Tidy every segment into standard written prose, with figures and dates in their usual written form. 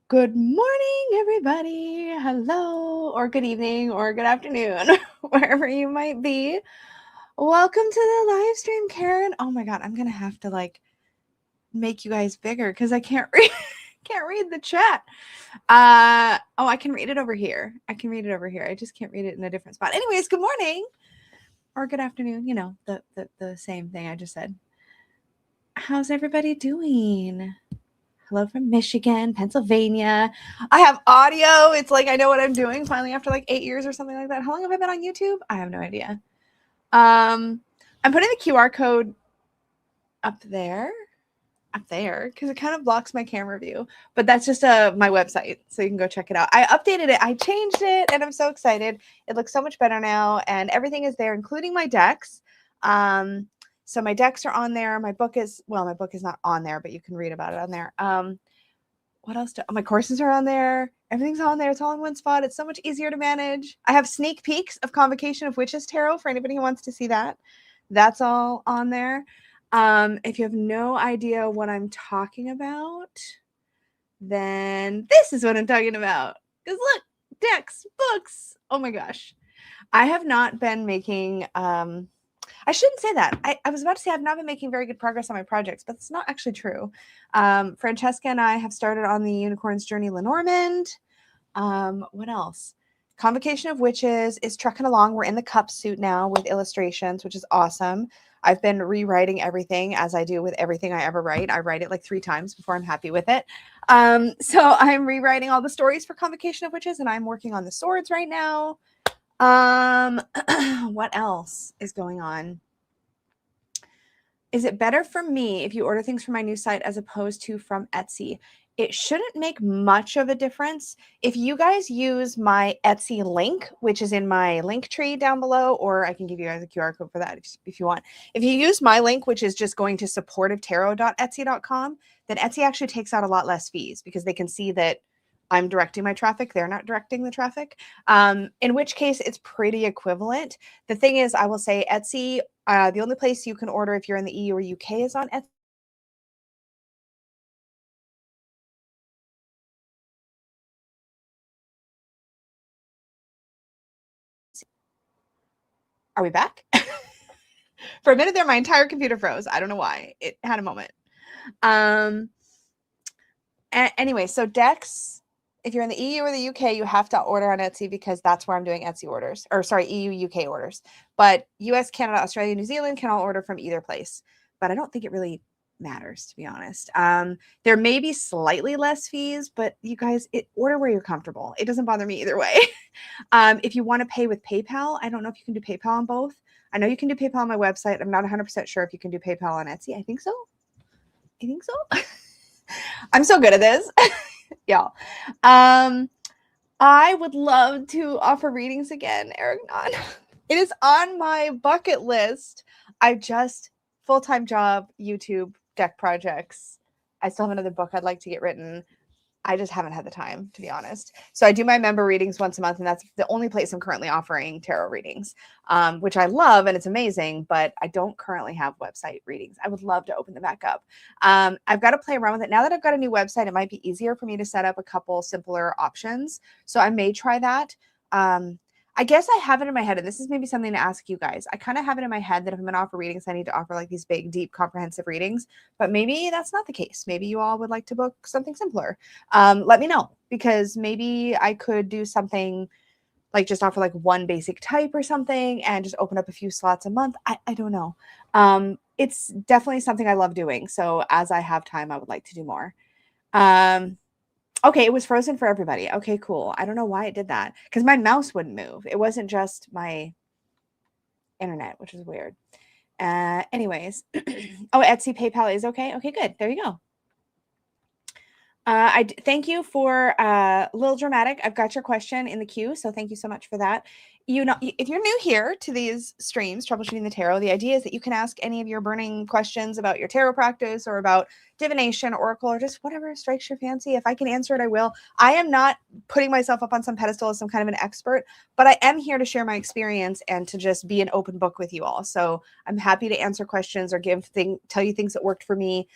Good morning, everybody. Hello, or good evening, or good afternoon, wherever you might be. Welcome to the live stream, Karen. Oh my God, I'm gonna have to make you guys bigger because I can't read the chat. Oh, I can read it over here. I just can't read it in a different spot. Anyways, good morning or good afternoon. You know, the same thing I just said. How's everybody doing? Hello from Michigan, Pennsylvania. I have audio. It's like I know what I'm doing finally after like 8 years or something like that. How long have I been on YouTube? I have no idea. I'm putting the QR code up there because it kind of blocks my camera view. But that's just my website, so you can go check it out. I updated it. I changed it, and I'm so excited. It looks so much better now, and everything is there, including my decks. So my decks are on there. My book is not on there, but you can read about it on there. What else? My courses are on there. Everything's on there. It's all in one spot. It's so much easier to manage. I have sneak peeks of Convocation of Witches Tarot for anybody who wants to see that. That's all on there. If you have no idea what I'm talking about, then this is what I'm talking about. Because look, decks, books. Oh my gosh. I have not been making I shouldn't say that. I was about to say I've not been making very good progress on my projects, but it's not actually true. Francesca and I have started on the Unicorn's Journey Lenormand. What else? Convocation of Witches is trucking along. We're in the cup suit now with illustrations, which is awesome. I've been rewriting everything as I do with everything I ever write. I write it like 3 times before I'm happy with it. So I'm rewriting all the stories for Convocation of Witches, and I'm working on the swords right now. What else is going on? Is it better for me if you order things from my new site as opposed to from Etsy? It shouldn't make much of a difference. If you guys use my Etsy link, which is in my link tree down below, or I can give you guys a QR code for that if you want. If you use my link, which is just going to supportivetarot.etsy.com, then Etsy actually takes out a lot less fees because they can see that I'm directing my traffic. They're not directing the traffic. In which case it's pretty equivalent. The thing is, I will say Etsy, the only place you can order if you're in the EU or UK is on Etsy. Are we back? For a minute there, my entire computer froze. I don't know why. It had a moment. Anyway, so decks, if you're in the EU or the UK, you have to order on Etsy because that's where I'm doing Etsy orders. Or sorry, EU, UK orders. But US, Canada, Australia, New Zealand can all order from either place. But I don't think it really matters, to be honest. There may be slightly less fees, but you guys, order where you're comfortable. It doesn't bother me either way. If you want to pay with PayPal, I don't know if you can do PayPal on both. I know you can do PayPal on my website. I'm not 100% sure if you can do PayPal on Etsy. I think so. I'm so good at this. Y'all. I would love to offer readings again, Erignon. It is on my bucket list. I just full-time job, YouTube, deck projects. I still have another book I'd like to get written. I just haven't had the time, to be honest. So I do my member readings once a month, and that's the only place I'm currently offering tarot readings, which I love, and it's amazing, but I don't currently have website readings. I would love to open them back up. I've got to play around with it. Now that I've got a new website, it might be easier for me to set up a couple simpler options. So I may try that. I guess I have it in my head, and this is maybe something to ask you guys. I kind of have it in my head that if I'm going to offer readings, I need to offer like these big, deep, comprehensive readings, but maybe that's not the case. Maybe you all would like to book something simpler. Let me know, because maybe I could do something like just offer like one basic type or something and just open up a few slots a month. I don't know. It's definitely something I love doing. So as I have time, I would like to do more. Okay, it was frozen for everybody. Okay, cool. I don't know why it did that, because my mouse wouldn't move. It wasn't just my internet, which is weird. Anyways. Oh, Etsy, PayPal is okay. Okay, good. There you go. Thank you for Lil Dramatic. I've got your question in the queue, so thank you so much for that. If you're new here to these streams, Troubleshooting the Tarot, the idea is that you can ask any of your burning questions about your tarot practice or about divination, oracle, or just whatever strikes your fancy. If I can answer it, I will. I am not putting myself up on some pedestal as some kind of an expert, but I am here to share my experience and to just be an open book with you all. So I'm happy to answer questions or tell you things that worked for me.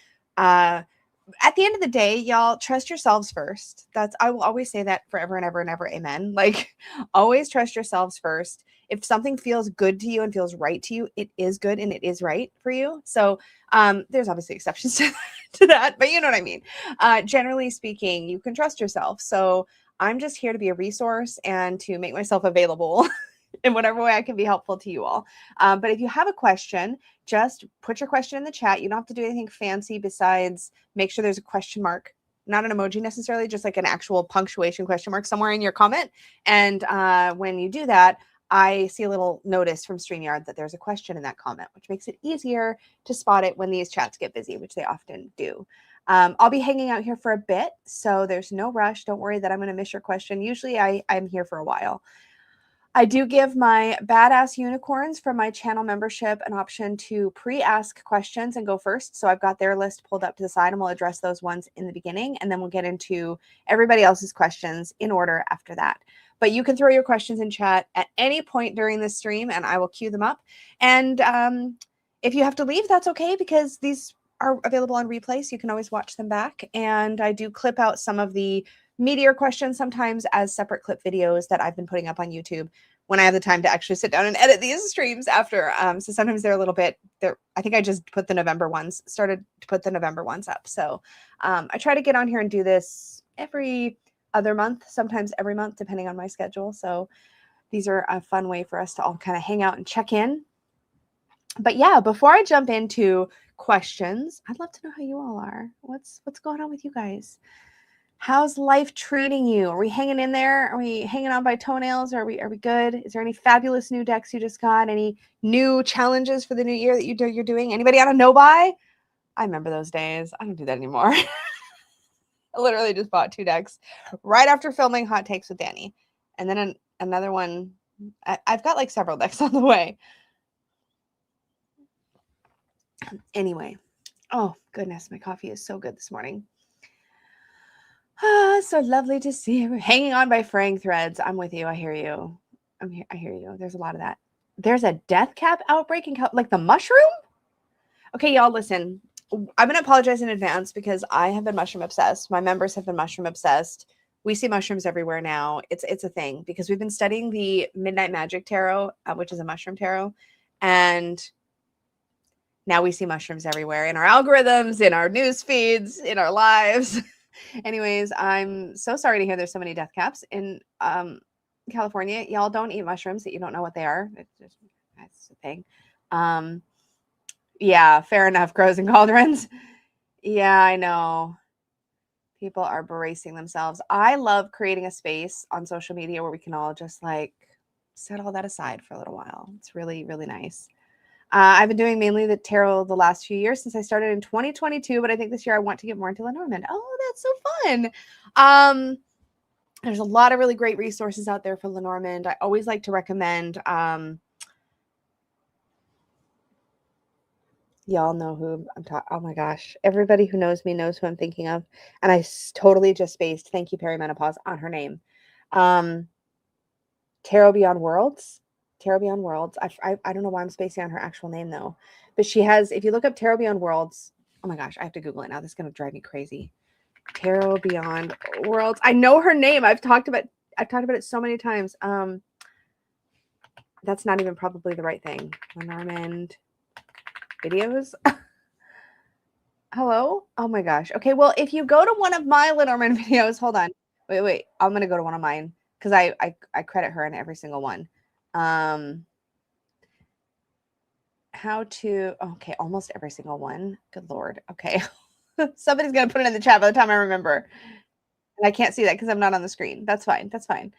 at the end of the day, y'all, trust yourselves first. I will always say that forever and ever and ever. Amen. Like, always trust yourselves first. If something feels good to you and feels right to you, it is good and it is right for you. So there's obviously exceptions to that, but you know what I mean. Generally speaking, you can trust yourself. So I'm just here to be a resource and to make myself available in whatever way I can be helpful to you all. But if you have a question, just put your question in the chat. You don't have to do anything fancy besides make sure there's a question mark, not an emoji necessarily, just like an actual punctuation question mark somewhere in your comment. And when you do that, I see a little notice from StreamYard that there's a question in that comment, which makes it easier to spot it when these chats get busy, which they often do. I'll be hanging out here for a bit, so there's no rush. Don't worry that I'm going to miss your question. Usually I'm here for a while. I do give my badass unicorns from my channel membership an option to pre-ask questions and go first. So I've got their list pulled up to the side and we'll address those ones in the beginning. And then we'll get into everybody else's questions in order after that. But you can throw your questions in chat at any point during this stream and I will queue them up. And if you have to leave, that's okay because these are available on replay. So you can always watch them back. And I do clip out some of the meatier questions sometimes as separate clip videos that I've been putting up on YouTube when I have the time to actually sit down and edit these streams after. So sometimes they're a little bit there. I think I just put the November ones, started to put the November ones up. So I try to get on here and do this every other month, sometimes every month, depending on my schedule. So these are a fun way for us to all kind of hang out and check in. But yeah, before I jump into questions, I'd love to know how you all are. What's going on with you guys? How's life treating you? Are we hanging in there? Are we hanging on by toenails? Are we good? Is there any fabulous new decks you just got? Any new challenges for the new year that you're doing? Anybody on a no buy? I remember those days. I don't do that anymore. I literally just bought 2 decks right after filming Hot Takes with Danny. And then another one. I've got like several decks on the way. Anyway. Oh, goodness. My coffee is so good this morning. So lovely to see you. We're hanging on by fraying threads. I'm with you. I hear you. I hear you. There's a lot of that. There's a death cap outbreak in like the mushroom? Okay, y'all, listen. I'm going to apologize in advance because I have been mushroom obsessed. My members have been mushroom obsessed. We see mushrooms everywhere now. It's a thing because we've been studying the Midnight Magic Tarot, which is a mushroom tarot. And now we see mushrooms everywhere in our algorithms, in our news feeds, in our lives. Anyways, I'm so sorry to hear there's so many death caps in California. Y'all don't eat mushrooms that you don't know what they are. That's the thing. Yeah, fair enough. Crows and cauldrons. Yeah, I know. People are bracing themselves. I love creating a space on social media where we can all just like set all that aside for a little while. It's really, really nice. I've been doing mainly the tarot the last few years since I started in 2022, but I think this year I want to get more into Lenormand. Oh, that's so fun. There's a lot of really great resources out there for Lenormand. I always like to recommend, y'all know who I'm talking. Oh my gosh. Everybody who knows me knows who I'm thinking of. And I totally just spaced. Thank you, Perimenopause, on her name. Tarot Beyond Worlds. Tarot Beyond Worlds. I don't know why I'm spacing on her actual name though, but she has, if you look up Tarot Beyond Worlds, oh my gosh, I have to Google it now. This is going to drive me crazy. Tarot Beyond Worlds. I know her name. I've talked about it so many times. That's not even probably the right thing. Lenormand videos. Hello? Oh my gosh. Okay, well, if you go to one of my Lenormand videos, hold on. Wait. I'm going to go to one of mine because I credit her in every single one. How to, okay, almost every single one. Good Lord. Okay. Somebody's going to put it in the chat by the time I remember. And I can't see that because I'm not on the screen. That's fine. That's fine.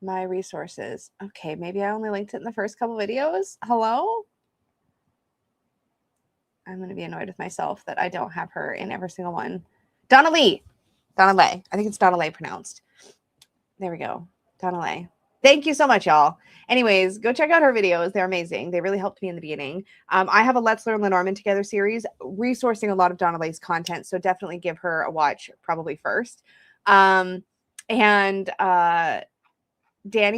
My resources. Okay, maybe I only linked it in the first couple videos. Hello? I'm going to be annoyed with myself that I don't have her in every single one. Donna Lee. Donna Lay. I think it's Donna Lay pronounced. There we go. Donna Lay. Thank you so much, y'all. Anyways, go check out her videos. They're amazing. They really helped me in the beginning. I have a Let's Learn Lenormand Together series, resourcing a lot of Donna Lay's content. So definitely give her a watch probably first. Danny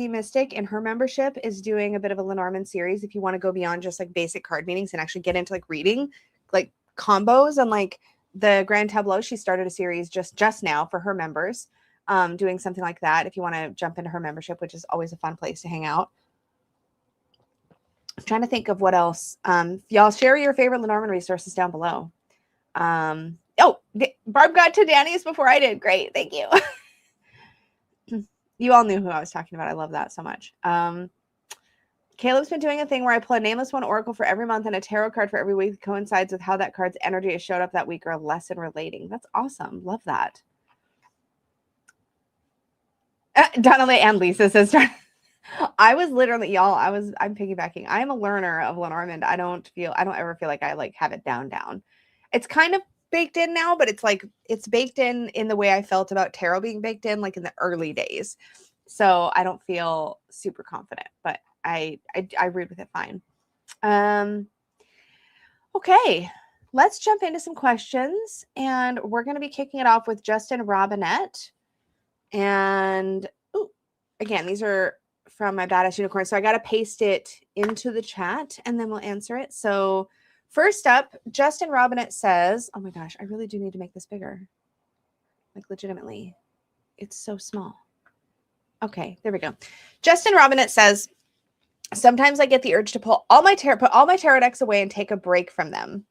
Mystic in her membership is doing a bit of a Lenormand series. If you want to go beyond just like basic card meanings and actually get into like reading, like combos and like the Grand Tableau. She started a series just now for her members, doing something like that. If you want to jump into her membership, which is always a fun place to hang out. I'm trying to think of what else. Y'all share your favorite Lenormand resources down below. Oh, Barb got to Danny's before I did. Great. Thank you. You all knew who I was talking about. I love that so much. Caleb's been doing a thing where I pull a nameless one oracle for every month and a tarot card for every week that coincides with how that card's energy has showed up that week or a lesson relating. That's awesome. Love that. Donnelly and Lisa says, I was literally, y'all, I'm piggybacking. I am a learner of Lenormand. I don't ever feel like I like have it down. It's kind of baked in now, but it's like, it's baked in the way I felt about tarot being baked in, like in the early days. So I don't feel super confident, but I read with it fine. Okay, let's jump into some questions, and we're going to be kicking it off with Justin Robinette. And again, these are from my Badass Unicorn, so I got to paste it into the chat, and then we'll answer it. So first up, Justin Robinette says, oh my gosh, I really do need to make this bigger. Like legitimately, it's so small. Okay, there we go. Justin Robinette says, sometimes I get the urge to put all my tarot decks away and take a break from them.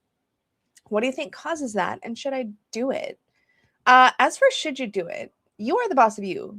What do you think causes that? And should I do it? As for should you do it, you are the boss of you,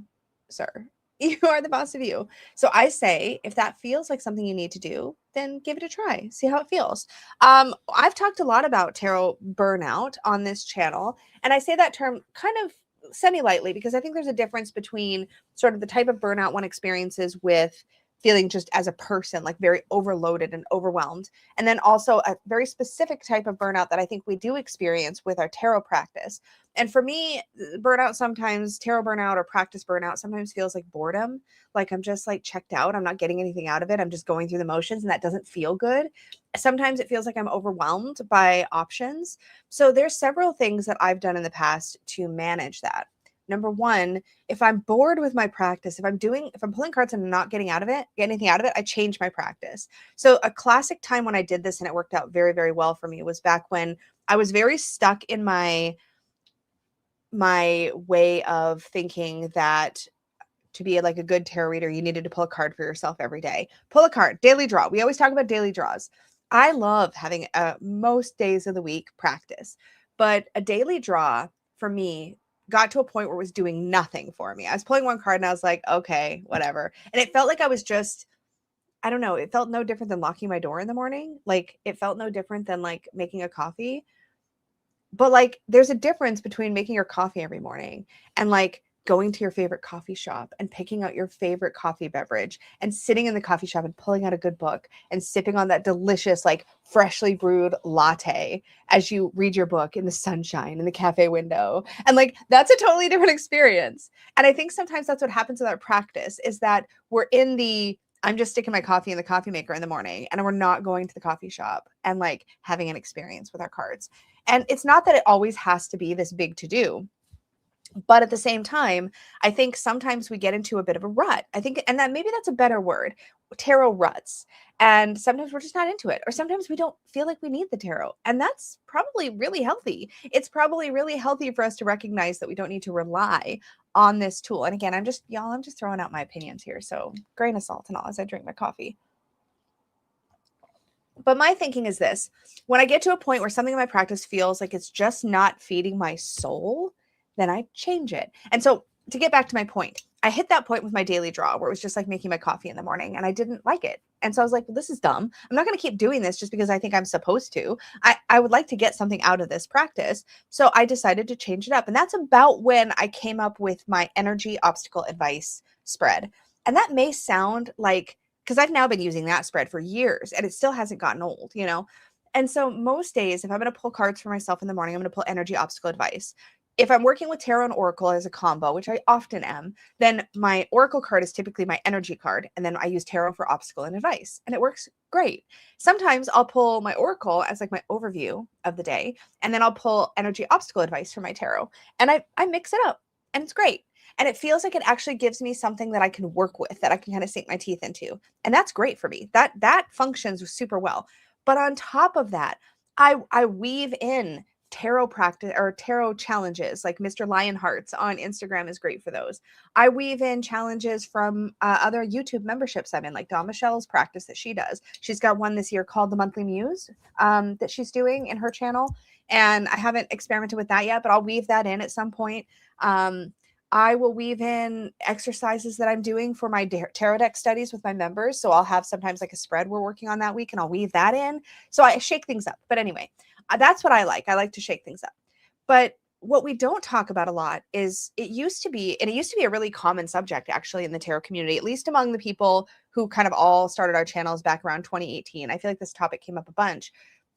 sir. You are the boss of you. So I say, if that feels like something you need to do, then give it a try. See how it feels. I've talked a lot about tarot burnout on this channel, and I say that term kind of semi-lightly because I think there's a difference between sort of the type of burnout one experiences with feeling just as a person, like very overloaded and overwhelmed. And then also a very specific type of burnout that I think we do experience with our tarot practice. And for me, burnout sometimes, tarot burnout or practice burnout sometimes feels like boredom. Like I'm just like checked out. I'm not getting anything out of it. I'm just going through the motions, and that doesn't feel good. Sometimes it feels like I'm overwhelmed by options. So there's several things that I've done in the past to manage that. Number one, if I'm bored with my practice, if I'm pulling cards and I'm not getting anything out of it, I change my practice. So a classic time when I did this and it worked out very, very well for me was back when I was very stuck in my way of thinking that to be like a good tarot reader, you needed to pull a card for yourself every day. Pull a card, daily draw. We always talk about daily draws. I love having most days of the week practice, but a daily draw for me got to a point where it was doing nothing for me. I was pulling one card and I was like, okay, whatever. And it felt like I was just, I don't know, it felt no different than locking my door in the morning. Like it felt no different than like making a coffee. But like there's a difference between making your coffee every morning and like going to your favorite coffee shop and picking out your favorite coffee beverage and sitting in the coffee shop and pulling out a good book and sipping on that delicious, like freshly brewed latte as you read your book in the sunshine in the cafe window. And like, that's a totally different experience. And I think sometimes that's what happens with our practice is that we're in the, I'm just sticking my coffee in the coffee maker in the morning and we're not going to the coffee shop and like having an experience with our cards. And it's not that it always has to be this big to do. But at the same time, I think sometimes we get into a bit of a rut. I think, and that maybe that's a better word, tarot ruts. And sometimes we're just not into it. Or sometimes we don't feel like we need the tarot. And that's probably really healthy. It's probably really healthy for us to recognize that we don't need to rely on this tool. And again, I'm just throwing out my opinions here. So grain of salt and all as I drink my coffee. But my thinking is this: when I get to a point where something in my practice feels like it's just not feeding my soul, then I change it. And so to get back to my point, I hit that point with my daily draw where it was just like making my coffee in the morning and I didn't like it. And so I was like, well, this is dumb. I'm not going to keep doing this just because I think I'm supposed to. I would like to get something out of this practice. So I decided to change it up. And that's about when I came up with my energy obstacle advice spread. And that may sound like, because I've now been using that spread for years and it still hasn't gotten old, you know? And so most days, if I'm going to pull cards for myself in the morning, I'm going to pull energy obstacle advice. If I'm working with tarot and oracle as a combo, which I often am, then my oracle card is typically my energy card. And then I use tarot for obstacle and advice. And it works great. Sometimes I'll pull my oracle as like my overview of the day. And then I'll pull energy obstacle advice for my tarot. And I mix it up and it's great. And it feels like it actually gives me something that I can work with, that I can kind of sink my teeth into. And that's great for me. That functions super well. But on top of that, I weave in tarot practice or tarot challenges, like Mr. Lionhearts on Instagram is great for those. I weave in challenges from other YouTube memberships I'm in, like Dawn Michelle's practice that she does. She's got one this year called the Monthly Muse that she's doing in her channel. And I haven't experimented with that yet, but I'll weave that in at some point. I will weave in exercises that I'm doing for my tarot deck studies with my members. So I'll have sometimes like a spread we're working on that week, and I'll weave that in. So I shake things up. But anyway, that's what I like. I like to shake things up. But what we don't talk about a lot is it used to be a really common subject actually in the tarot community, at least among the people who kind of all started our channels back around 2018. I feel like this topic came up a bunch.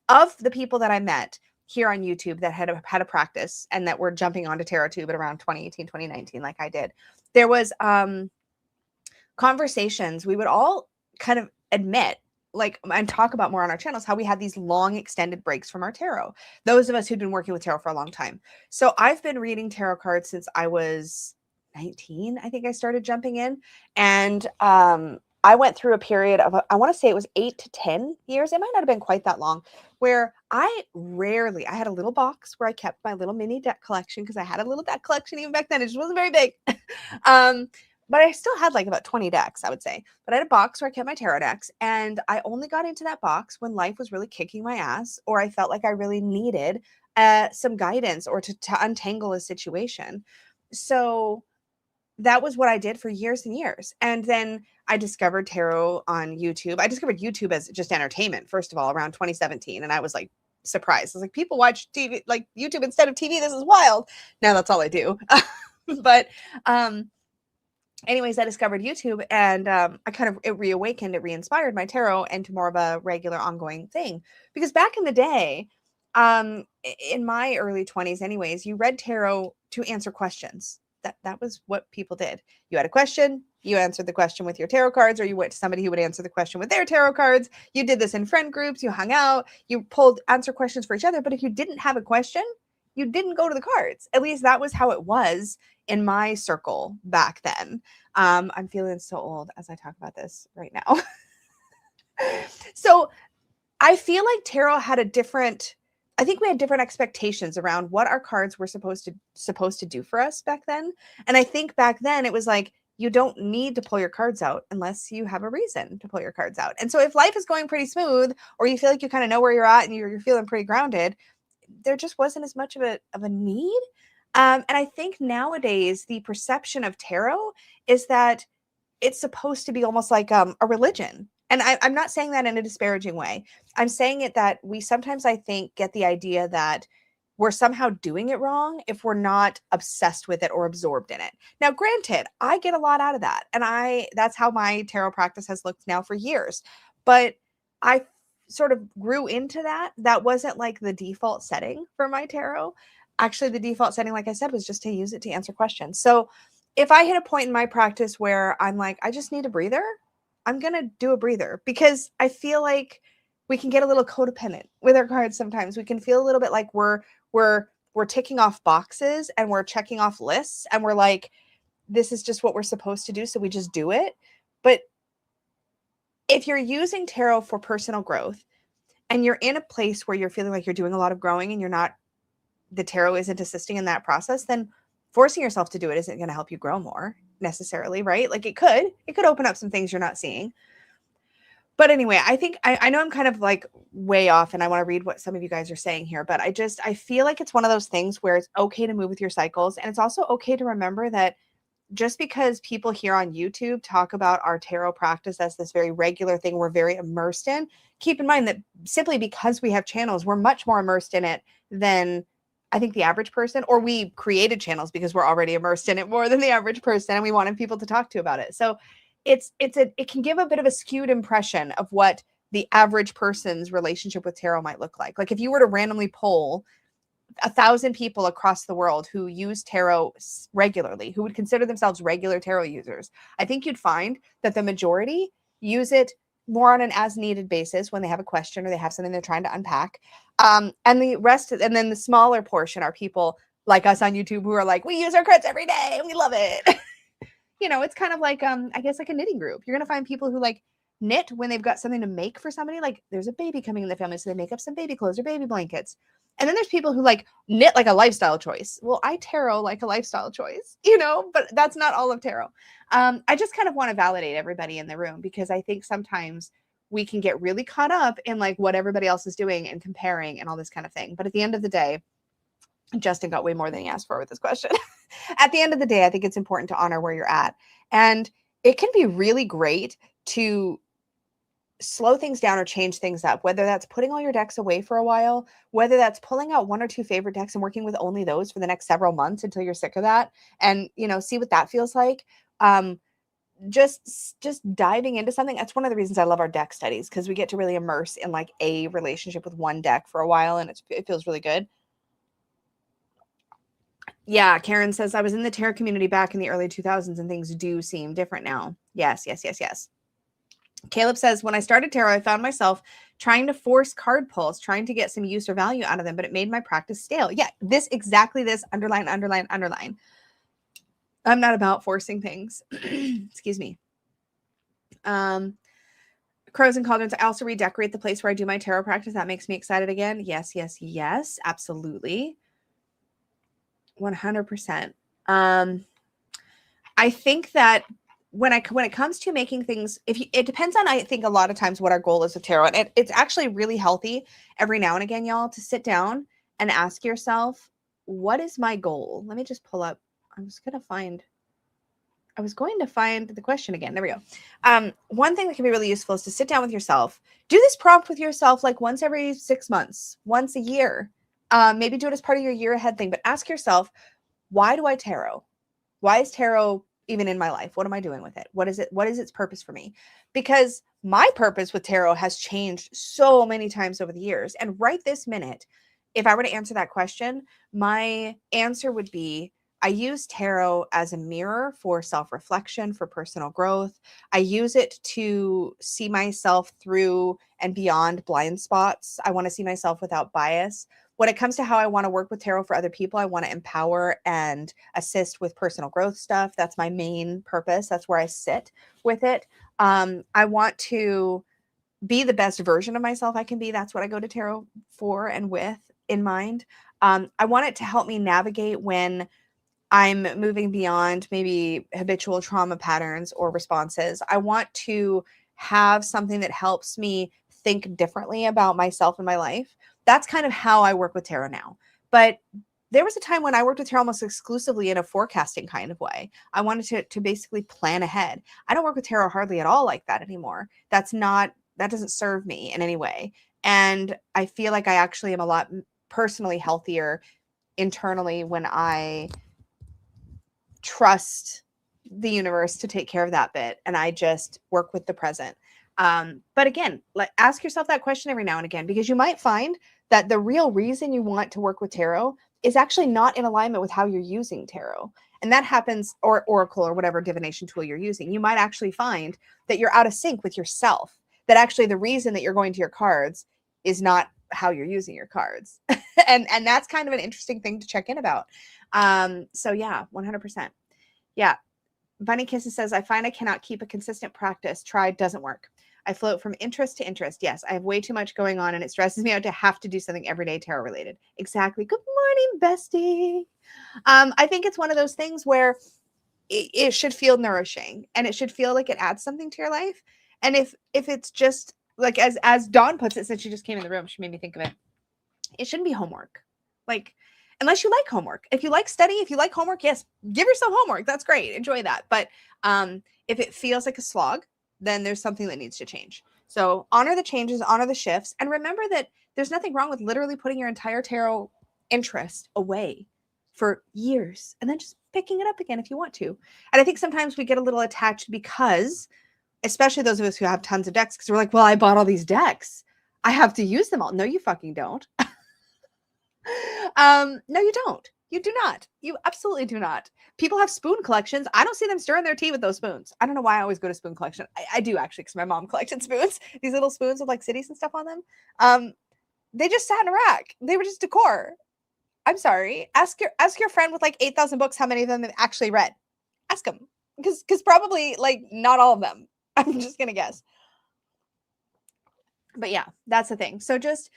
Of the people that I met here on YouTube that had a practice and that were jumping onto TarotTube at around 2018, 2019, like I did, there was conversations we would all kind of admit, like, and talk about more on our channels, how we had these long extended breaks from our tarot. Those of us who'd been working with tarot for a long time. So I've been reading tarot cards since I was 19. I think I started jumping in, and I went through a period of, I want to say it was 8 to 10 years. It might not have been quite that long, where I had a little box where I kept my little mini deck collection, because I had a little deck collection even back then. It just wasn't very big. But I still had like about 20 decks, I would say. But I had a box where I kept my tarot decks, and I only got into that box when life was really kicking my ass, or I felt like I really needed some guidance or to untangle a situation. So that was what I did for years and years. And then I discovered tarot on YouTube. I discovered YouTube as just entertainment, first of all, around 2017. And I was like surprised. I was like, people watch TV, like YouTube instead of TV. This is wild. Now that's all I do. But anyways, I discovered YouTube, and it reawakened, it re-inspired my tarot into more of a regular ongoing thing. Because back in the day, in my early 20s anyways, you read tarot to answer questions. That was what people did. You had a question, you answered the question with your tarot cards, or you went to somebody who would answer the question with their tarot cards. You did this in friend groups, you hung out, you pulled answer questions for each other. But if you didn't have a question, you didn't go to the cards. At least that was how it was in my circle back then. I'm feeling so old as I talk about this right now. So I feel like tarot had I think we had different expectations around what our cards were supposed to do for us back then. And I think back then it was like, you don't need to pull your cards out unless you have a reason to pull your cards out. And so if life is going pretty smooth, or you feel like you kind of know where you're at and you're feeling pretty grounded, there just wasn't as much of a need. And I think nowadays the perception of tarot is that it's supposed to be almost like a religion. And I'm not saying that in a disparaging way. I'm saying it that we sometimes, I think, get the idea that we're somehow doing it wrong if we're not obsessed with it or absorbed in it. Now, granted, I get a lot out of that. And that's how my tarot practice has looked now for years. But I sort of grew into that. That wasn't like the default setting for my tarot. Actually, the default setting, like I said, was just to use it to answer questions. So if I hit a point in my practice where I'm like, I just need a breather, I'm going to do a breather, because I feel like we can get a little codependent with our cards sometimes. We can feel a little bit like we're ticking off boxes and we're checking off lists, and we're like, this is just what we're supposed to do, so we just do it. But if you're using tarot for personal growth and you're in a place where you're feeling like you're doing a lot of growing and the tarot isn't assisting in that process, then forcing yourself to do it isn't going to help you grow more necessarily, right? Like it could open up some things you're not seeing. But anyway, I think I know I'm kind of like way off, and I want to read what some of you guys are saying here, but I feel like it's one of those things where it's okay to move with your cycles. And it's also okay to remember that just because people here on YouTube talk about our tarot practice as this very regular thing we're very immersed in, keep in mind that simply because we have channels, we're much more immersed in it than I think the average person, or we created channels because we're already immersed in it more than the average person, and we wanted people to talk to about it. So it can give a bit of a skewed impression of what the average person's relationship with tarot might look like. Like if you were to randomly poll 1,000 people across the world who use tarot regularly, who would consider themselves regular tarot users, I think you'd find that the majority use it more on an as needed basis when they have a question or they have something they're trying to unpack. And the rest, and then the smaller portion are people like us on YouTube who are like, we use our cards every day and we love it. It's kind of like, I guess like a knitting group. You're going to find people who like knit when they've got something to make for somebody. Like there's a baby coming in the family, so they make up some baby clothes or baby blankets. And then there's people who like knit like a lifestyle choice. Well, I tarot like a lifestyle choice, but that's not all of tarot. I just kind of want to validate everybody in the room, because I think sometimes we can get really caught up in like what everybody else is doing and comparing and all this kind of thing. But at the end of the day, Justin got way more than he asked for with this question. At the end of the day, I think it's important to honor where you're at. And it can be really great to slow things down or change things up, whether that's putting all your decks away for a while, whether that's pulling out 1 or 2 favorite decks and working with only those for the next several months until you're sick of that, and see what that feels like. Just diving into something. That's one of the reasons I love our deck studies, because we get to really immerse in like a relationship with one deck for a while, and it feels really good. Yeah, Karen says, I was in the tarot community back in the early 2000s and things do seem different now. Yes. Caleb says, when I started tarot, I found myself trying to force card pulls, trying to get some use or value out of them, but it made my practice stale. Yeah, this, underline. I'm not about forcing things. Excuse me. Crows and Cauldrons. I also redecorate the place where I do my tarot practice. That makes me excited again. Yes. Absolutely. 100%. I think that when it comes to making things, it depends on, I think a lot of times what our goal is with tarot. And it's actually really healthy every now and again, y'all, to sit down and ask yourself, what is my goal? Let me just pull up. I was going to find the question again. There we go. One thing that can be really useful is to sit down with yourself, do this prompt with yourself like once every 6 months, once a year. Maybe do it as part of your year ahead thing, but ask yourself, why do I tarot? Why is tarot even in my life? What am I doing with it? What is it? What is its purpose for me? Because my purpose with tarot has changed so many times over the years. And right this minute, if I were to answer that question, my answer would be, I use tarot as a mirror for self-reflection, for personal growth. I use it to see myself through and beyond blind spots. I want to see myself without bias. When it comes to how I want to work with tarot for other people, I want to empower and assist with personal growth stuff. That's my main purpose. That's where I sit with it. I want to be the best version of myself I can be. That's what I go to tarot for and with in mind. I want it to help me navigate when I'm moving beyond maybe habitual trauma patterns or responses. I want to have something that helps me think differently about myself and my life. That's kind of how I work with tarot now. But there was a time when I worked with tarot almost exclusively in a forecasting kind of way. I wanted to basically plan ahead. I don't work with tarot hardly at all like that anymore. That doesn't serve me in any way. And I feel like I actually am a lot personally healthier internally when I trust the universe to take care of that bit, and I just work with the present. But again, ask yourself that question every now and again, because you might find that the real reason you want to work with tarot is actually not in alignment with how you're using tarot. And that happens, or oracle, or whatever divination tool you're using. You might actually find that you're out of sync with yourself, that actually the reason that you're going to your cards is not how you're using your cards. and that's kind of an interesting thing to check in about. So yeah, 100%. Yeah. Bunny Kisses says, I find I cannot keep a consistent practice. Tried, doesn't work. I float from interest to interest. Yes, I have way too much going on and it stresses me out to have to do something every day tarot related. Exactly. Good morning, bestie. I think it's one of those things where it should feel nourishing and it should feel like it adds something to your life. And if it's just like, as Dawn puts it, since she just came in the room, she made me think of it. It shouldn't be homework. Like, unless you like homework. If you like study, if you like homework, yes, give yourself homework. That's great. Enjoy that. But if it feels like a slog, then there's something that needs to change. So honor the changes, honor the shifts, and remember that there's nothing wrong with literally putting your entire tarot interest away for years and then just picking it up again if you want to. And I think sometimes we get a little attached because, especially those of us who have tons of decks, because we're like, well, I bought all these decks. I have to use them all. No, you fucking don't. No, you don't. You do not. You absolutely do not. People have spoon collections. I don't see them stirring their tea with those spoons. I don't know why I always go to spoon collection. I do actually, because my mom collected spoons. These little spoons with like cities and stuff on them. They just sat in a rack. They were just decor. I'm sorry. Ask your friend with like 8,000 books how many of them they've actually read. Ask them, because probably like not all of them. I'm just gonna guess. But yeah, that's the thing. So just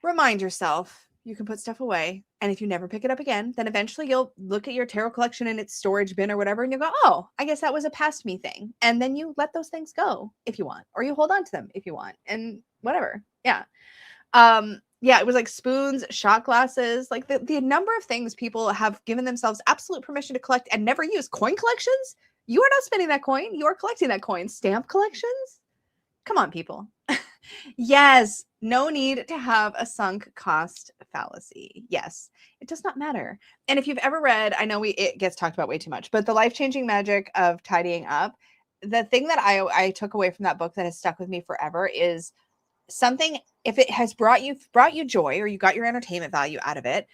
remind yourself you can put stuff away. And if you never pick it up again, then eventually you'll look at your tarot collection in its storage bin or whatever, and you'll go, oh, I guess that was a past me thing. And then you let those things go if you want, or you hold on to them if you want, and whatever. Yeah. Yeah, it was like spoons, shot glasses, like the number of things people have given themselves absolute permission to collect and never use. Coin collections? You are not spending that coin. You are collecting that coin. Stamp collections? Come on, people. Yes, no need to have a sunk cost fallacy. Yes, it does not matter. And if you've ever read, I know it gets talked about way too much, but The Life-Changing Magic of Tidying Up, the thing that I took away from that book that has stuck with me forever is something, if it has brought you joy, or you got your entertainment value out of it,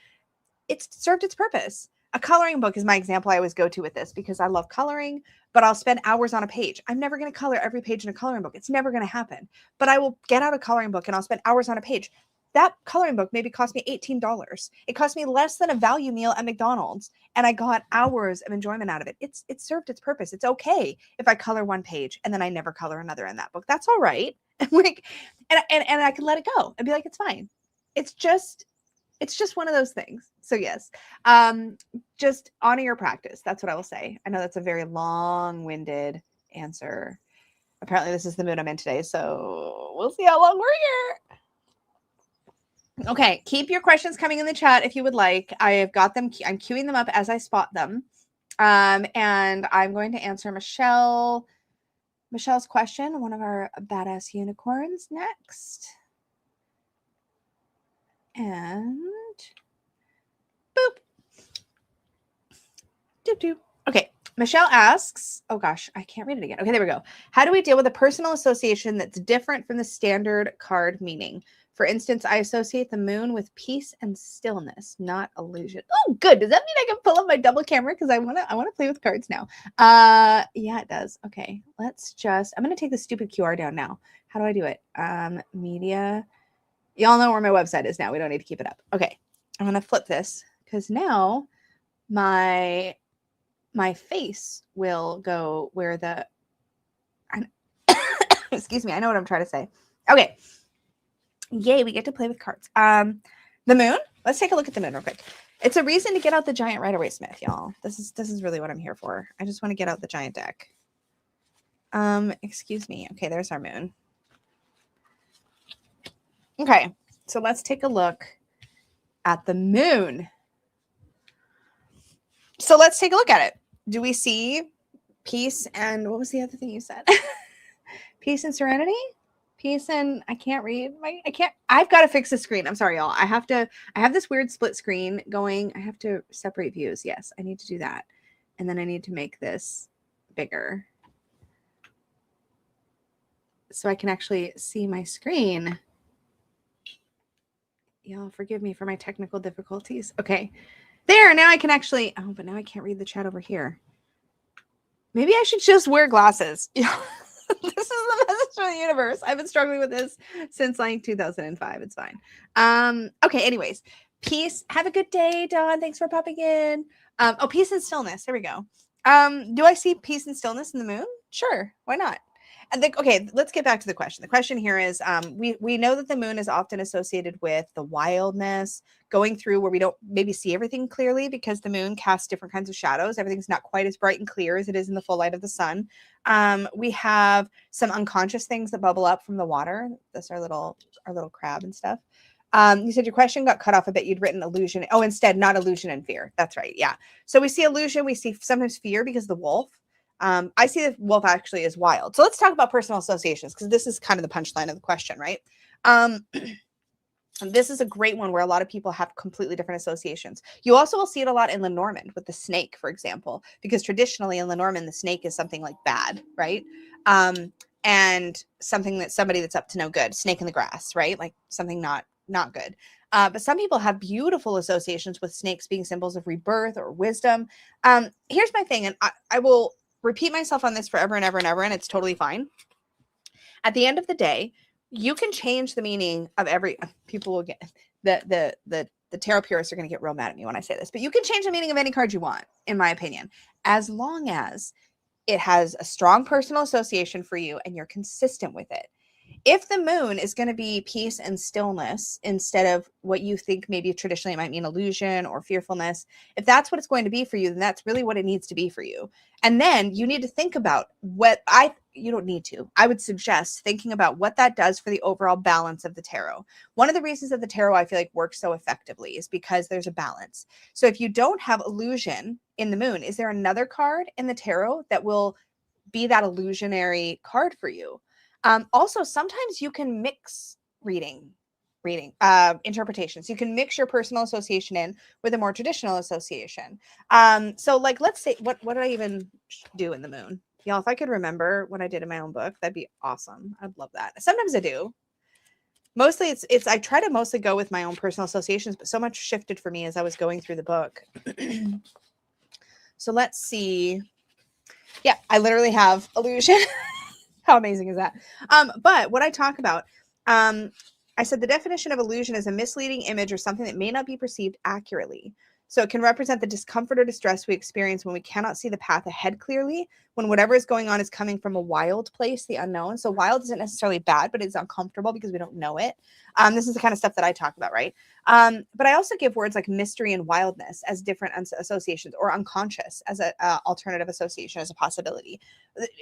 it's served its purpose. A coloring book is my example I always go to with this, because I love coloring, but I'll spend hours on a page. I'm never going to color every page in a coloring book. It's never going to happen. But I will get out a coloring book and I'll spend hours on a page. That coloring book maybe cost me $18. It cost me less than a value meal at McDonald's, and I got hours of enjoyment out of it. It served its purpose. It's okay if I color one page and then I never color another in that book. That's all right. Like, and I can let it go and be like, it's fine. It's just one of those things. So yes, just honor your practice. That's what I will say. I know that's a very long-winded answer. Apparently this is the mood I'm in today, so we'll see how long we're here. Okay, keep your questions coming in the chat if you would like. I have got them. I'm queuing them up as I spot them. And I'm going to answer Michelle's question, one of our badass unicorns, next. And boop. Doop doop. Okay. Michelle asks, oh gosh, I can't read it again. Okay, there we go. How do we deal with a personal association that's different from the standard card meaning? For instance, I associate the moon with peace and stillness, not illusion. Oh, good. Does that mean I can pull up my double camera? Because I wanna play with cards now. Yeah, it does. Okay, I'm gonna take the stupid QR down now. How do I do it? Media. Y'all know where my website is now. We don't need to keep it up. Okay, I'm gonna flip this because now my face will go where the excuse me, I know what I'm trying to say. Okay. Yay, we get to play with cards. The moon. Let's take a look at the moon real quick. It's a reason to get out the giant Rider-Waite Smith, y'all. This is really what I'm here for. I just want to get out the giant deck. Excuse me. Okay, there's our moon. Okay, so let's take a look at the moon. So let's take a look at it. Do we see peace and what was the other thing you said? Peace and serenity? Peace and I can't read. I've got to fix the screen. I'm sorry, y'all. I have this weird split screen going. I have to separate views. Yes, I need to do that. And then I need to make this bigger so I can actually see my screen. Y'all forgive me for my technical difficulties. Okay. There, now I can actually, oh, but now I can't read the chat over here. Maybe I should just wear glasses. This is the message from the universe. I've been struggling with this since like 2005. It's fine. Okay, anyways. Peace. Have a good day, Dawn. Thanks for popping in. Oh, peace and stillness. There we go. Do I see peace and stillness in the moon? Sure. Why not? And okay, let's get back to the question. The question here is, we know that the moon is often associated with the wildness, going through where we don't maybe see everything clearly because the moon casts different kinds of shadows. Everything's not quite as bright and clear as it is in the full light of the sun. We have some unconscious things that bubble up from the water. That's our little crab and stuff. You said your question got cut off a bit. You'd written illusion. Oh, instead, not illusion and fear. That's right. Yeah. So we see illusion. We see sometimes fear because of the wolf. I see the wolf actually as wild. So let's talk about personal associations because this is kind of the punchline of the question, right? This is a great one where a lot of people have completely different associations. You also will see it a lot in Lenormand with the snake, for example, because traditionally in Lenormand, the snake is something like bad, right? And something that somebody that's up to no good, snake in the grass, right? Like something not good. But some people have beautiful associations with snakes being symbols of rebirth or wisdom. Here's my thing, and I will repeat myself on this forever and ever and ever, and it's totally fine. At the end of the day, you can change the meaning of people will get the tarot purists are going to get real mad at me when I say this, but you can change the meaning of any card you want, in my opinion, as long as it has a strong personal association for you and you're consistent with it. if the moon is going to be peace and stillness instead of what you think maybe traditionally it might mean illusion or fearfulness, if that's what it's going to be for you, then that's really what it needs to be for you. And then you need to think about you don't need to. I would suggest thinking about what that does for the overall balance of the tarot. One of the reasons that the tarot I feel like works so effectively is because there's a balance. So if you don't have illusion in the moon, is there another card in the tarot that will be that illusionary card for you? Also, sometimes you can mix interpretations. You can mix your personal association in with a more traditional association. So like, let's say, what did I even do in the moon? Y'all, if I could remember what I did in my own book, that'd be awesome. I'd love that. Sometimes I do. Mostly I try to mostly go with my own personal associations, but so much shifted for me as I was going through the book. So let's see. Yeah, I literally have illusion. How amazing is that? But what I talk about, I said the definition of illusion is a misleading image or something that may not be perceived accurately. So it can represent the discomfort or distress we experience when we cannot see the path ahead clearly, when whatever is going on is coming from a wild place, the unknown. So wild isn't necessarily bad, but it's uncomfortable because we don't know it. This is the kind of stuff that I talk about, right? But I also give words like mystery and wildness as different associations, or unconscious as an alternative association as a possibility.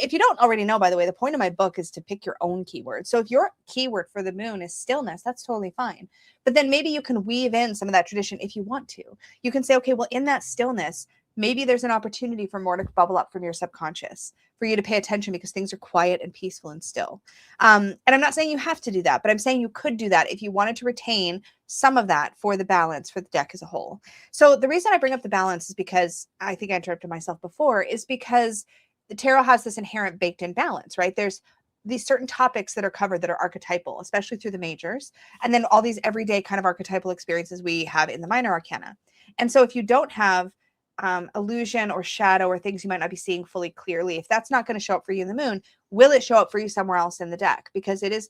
If you don't already know, by the way, the point of my book is to pick your own keyword. So if your keyword for the moon is stillness, that's totally fine. But then maybe you can weave in some of that tradition if you want to. You can say, okay, well, in that stillness, maybe there's an opportunity for more to bubble up from your subconscious, for you to pay attention because things are quiet and peaceful and still. And I'm not saying you have to do that, but I'm saying you could do that if you wanted to retain some of that for the balance for the deck as a whole. So the reason I bring up the balance is because I think I interrupted myself before, is because the tarot has this inherent baked in balance, right? There's these certain topics that are covered that are archetypal, especially through the majors, and then all these everyday kind of archetypal experiences we have in the minor arcana. And so if you don't have illusion or shadow or things you might not be seeing fully clearly, if that's not going to show up for you in the moon, will it show up for you somewhere else in the deck? Because it is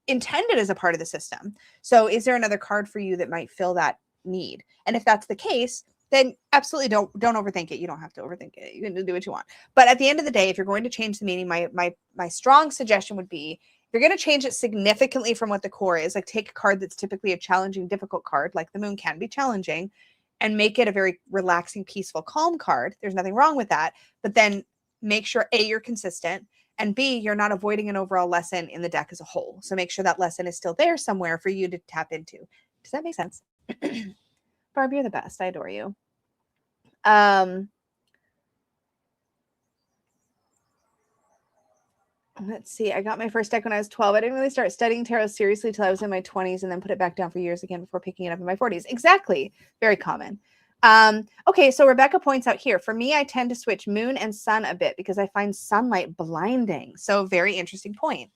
intended as a part of the system. So is there another card for you that might fill that need? And if that's the case, then absolutely don't overthink it. You don't have to overthink it. You can do what you want. But at the end of the day, if you're going to change the meaning, my strong suggestion would be, if you're going to change it significantly from what the core is, like take a card that's typically a challenging, difficult card, like the moon can be challenging, and make it a very relaxing, peaceful, calm card. There's nothing wrong with that. But then make sure, A, you're consistent, and B, you're not avoiding an overall lesson in the deck as a whole. So make sure that lesson is still there somewhere for you to tap into. Does that make sense? Barb, you're the best. I adore you. Let's see. I got my first deck when I was 12. I didn't really start studying tarot seriously till I was in my 20s, and then put it back down for years again before picking it up in my 40s. Exactly. Very common. Okay, so Rebecca points out here, for me, I tend to switch moon and sun a bit because I find sunlight blinding. So very interesting point.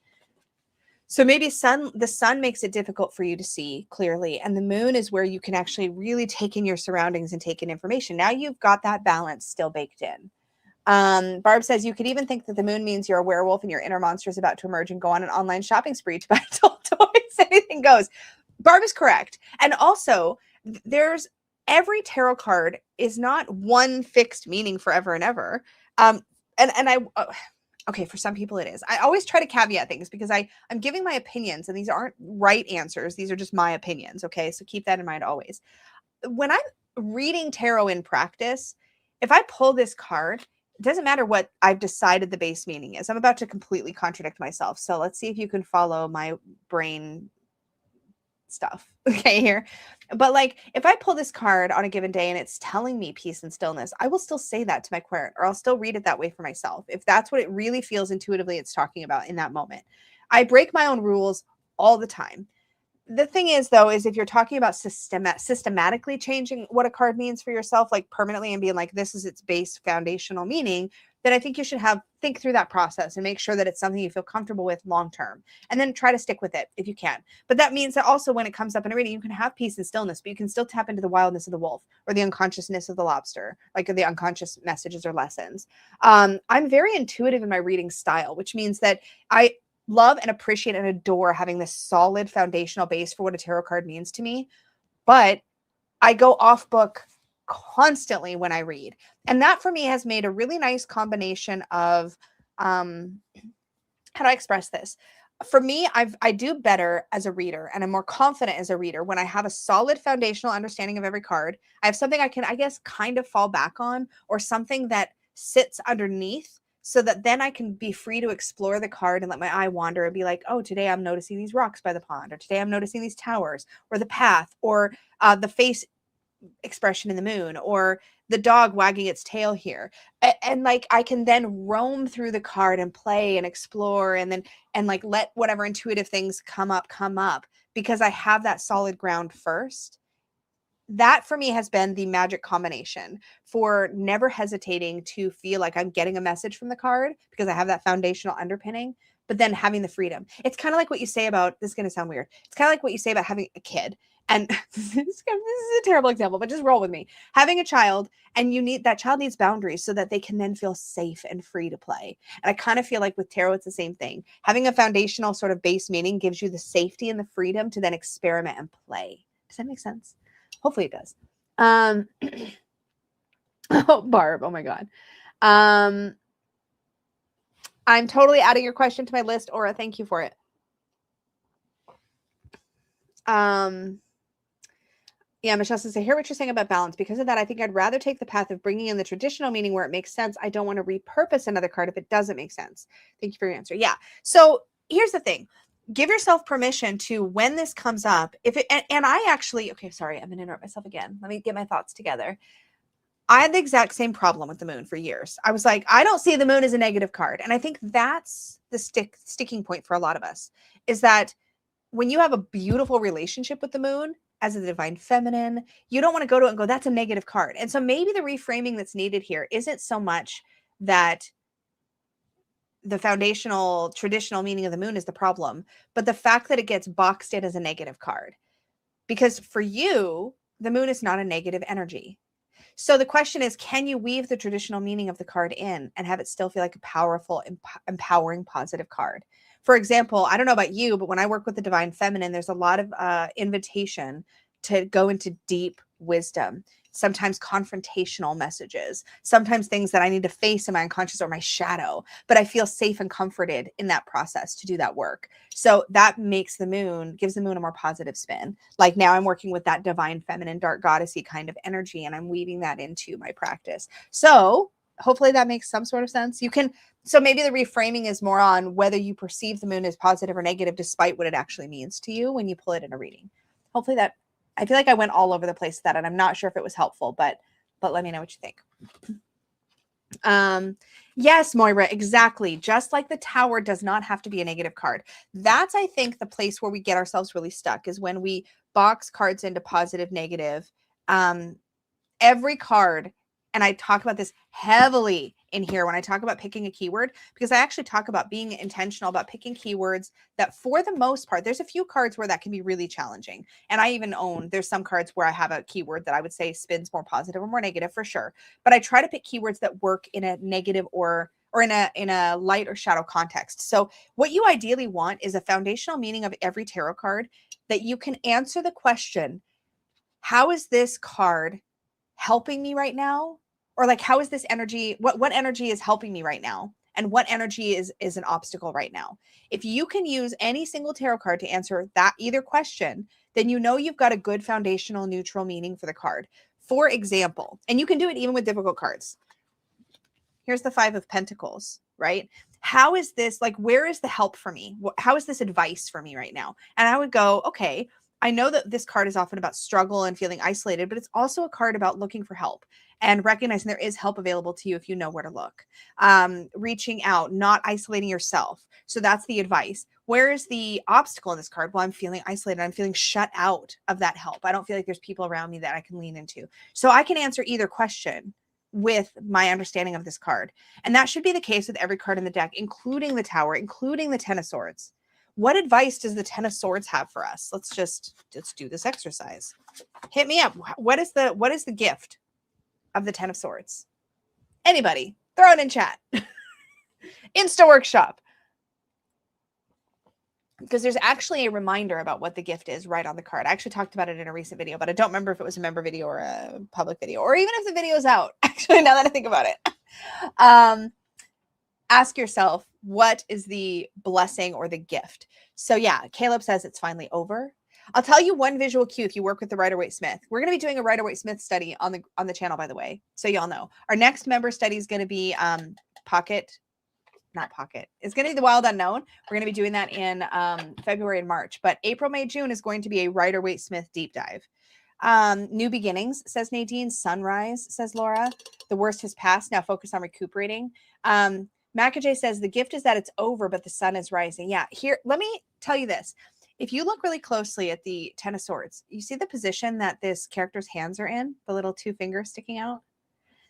So maybe the sun makes it difficult for you to see clearly, and the moon is where you can actually really take in your surroundings and take in information. Now you've got that balance still baked in. Barb says, you could even think that the moon means you're a werewolf and your inner monster is about to emerge and go on an online shopping spree to buy adult toys. Anything goes. Barb is correct. And also, there's every tarot card is not one fixed meaning forever and ever. Okay, for some people it is. I always try to caveat things because I'm giving my opinions, and these aren't right answers. These are just my opinions, okay? So keep that in mind always. When I'm reading tarot in practice, if I pull this card, it doesn't matter what I've decided the base meaning is. I'm about to completely contradict myself. So let's see if you can follow my brain stuff, okay, here. But like, if I pull this card on a given day and it's telling me peace and stillness, I will still say that to my querent, or I'll still read it that way for myself. If that's what it really feels intuitively it's talking about in that moment. I break my own rules all the time. The thing is, though, is if you're talking about systematically changing what a card means for yourself, like permanently, and being like, this is its base foundational meaning, then I think you should think through that process and make sure that it's something you feel comfortable with long term, and then try to stick with it if you can. But that means that also when it comes up in a reading, you can have peace and stillness, but you can still tap into the wildness of the wolf or the unconsciousness of the lobster, like the unconscious messages or lessons. I'm very intuitive in my reading style, which means that I love and appreciate and adore having this solid foundational base for what a tarot card means to me. But I go off book constantly when I read. And that for me has made a really nice combination of, how do I express this? For me, I do better as a reader, and I'm more confident as a reader when I have a solid foundational understanding of every card. I have something I can, I guess, kind of fall back on, or something that sits underneath, so that then I can be free to explore the card and let my eye wander and be like, oh, today I'm noticing these rocks by the pond, or today I'm noticing these towers, or the path, or the face expression in the moon, or the dog wagging its tail here. And like I can then roam through the card and play and explore, and then and like let whatever intuitive things come up, because I have that solid ground first. That for me has been the magic combination for never hesitating to feel like I'm getting a message from the card, because I have that foundational underpinning, but then having the freedom. It's kind of like what you say about, this is going to sound weird. It's kind of like what you say about having a kid. And this is a terrible example, but just roll with me. Having a child, and that child needs boundaries so that they can then feel safe and free to play. And I kind of feel like with tarot, it's the same thing. Having a foundational sort of base meaning gives you the safety and the freedom to then experiment and play. Does that make sense? Hopefully it does. Oh, Barb. Oh my God. I'm totally adding your question to my list, Aura. Thank you for it. Yeah, Michelle says, I hear what you're saying about balance. Because of that, I think I'd rather take the path of bringing in the traditional meaning where it makes sense. I don't want to repurpose another card if it doesn't make sense. Thank you for your answer. Yeah. So here's the thing. Give yourself permission to, when this comes up, if it, and I actually, okay, sorry, I'm going to interrupt myself again. Let me get my thoughts together. I had the exact same problem with the moon for years. I was like, I don't see the moon as a negative card. And I think that's the sticking point for a lot of us, is that when you have a beautiful relationship with the moon as a divine feminine, you don't want to go to it and go, that's a negative card. And so maybe the reframing that's needed here isn't so much that the foundational traditional meaning of the moon is the problem, but the fact that it gets boxed in as a negative card. Because for you, the moon is not a negative energy. So the question is, can you weave the traditional meaning of the card in and have it still feel like a powerful, empowering, positive card? For example, I don't know about you, but when I work with the divine feminine, there's a lot of invitation to go into deep wisdom, sometimes confrontational messages, sometimes things that I need to face in my unconscious or my shadow, but I feel safe and comforted in that process to do that work. So that makes the moon, gives the moon a more positive spin. Like now I'm working with that divine feminine, dark goddessy kind of energy, and I'm weaving that into my practice. So hopefully that makes some sort of sense. So maybe the reframing is more on whether you perceive the moon as positive or negative, despite what it actually means to you when you pull it in a reading. Hopefully that, I feel like I went all over the place with that, and I'm not sure if it was helpful, but let me know what you think. Yes, Moira, exactly. Just like the tower does not have to be a negative card. That's, I think, the place where we get ourselves really stuck, is when we box cards into positive, negative. Every card, and I talk about this heavily in here when I talk about picking a keyword, because I actually talk about being intentional about picking keywords that, for the most part, there's a few cards where that can be really challenging. And I even own, there's some cards where I have a keyword that I would say spins more positive or more negative for sure. But I try to pick keywords that work in a negative or in a light or shadow context. So what you ideally want is a foundational meaning of every tarot card that you can answer the question, how is this card helping me right now? Or like, how is this energy, what energy is helping me right now? And what energy is an obstacle right now? If you can use any single tarot card to answer that either question, then you know you've got a good foundational neutral meaning for the card. For example, and you can do it even with difficult cards. Here's the 5 of Pentacles, right? How is this, like, where is the help for me? How is this advice for me right now? And I would go, okay, I know that this card is often about struggle and feeling isolated, but it's also a card about looking for help and recognizing there is help available to you if you know where to look. Reaching out, not isolating yourself. So that's the advice. Where is the obstacle in this card? Well, I'm feeling isolated. I'm feeling shut out of that help. I don't feel like there's people around me that I can lean into. So I can answer either question with my understanding of this card. And that should be the case with every card in the deck, including the Tower, including the Ten of Swords. What advice does the Ten of Swords have for us? Let's do this exercise. Hit me up. What is the gift of the Ten of Swords? Anybody, throw it in chat. Insta workshop. Because there's actually a reminder about what the gift is right on the card. I actually talked about it in a recent video, but I don't remember if it was a member video or a public video, or even if the video is out, actually, now that I think about it. ask yourself, what is the blessing or the gift? So yeah, Caleb says it's finally over. I'll tell you one visual cue if you work with the Rider-Waite-Smith. We're going to be doing a Rider-Waite-Smith study on the channel, by the way, so y'all know. Our next member study is going to be not Pocket. It's going to be the Wild Unknown. We're going to be doing that in February and March. But April, May, June is going to be a Rider-Waite-Smith deep dive. New beginnings, says Nadine. Sunrise, says Laura. The worst has passed. Now focus on recuperating. Macajay says the gift is that it's over, but the sun is rising. Yeah, here, let me tell you this. If you look really closely at the Ten of Swords, you see the position that this character's hands are in, the little two fingers sticking out?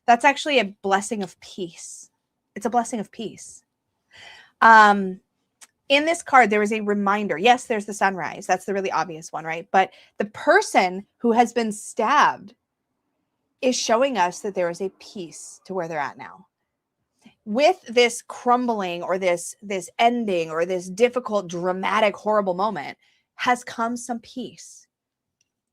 That's actually a blessing of peace. It's a blessing of peace. In this card, there is a reminder. Yes, there's the sunrise. That's the really obvious one, right? But the person who has been stabbed is showing us that there is a peace to where they're at now. With this crumbling or this ending or this difficult, dramatic, horrible moment has come some peace.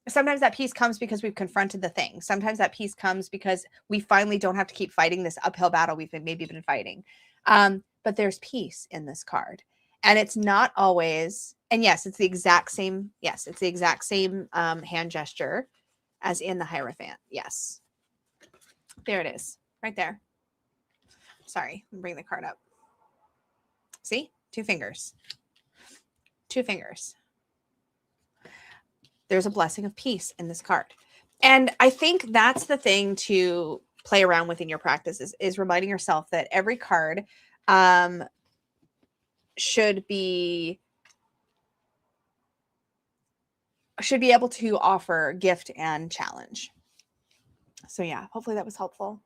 Sometimes that peace comes because we've confronted the thing. Sometimes that peace comes because we finally don't have to keep fighting this uphill battle we've maybe been fighting. But there's peace in this card. And it's not always, and yes, it's the exact same, hand gesture as in the Hierophant. Yes. There it is, right there. Sorry, bring the card up. See? 2 fingers. 2 fingers. There's a blessing of peace in this card. And I think that's the thing to play around with in your practice is reminding yourself that every card should be able to offer gift and challenge. So yeah, hopefully that was helpful.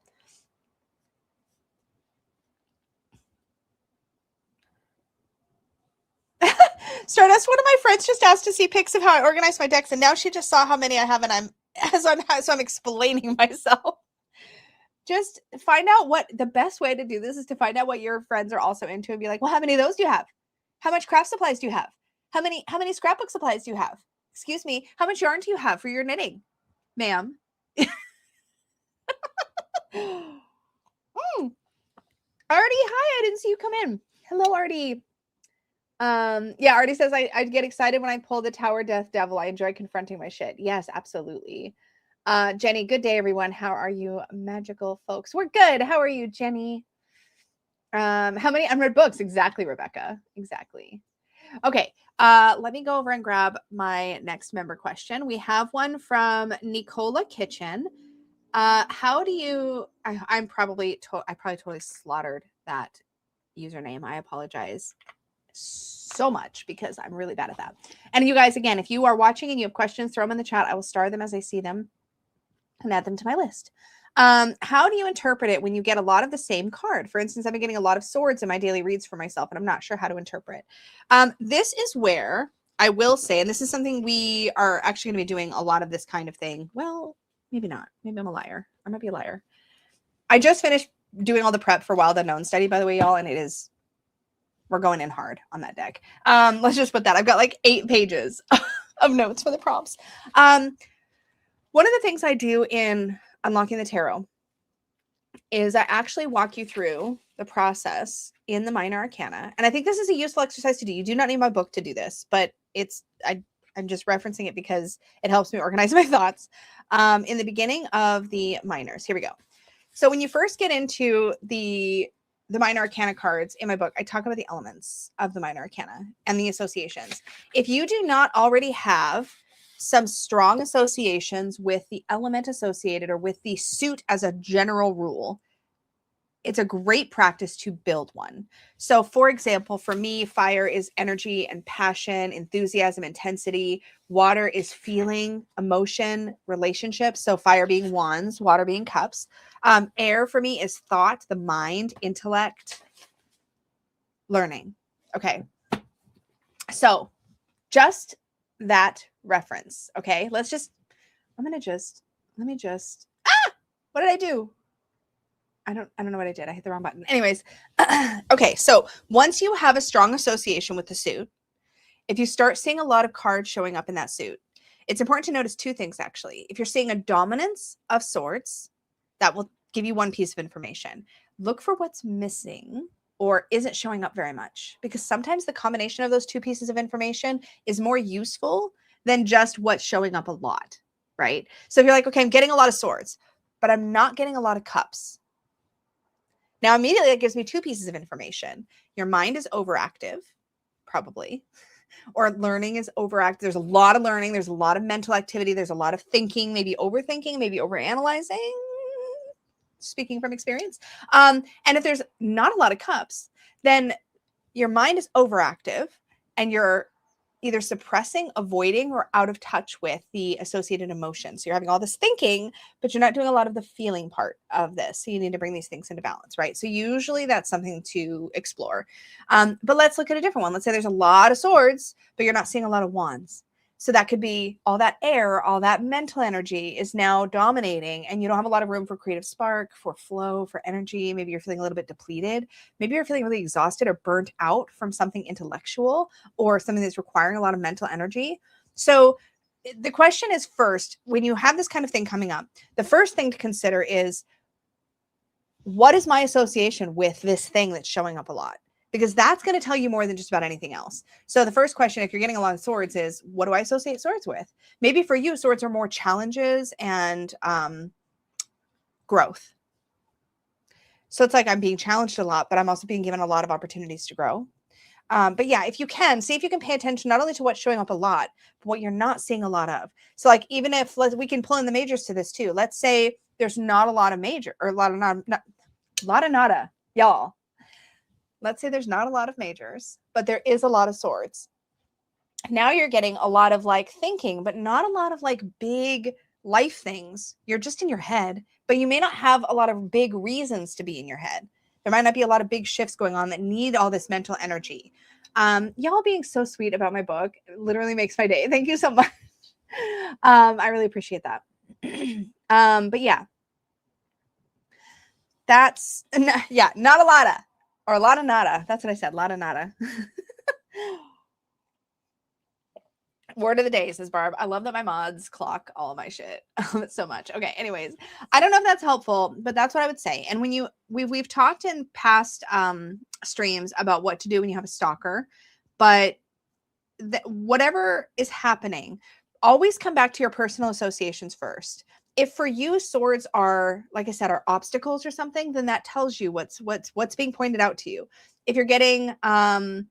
Stardust, one of my friends just asked to see pics of how I organize my decks, and now she just saw how many I have, and I'm explaining myself. Just find out what the best way to do this is to find out what your friends are also into and be like, well, how many of those do you have? How much craft supplies do you have? How many scrapbook supplies do you have? Excuse me, how much yarn do you have for your knitting, ma'am? Artie, hi, I didn't see you come in. Hello, Artie. Yeah, Artie says I get excited when I pull the Tower Death Devil. I enjoy confronting my shit. Yes, absolutely. Jenny, good day, everyone. How are you, magical folks? We're good. How are you, Jenny? How many unread books? Exactly, Rebecca. Exactly. Okay. Let me go over and grab my next member question. We have one from Nicola Kitchen. How do you? I probably totally slaughtered that username. I apologize so much because I'm really bad at that. And you guys, again, if you are watching and you have questions, throw them in the chat. I will star them as I see them and add them to my list. How do you interpret it when you get a lot of the same card? For instance, I've been getting a lot of swords in my daily reads for myself, and I'm not sure how to interpret. This is where I will say, and this is something we are actually going to be doing a lot of this kind of thing. Well, maybe not. Maybe I'm a liar. I might be a liar. I just finished doing all the prep for Wild Unknown study, by the way, y'all, and we're going in hard on that deck. Let's just put that. I've got like 8 pages of notes for the prompts. One of the things I do in Unlocking the Tarot is I actually walk you through the process in the Minor Arcana. And I think this is a useful exercise to do. You do not need my book to do this, but I'm just referencing it because it helps me organize my thoughts. In the beginning of the Minors, here we go. So when you first get into the Minor Arcana cards in my book, I talk about the elements of the Minor Arcana and the associations. If you do not already have some strong associations with the element associated or with the suit as a general rule, it's a great practice to build one. So for example, for me, fire is energy and passion, enthusiasm, intensity. Water is feeling, emotion, relationships. So fire being wands, water being cups. Air for me is thought, the mind, intellect, learning. Okay. So just that reference. Okay. Let me just, what did I do? I don't know what I did. I hit the wrong button. Anyways. Okay. So once you have a strong association with the suit, if you start seeing a lot of cards showing up in that suit, it's important to notice 2 things, actually. If you're seeing a dominance of sorts, that will give you one piece of information. Look for what's missing or isn't showing up very much, because sometimes the combination of those two pieces of information is more useful than just what's showing up a lot, right? So if you're like, okay, I'm getting a lot of swords, but I'm not getting a lot of cups. Now, immediately that gives me two pieces of information. Your mind is overactive, probably, or learning is overactive. There's a lot of learning. There's a lot of mental activity. There's a lot of thinking, maybe overthinking, maybe overanalyzing, speaking from experience. And if there's not a lot of cups, then your mind is overactive and you're either suppressing, avoiding, or out of touch with the associated emotions. So you're having all this thinking, but you're not doing a lot of the feeling part of this. So you need to bring these things into balance, right? So usually that's something to explore. But let's look at a different one. Let's say there's a lot of swords, but you're not seeing a lot of wands. So that could be all that air, all that mental energy is now dominating, and you don't have a lot of room for creative spark, for flow, for energy. Maybe you're feeling a little bit depleted. Maybe you're feeling really exhausted or burnt out from something intellectual or something that's requiring a lot of mental energy. So the question is, first, when you have this kind of thing coming up, the first thing to consider is, what is my association with this thing that's showing up a lot? Because that's going to tell you more than just about anything else. So the first question, if you're getting a lot of swords, is, what do I associate swords with? Maybe for you, swords are more challenges and growth. So it's like I'm being challenged a lot, but I'm also being given a lot of opportunities to grow. But yeah, if you can, see if you can pay attention not only to what's showing up a lot, but what you're not seeing a lot of. So like, even if we can pull in the majors to this too. Let's say there's not a lot of major, or a lot of nada, y'all. Let's say there's not a lot of majors, but there is a lot of swords. Now you're getting a lot of like thinking, but not a lot of like big life things. You're just in your head, but you may not have a lot of big reasons to be in your head. There might not be a lot of big shifts going on that need all this mental energy. Y'all being so sweet about my book literally makes my day. Thank you so much. I really appreciate that. But yeah, that's, yeah, not a lot of. Or a lot of nada. That's what I said. A lot of nada. Word of the day, says Barb. I love that my mods clock all of my shit. I love it so much. Okay, anyways. I don't know if that's helpful, but that's what I would say. And when we've talked in past streams about what to do when you have a stalker, but whatever is happening, always come back to your personal associations first. If for you swords are, like I said, are obstacles or something, then that tells you what's being pointed out to you. If you're getting a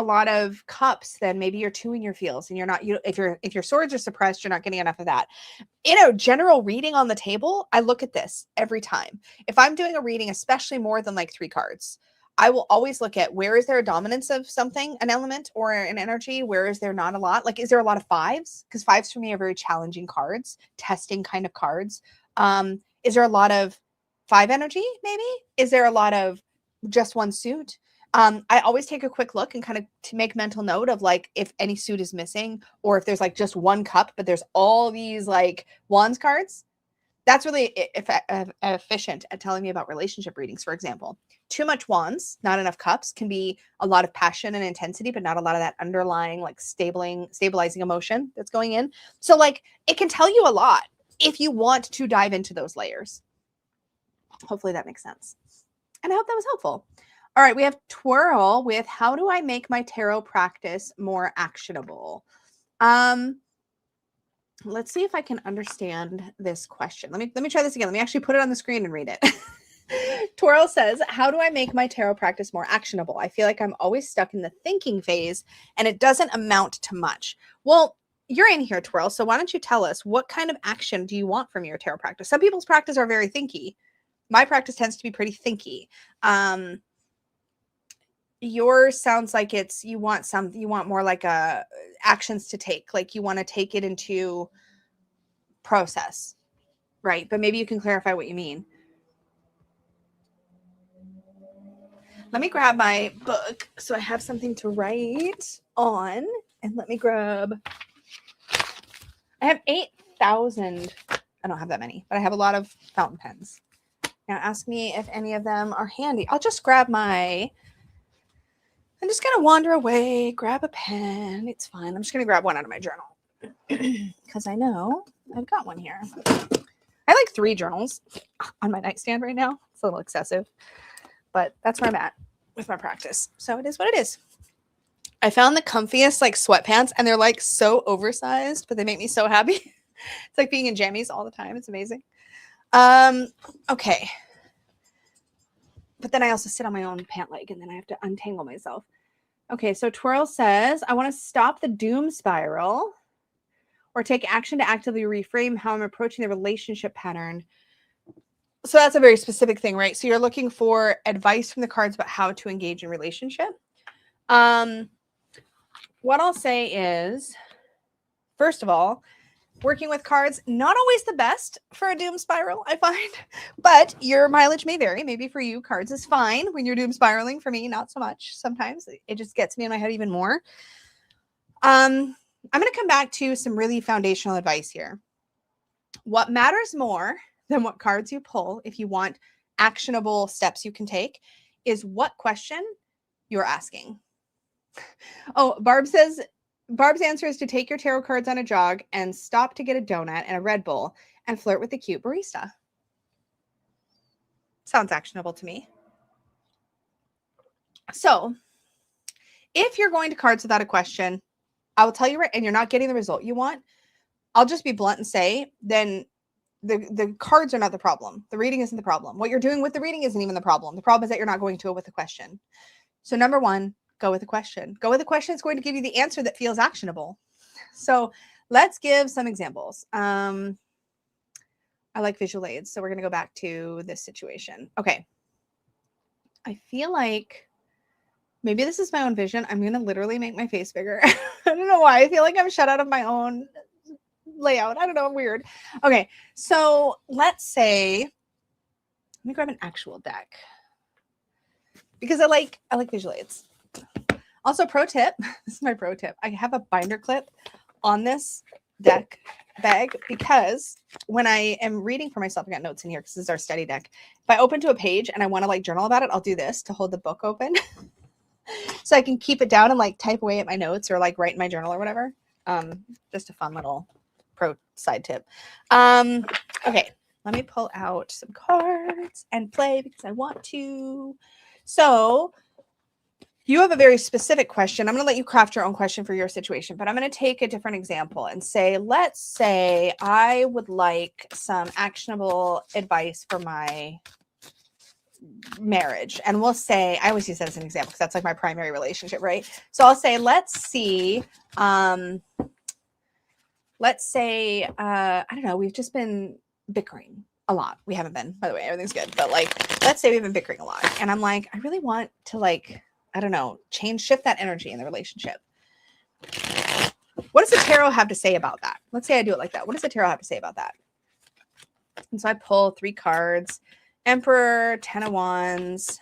lot of cups, then maybe you're two in your feels and you're not, if your swords are suppressed, you're not getting enough of that. In a general reading on the table, I look at this every time. If I'm doing a reading, especially more than like 3 cards, I will always look at, where is there a dominance of something, an element or an energy? Where is there not a lot? Like, is there a lot of 5s? Because 5s for me are very challenging cards, testing kind of cards. Is there a lot of 5 energy, maybe? Is there a lot of just one suit? I always take a quick look and kind of to make mental note of like if any suit is missing, or if there's like just one cup, but there's all these like wands cards. That's really efficient at telling me about relationship readings, for example. Too much wands, not enough cups can be a lot of passion and intensity, but not a lot of that underlying like stabilizing emotion that's going in. So like it can tell you a lot if you want to dive into those layers. Hopefully that makes sense. And I hope that was helpful. All right, we have Twirl with, how do I make my tarot practice more actionable? Let's see if I can understand this question. Let me try this again. Let me actually put it on the screen and read it. Twirl says, how do I make my tarot practice more actionable? I feel like I'm always stuck in the thinking phase and it doesn't amount to much. Well, you're in here, Twirl, so why don't you tell us, what kind of action do you want from your tarot practice? Some people's practice are very thinky. My practice tends to be pretty thinky. Yours sounds like you want more like actions to take, like you want to take it into process, right? But maybe you can clarify what you mean. Let me grab my book so I have something to write on, and let me grab, I have 8,000, I don't have that many, but I have a lot of fountain pens. Now ask me if any of them are handy. I'll just grab I'm just going to wander away, grab a pen. It's fine. I'm just going to grab one out of my journal because I know I've got one here. I have like 3 journals on my nightstand right now. It's a little excessive. but that's where I'm at with my practice. So it is what it is. I found the comfiest like sweatpants, and they're like so oversized, but they make me so happy. It's like being in jammies all the time. It's amazing. Okay. But then I also sit on my own pant leg, and then I have to untangle myself. Okay, so Twirl says, I want to stop the doom spiral or take action to actively reframe how I'm approaching the relationship pattern. So that's a very specific thing, right? So you're looking for advice from the cards about how to engage in relationship. What I'll say is, first of all, working with cards, not always the best for a doom spiral, I find, but your mileage may vary. Maybe for you, cards is fine when you're doom spiraling. For me, not so much. Sometimes it just gets me in my head even more. I'm going to come back to some really foundational advice here. What matters more than what cards you pull, if you want actionable steps you can take, is what question you're asking. Oh, Barb's answer is to take your tarot cards on a jog and stop to get a donut and a Red Bull and flirt with the cute barista. Sounds actionable to me. So if you're going to cards without a question, I will tell you right, and you're not getting the result you want, I'll just be blunt and say, then the cards are not the problem. The reading isn't the problem. What you're doing with the reading isn't even the problem. The problem is that you're not going to it with a question. So number one, go with a question. Go with a question that's going to give you the answer that feels actionable. So let's give some examples. I like visual aids, so we're going to go back to this situation. Okay. I feel like maybe this is my own vision. I'm going to literally make my face bigger. I don't know why. I feel like I'm shut out of my own layout. I don't know. I'm weird. Okay. So let's say, let me grab an actual deck because I like visual aids. Also, pro tip. This is my pro tip. I have a binder clip on this deck bag because when I am reading for myself, I got notes in here because this is our study deck. If I open to a page and I want to like journal about it, I'll do this to hold the book open so I can keep it down and like type away at my notes or like write in my journal or whatever. Just a fun little pro side tip. Okay, let me pull out some cards and play because I want to. So you have a very specific question. I'm going to let you craft your own question for your situation, but I'm going to take a different example and say, let's say I would like some actionable advice for my marriage. And we'll say, I always use that as an example because that's like my primary relationship, right? So I'll say, let's see, I don't know, we've just been bickering a lot. We haven't been, by the way, everything's good. But like, let's say we've been bickering a lot. And I'm like, I really want to like, I don't know, shift that energy in the relationship. What does the tarot have to say about that? Let's say I do it like that. What does the tarot have to say about that? And so I pull 3 cards, Emperor, 10 of Wands,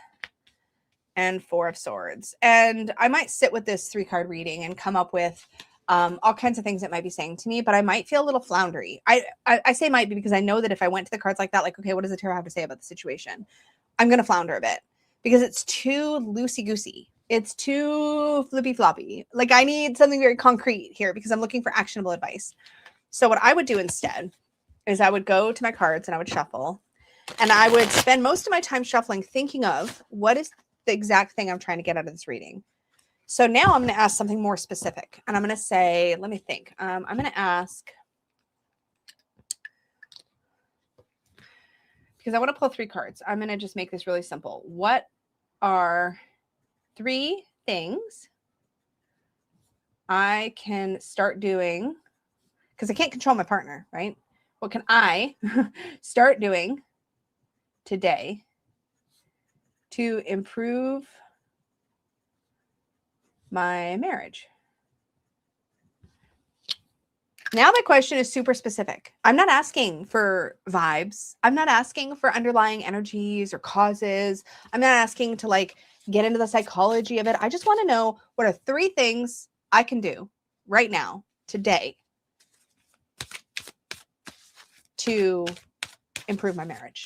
and 4 of Swords. And I might sit with this 3-card reading and come up with all kinds of things it might be saying to me, but I might feel a little floundery. I say might be because I know that if I went to the cards like that, like, okay, what does the tarot have to say about the situation? I'm going to flounder a bit because it's too loosey-goosey. It's too flippy-floppy. Like I need something very concrete here because I'm looking for actionable advice. So what I would do instead is I would go to my cards and I would shuffle and I would spend most of my time shuffling thinking of what is the exact thing I'm trying to get out of this reading. So now I'm going to ask something more specific and I'm going to say, let me think. I'm going to ask, because I want to pull 3 cards. I'm going to just make this really simple. What are 3 things I can start doing? Because I can't control my partner, right? What can I start doing today to improve my marriage? Now my question is super specific. I'm not asking for vibes. I'm not asking for underlying energies or causes. I'm not asking to like get into the psychology of it. I just want to know what are 3 things I can do right now, today, to improve my marriage.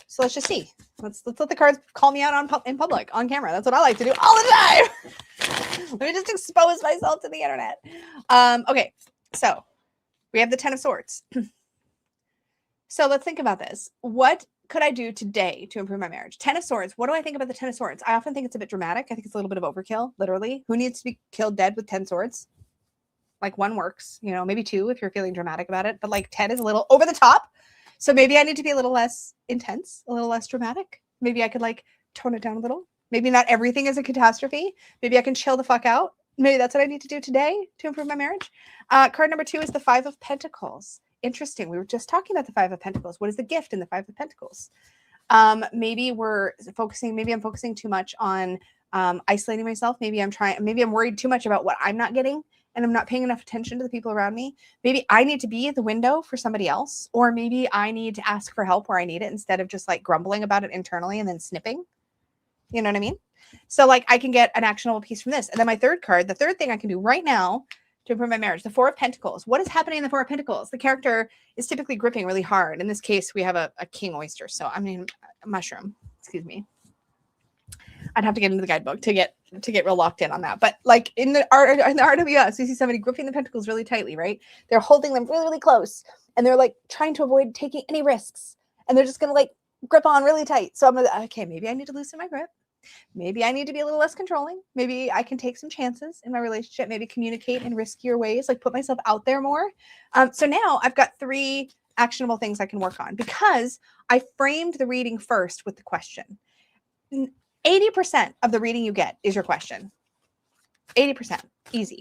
So let's just see. Let's let the cards call me out in public, on camera. That's what I like to do all the time. Let me just expose myself to the internet. Okay. So we have the 10 of Swords. So let's think about this. What could I do today to improve my marriage? 10 of Swords. What do I think about the 10 of Swords? I often think it's a bit dramatic. I think it's a little bit of overkill, literally. Who needs to be killed dead with 10 swords? Like one works, you know, maybe 2 if you're feeling dramatic about it, but like 10 is a little over the top. So maybe I need to be a little less intense, a little less dramatic. Maybe I could like tone it down a little. Maybe not everything is a catastrophe. Maybe I can chill the fuck out. Maybe that's what I need to do today to improve my marriage. Card number 2 is the 5 of Pentacles. Interesting. We were just talking about the 5 of Pentacles. What is the gift in the 5 of Pentacles? Maybe I'm focusing too much on isolating myself. Maybe I'm worried too much about what I'm not getting and I'm not paying enough attention to the people around me. Maybe I need to be the window for somebody else, or maybe I need to ask for help where I need it instead of just like grumbling about it internally and then snipping. You know what I mean? So like I can get an actionable piece from this. And then my third card, the third thing I can do right now to improve my marriage, the 4 of Pentacles. What is happening in the 4 of Pentacles? The character is typically gripping really hard. In this case, we have a king oyster. So I mean, a mushroom, excuse me. I'd have to get into the guidebook to get real locked in on that. But like in the RWS, we see somebody gripping the pentacles really tightly, right? They're holding them really, really close. And they're like trying to avoid taking any risks. And they're just going to like grip on really tight. So I'm going to, okay, maybe I need to loosen my grip. Maybe I need to be a little less controlling. Maybe I can take some chances in my relationship, maybe communicate in riskier ways, like put myself out there more. So now I've got 3 actionable things I can work on because I framed the reading first with the question. 80% of the reading you get is your question. 80%. Easy.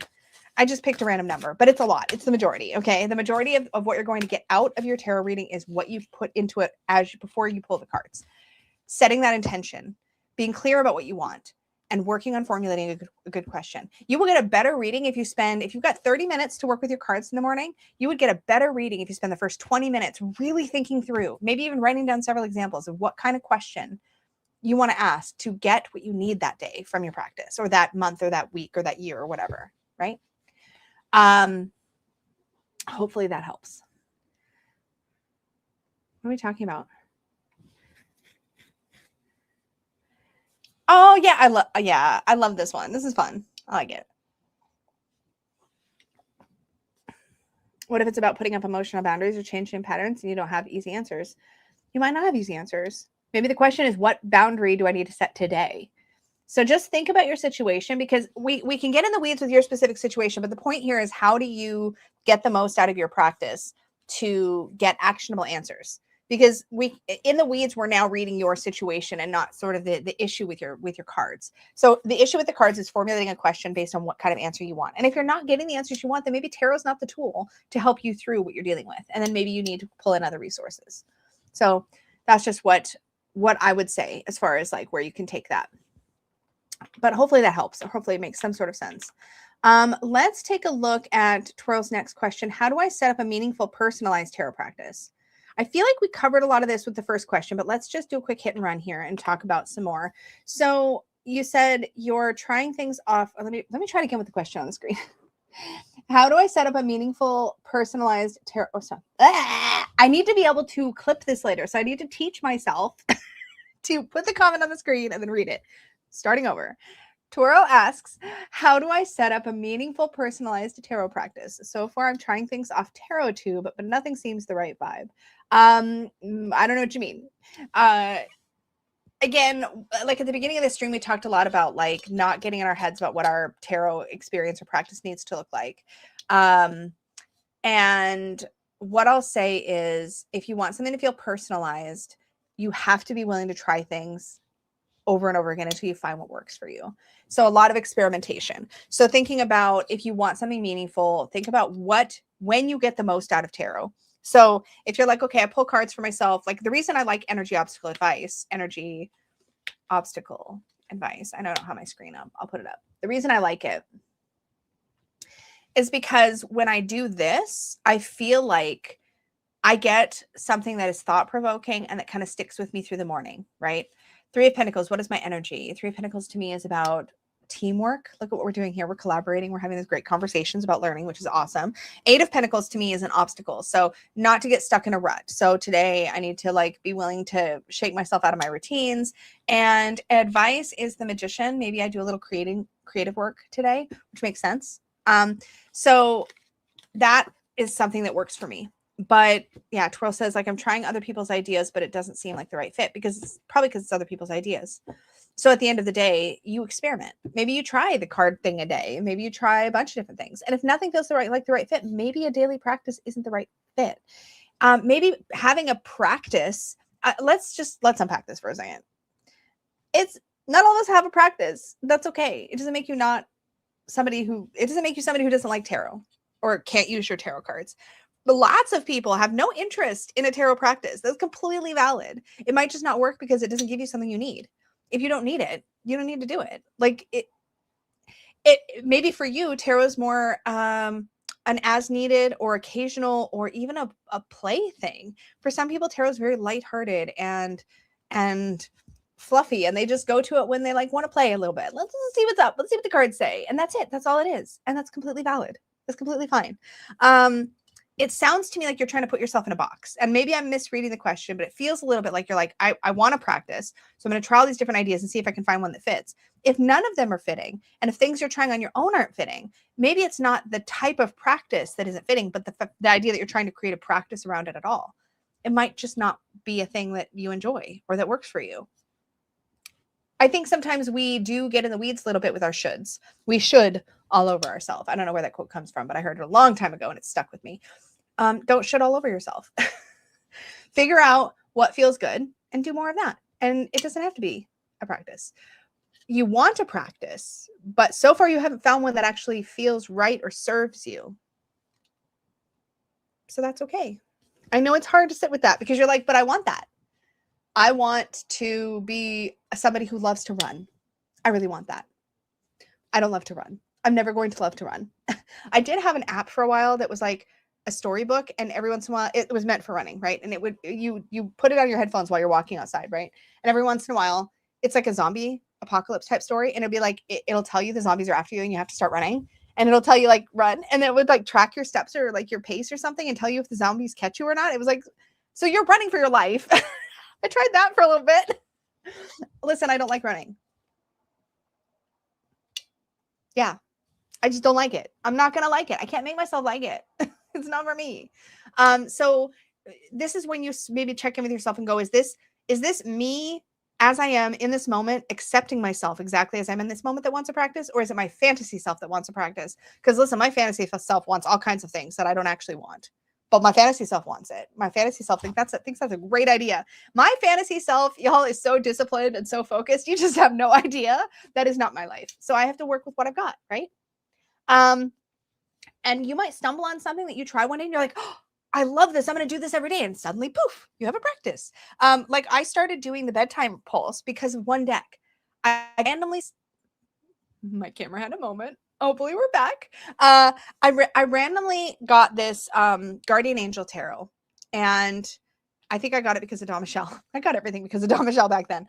I just picked a random number, but it's a lot. It's the majority, okay? The majority of what you're going to get out of your tarot reading is what you've put into it before you pull the cards. Setting that intention, being clear about what you want, and working on formulating a good question. You will get a better reading if you've got 30 minutes to work with your cards in the morning, you would get a better reading if you spend the first 20 minutes really thinking through, maybe even writing down several examples of what kind of question you want to ask to get what you need that day from your practice or that month or that week or that year or whatever, right? Hopefully that helps. What are we talking about? Oh yeah, I love this one. This is fun. I like it. What if it's about putting up emotional boundaries or changing patterns and you don't have easy answers? You might not have easy answers. Maybe the question is, what boundary do I need to set today? So just think about your situation, because we can get in the weeds with your specific situation, but the point here is, how do you get the most out of your practice to get actionable answers? Because in the weeds, we're now reading your situation and not sort of the issue with your cards. So the issue with the cards is formulating a question based on what kind of answer you want. And if you're not getting the answers you want, then maybe tarot's not the tool to help you through what you're dealing with. And then maybe you need to pull in other resources. So that's just what I would say as far as like where you can take that. But hopefully that helps. Hopefully it makes some sort of sense. Let's take a look at Twirl's next question. How do I set up a meaningful, personalized tarot practice? I feel like we covered a lot of this with the first question, but let's just do a quick hit and run here and talk about some more. So you said you're trying things off. Let me try it again with the question on the screen. How do I set up a meaningful, personalized tarot? Oh, sorry. I need to be able to clip this later. So I need to teach myself to put the comment on the screen and then read it. Starting over. Toro asks, how do I set up a meaningful, personalized tarot practice? So far, I'm trying things off TarotTube, but nothing seems the right vibe. I don't know what you mean. Again, like at the beginning of the stream, we talked a lot about like not getting in our heads about what our tarot experience or practice needs to look like. And what I'll say is, if you want something to feel personalized, you have to be willing to try things over and over again until you find what works for you. So a lot of experimentation. So thinking about, if you want something meaningful, think about when you get the most out of tarot. So if you're like, okay, I pull cards for myself, like the reason I like energy obstacle advice, I know I don't have my screen up. I'll put it up. The reason I like it is because when I do this, I feel like I get something that is thought-provoking and that kind of sticks with me through the morning, right? 3 of Pentacles, what is my energy? 3 of Pentacles to me is about teamwork. Look at what we're doing here. We're collaborating. We're having these great conversations about learning, which is awesome. 8 of Pentacles to me is an obstacle. So not to get stuck in a rut. So today I need to like be willing to shake myself out of my routines. And advice is the Magician. Maybe I do a little creative work today, which makes sense. So that is something that works for me. But yeah, Twirl says, like, I'm trying other people's ideas, but it doesn't seem like the right fit because it's other people's ideas. So at the end of the day, you experiment. Maybe you try the card thing a day. Maybe you try a bunch of different things. And if nothing feels like the right fit, maybe a daily practice isn't the right fit. Maybe having a practice. Let's unpack this for a second. It's not all of us have a practice. That's okay. It doesn't make you somebody who doesn't like tarot or can't use your tarot cards. But lots of people have no interest in a tarot practice. That's completely valid. It might just not work because it doesn't give you something you need. If you don't need it, you don't need to do it. Like it maybe for you, tarot is more an as needed or occasional or even a play thing. For some people, tarot is very lighthearted and fluffy, and they just go to it when they like want to play a little bit. Let's see what's up. Let's see what the cards say. And that's it. That's all it is. And that's completely valid. That's completely fine. It sounds to me like you're trying to put yourself in a box. And maybe I'm misreading the question, but it feels a little bit like you're like, I want to practice. So I'm going to try all these different ideas and see if I can find one that fits. If none of them are fitting, and if things you're trying on your own aren't fitting, maybe it's not the type of practice that isn't fitting, but the idea that you're trying to create a practice around it at all. It might just not be a thing that you enjoy or that works for you. I think sometimes we do get in the weeds a little bit with our shoulds. We should all over ourselves. I don't know where that quote comes from, but I heard it a long time ago and it stuck with me. Don't should all over yourself. Figure out what feels good and do more of that. And it doesn't have to be a practice. You want to practice, but so far you haven't found one that actually feels right or serves you. So that's okay. I know it's hard to sit with that because you're like, but I want that. I want to be somebody who loves to run. I really want that. I don't love to run. I'm never going to love to run. I did have an app for a while that was like a storybook, and every once in a while it was meant for running, right? And it would you put it on your headphones while you're walking outside, right? And every once in a while it's like a zombie apocalypse type story, and it'll be like it'll tell you the zombies are after you and you have to start running, and it'll tell you like run, and it would like track your steps or like your pace or something and tell you if the zombies catch you or not. It was like, so you're running for your life. I tried that for a little bit. Listen, I don't like running. Yeah, I just don't like it. I'm not going to like it. I can't make myself like it. It's not for me. So this is when you maybe check in with yourself and go, is this me as I am in this moment, accepting myself exactly as I'm in this moment that wants to practice? Or is it my fantasy self that wants to practice? Because listen, my fantasy self wants all kinds of things that I don't actually want. But my fantasy self wants it. My fantasy self thinks that's a great idea. My fantasy self, y'all, is so disciplined and so focused. You just have no idea. That is not my life. So I have to work with what I've got, right? And you might stumble on something that you try one day and you're like, oh, I love this. I'm going to do this every day. And suddenly, poof, you have a practice. Like I started doing the bedtime pulse because of one deck. I randomly, my camera had a moment. Hopefully we're back. I randomly got this Guardian Angel Tarot, and I think I got it because of Dom Michelle. I got everything because of Dom Michelle back then.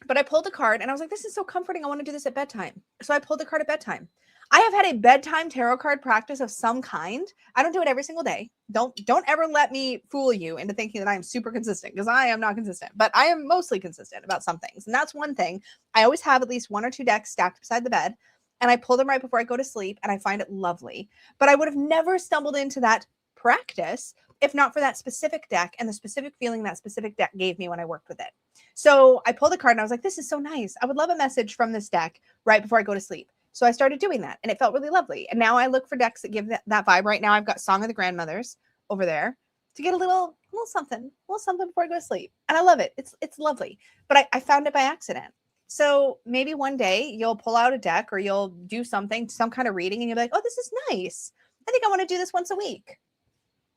But I pulled a card and I was like, this is so comforting. I want to do this at bedtime. So I pulled a card at bedtime. I have had a bedtime tarot card practice of some kind. I don't do it every single day. Don't ever let me fool you into thinking that I am super consistent, because I am not consistent, but I am mostly consistent about some things. And that's one thing. I always have at least one or two decks stacked beside the bed, and I pull them right before I go to sleep, and I find it lovely. But I would have never stumbled into that practice if not for that specific deck and the specific feeling that specific deck gave me when I worked with it. So I pulled a card and I was like, this is so nice. I would love a message from this deck right before I go to sleep. So I started doing that, and it felt really lovely. And now I look for decks that give that vibe. Right now I've got Song of the Grandmothers over there to get a little something before I go to sleep. And I love it. It's lovely. But I found it by accident. So maybe one day you'll pull out a deck or you'll do something, some kind of reading, and you'll be like, oh, this is nice. I think I want to do this once a week.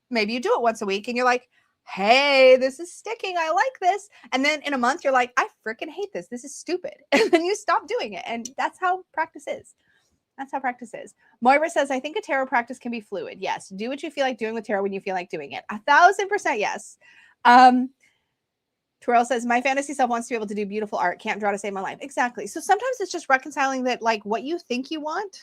Maybe you do it once a week and you're like, hey, this is sticking. I like this. And then in a month, you're like, I freaking hate this. This is stupid. And then you stop doing it. And that's how practice is. That's how practice is. Moira says, I think a tarot practice can be fluid. Yes. Do what you feel like doing with tarot when you feel like doing it. 1,000% yes. Terrell says, my fantasy self wants to be able to do beautiful art. Can't draw to save my life. Exactly. So sometimes it's just reconciling that, like, what you think you want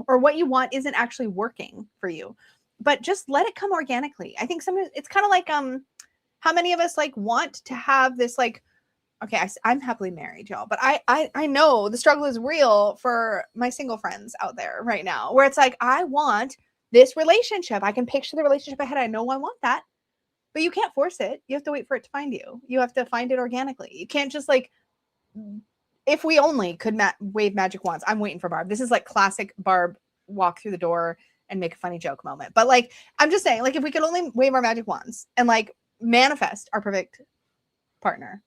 or what you want isn't actually working for you. But just let it come organically. I think sometimes it's kind of like how many of us like want to have this, like, okay, I'm happily married, y'all, but I know the struggle is real for my single friends out there right now, where it's like, I want this relationship, I can picture the relationship ahead. I know I want that, but you can't force it. You have to wait for it to find you. You have to find it organically. You can't just like, if we only could wave magic wands. I'm waiting for Barb. This is like classic Barb walk through the door and make a funny joke moment. But like, I'm just saying, like, if we could only wave our magic wands and like manifest our perfect partner,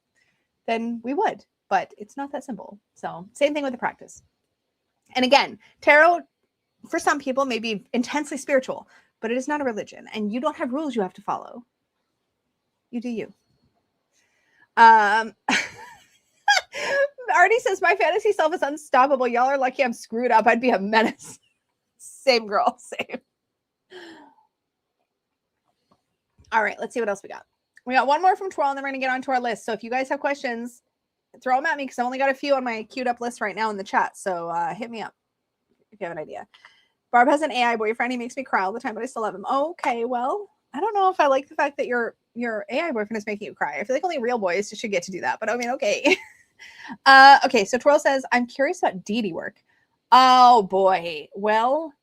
then we would. But it's not that simple. So same thing with the practice. And again, tarot for some people may be intensely spiritual, but it is not a religion, and you don't have rules you have to follow. You do you. Artie says, my fantasy self is unstoppable. Y'all are lucky I'm screwed up. I'd be a menace. Same girl, same. All right, let's see what else we got. We got one more from Twirl, and then we're going to get onto our list. So if you guys have questions, throw them at me, because I only got a few on my queued up list right now in the chat. So hit me up if you have an idea. Barb has an AI boyfriend. He makes me cry all the time, but I still love him. Okay, well, I don't know if I like the fact that your AI boyfriend is making you cry. I feel like only real boys should get to do that, but I mean, okay. Okay, so Twirl says, I'm curious about deity work. Oh, boy. Well,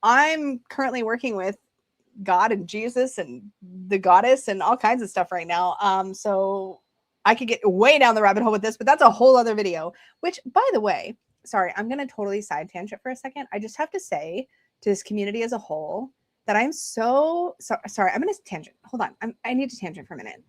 I'm currently working with God and Jesus and the goddess and all kinds of stuff right now. So I could get way down the rabbit hole with this, but that's a whole other video, which, by the way, sorry, I'm going to totally side tangent for a second. I just have to say to this community as a whole that I'm so sorry. I'm going to tangent. Hold on. I need to tangent for a minute.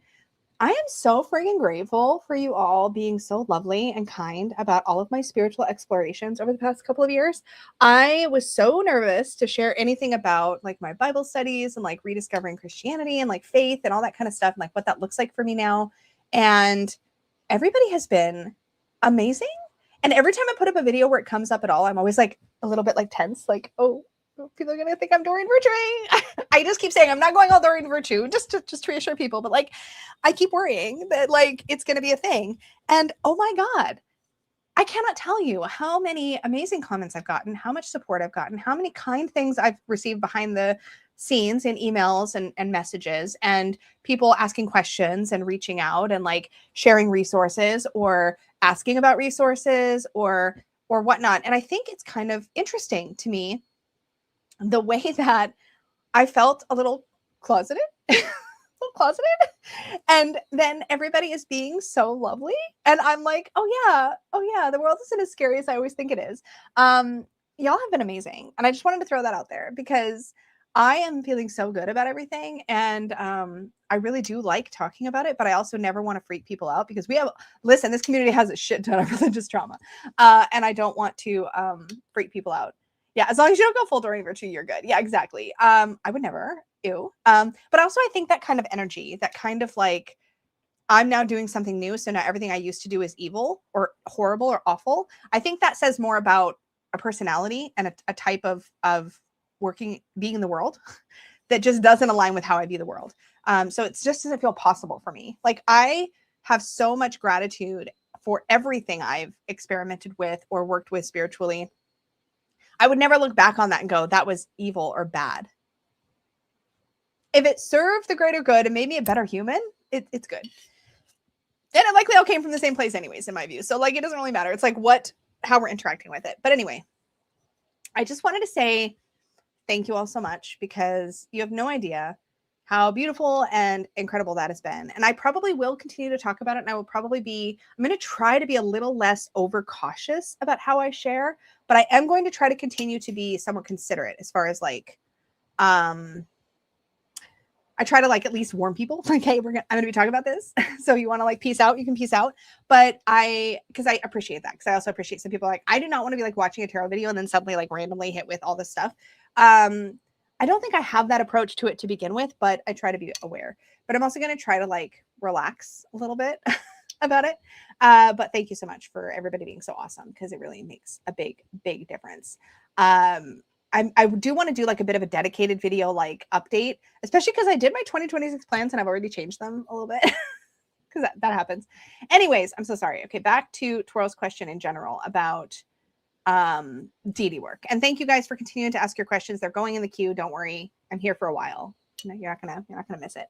I am so freaking grateful for you all being so lovely and kind about all of my spiritual explorations over the past couple of years. I was so nervous to share anything about like my Bible studies and like rediscovering Christianity and like faith and all that kind of stuff and like what that looks like for me now. And everybody has been amazing. And every time I put up a video where it comes up at all, I'm always like a little bit like tense, like, oh, people are going to think I'm Doreen Virtuing. I just keep saying I'm not going all Doreen Virtue just to reassure people. But like, I keep worrying that like it's going to be a thing. And oh my God, I cannot tell you how many amazing comments I've gotten, how much support I've gotten, how many kind things I've received behind the scenes in emails and messages, and people asking questions and reaching out and like sharing resources or asking about resources or whatnot. And I think it's kind of interesting to me the way that I felt a little closeted, and then everybody is being so lovely. And I'm like, oh yeah, the world isn't as scary as I always think it is. Y'all have been amazing. And I just wanted to throw that out there because I am feeling so good about everything. And I really do like talking about it, but I also never want to freak people out because listen, this community has a shit ton of religious trauma. And I don't want to freak people out. Yeah, as long as you don't go full Doreen Virtue, you're good. Yeah, exactly. I would never. Ew. But also I think that kind of energy, that kind of like, I'm now doing something new, so now everything I used to do is evil or horrible or awful. I think that says more about a personality and a type of being in the world that just doesn't align with how I view the world. So it just doesn't feel possible for me. Like I have so much gratitude for everything I've experimented with or worked with spiritually. I would never look back on that and go, that was evil or bad. If it served the greater good and made me a better human, it's good. And it likely all came from the same place anyways, in my view. So like, it doesn't really matter. It's like how we're interacting with it. But anyway, I just wanted to say thank you all so much because you have no idea how beautiful and incredible that has been. And I probably will continue to talk about it. And I'm going to try to be a little less overcautious about how I share, but I am going to try to continue to be somewhat considerate as far as like, I try to like at least warn people like, hey, I'm going to be talking about this. So you want to like peace out, you can peace out. But because I appreciate that. Because I also appreciate some people like, I do not want to be like watching a tarot video and then suddenly like randomly hit with all this stuff. I don't think I have that approach to it to begin with, but I try to be aware. But I'm also going to try to like relax a little bit about it. But thank you so much for everybody being so awesome because it really makes a big, big difference. I do want to do like a bit of a dedicated video like update, especially because I did my 2026 plans and I've already changed them a little bit because that happens. Anyways, I'm so sorry. Okay, back to Twirl's question in general about deity work. And thank you guys for continuing to ask your questions. They're going in the queue. Don't worry. I'm here for a while. You're not gonna miss it.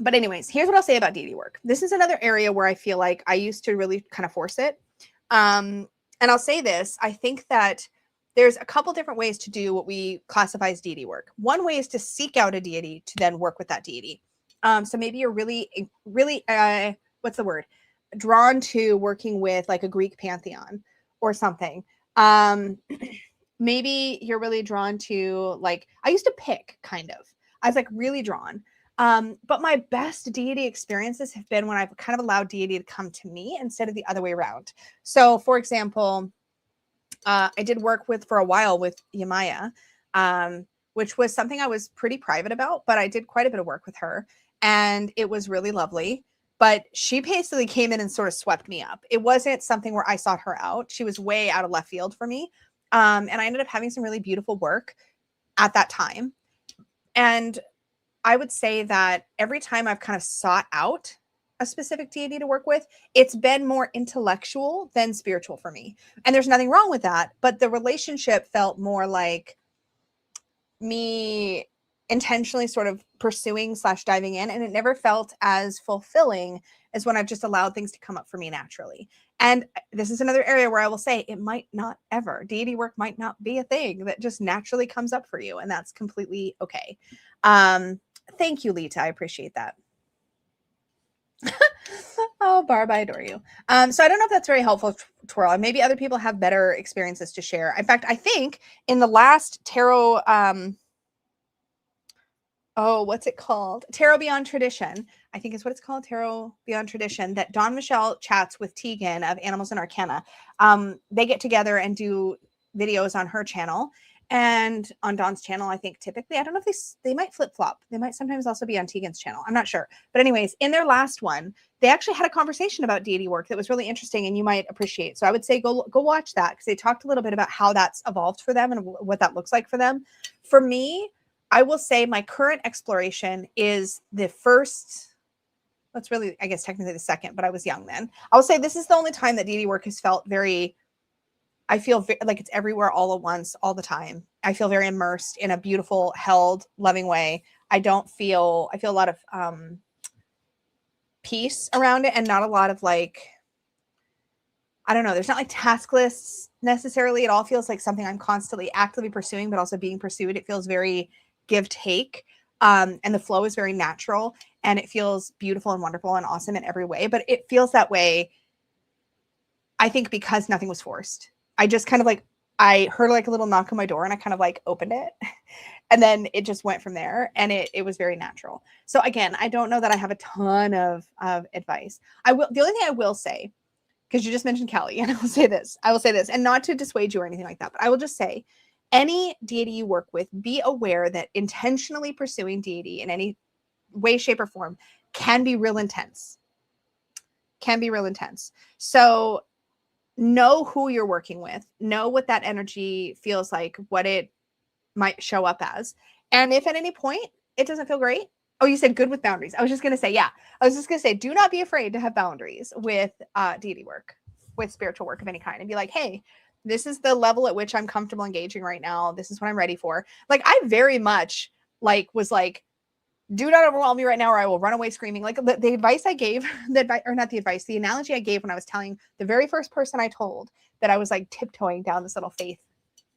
But anyways, here's what I'll say about deity work. This is another area where I feel like I used to really kind of force it. And I'll say this, I think that there's a couple different ways to do what we classify as deity work. One way is to seek out a deity to then work with that deity. So maybe you're really, what's the word? Drawn to working with like a Greek pantheon or something. Maybe you're really drawn to, like, I used to pick kind of. I was like really drawn. But my best deity experiences have been when I've kind of allowed deity to come to me instead of the other way around. So, for example, I did work for a while with Yamaya, which was something I was pretty private about, but I did quite a bit of work with her, and it was really lovely. But she basically came in and sort of swept me up. It wasn't something where I sought her out. She was way out of left field for me. And I ended up having some really beautiful work at that time. And I would say that every time I've kind of sought out a specific deity to work with, it's been more intellectual than spiritual for me. And there's nothing wrong with that, but the relationship felt more like me intentionally sort of pursuing / diving in, and it never felt as fulfilling as when I've just allowed things to come up for me naturally. And this is another area where I will say it might not ever, deity work might not be a thing that just naturally comes up for you, and that's completely okay. Thank you, Lita. I appreciate that. Oh, Barb, I adore you. So I don't know if that's very helpful, Twirl. Maybe other people have better experiences to share. In fact, I think in the last tarot, what's it called? Tarot Beyond Tradition, I think is what it's called, Tarot Beyond Tradition, that Dawn Michelle chats with Tegan of Animals and Arcana. They get together and do videos on her channel. And on Dawn's channel, I think typically, I don't know if they might flip-flop. They might sometimes also be on Tegan's channel. I'm not sure. But anyways, in their last one, they actually had a conversation about deity work that was really interesting and you might appreciate. So I would say go watch that, because they talked a little bit about how that's evolved for them and what that looks like for them. For me, I will say my current exploration is the first, that's really, I guess, technically the second, but I was young then. I will say this is the only time that deity work has felt very, I feel like it's everywhere all at once, all the time. I feel very immersed in a beautiful, held, loving way. I feel a lot of peace around it, and not a lot of like, I don't know, there's not like task lists necessarily. It all feels like something I'm constantly actively pursuing, but also being pursued. It feels very give take. And the flow is very natural, and it feels beautiful and wonderful and awesome in every way. But it feels that way, I think, because nothing was forced. I just kind of like, I heard like a little knock on my door and I kind of like opened it, and then it just went from there, and it was very natural. So again, I don't know that I have a ton of advice. The only thing I will say, because you just mentioned Kelly, and I will say this, and not to dissuade you or anything like that, but I will just say, any deity you work with, be aware that intentionally pursuing deity in any way, shape, or form can be real intense. So know who you're working with, know what that energy feels like, what it might show up as. And if at any point it doesn't feel great, oh, you said good with boundaries. I was just going to say, yeah, I was just going to say, do not be afraid to have boundaries with deity work, with spiritual work of any kind, and be like, hey, this is the level at which I'm comfortable engaging right now. This is what I'm ready for. Like, I very much was like, do not overwhelm me right now, or I will run away screaming. Like the advice I gave, the analogy I gave when I was telling the very first person I told that I was like tiptoeing down this little faith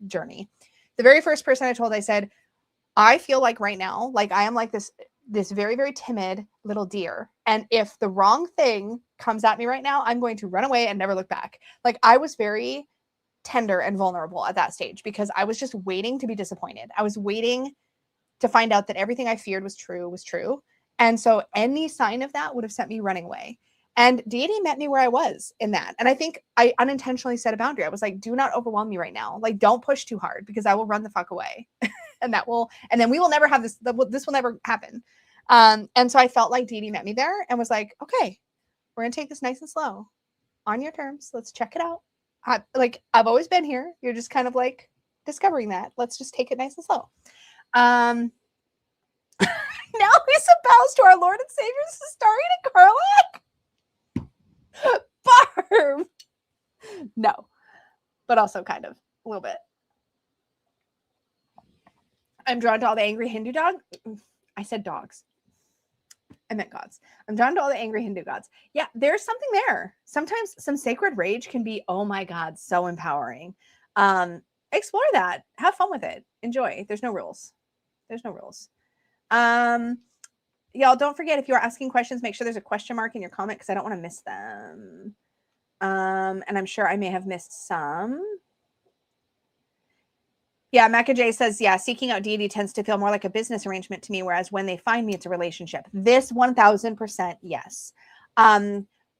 journey. The very first person I told, I said, I feel like right now, like I am like this very, very timid little deer. And if the wrong thing comes at me right now, I'm going to run away and never look back. Like, I was very tender and vulnerable at that stage because I was just waiting to be disappointed. I was waiting to find out that everything I feared was true. And so any sign of that would have sent me running away. And deity met me where I was in that. And I think I unintentionally set a boundary. I was like, do not overwhelm me right now. Like, don't push too hard, because I will run the fuck away. and then we will never have this. This will never happen. And so I felt like deity met me there and was like, okay, we're going to take this nice and slow on your terms. Let's check it out. I've always been here. You're just kind of like discovering that. Let's just take it nice and slow. Now he bows to our Lord and Savior, starring in Carlac. Barb. No, but also kind of a little bit. I'm drawn to all the angry Hindu dogs. I said dogs. I meant gods. I'm drawn to all the angry Hindu gods. Yeah, there's something there. Sometimes some sacred rage can be, oh my God, so empowering. explore that. Have fun with it. Enjoy. There's no rules. There's no rules. Y'all don't forget, if you're asking questions, make sure there's a question mark in your comment because I don't want to miss them. And I'm sure I may have missed some. Yeah, Maca J says, yeah, seeking out deity tends to feel more like a business arrangement to me, whereas when they find me, it's a relationship. This 1000%, yes.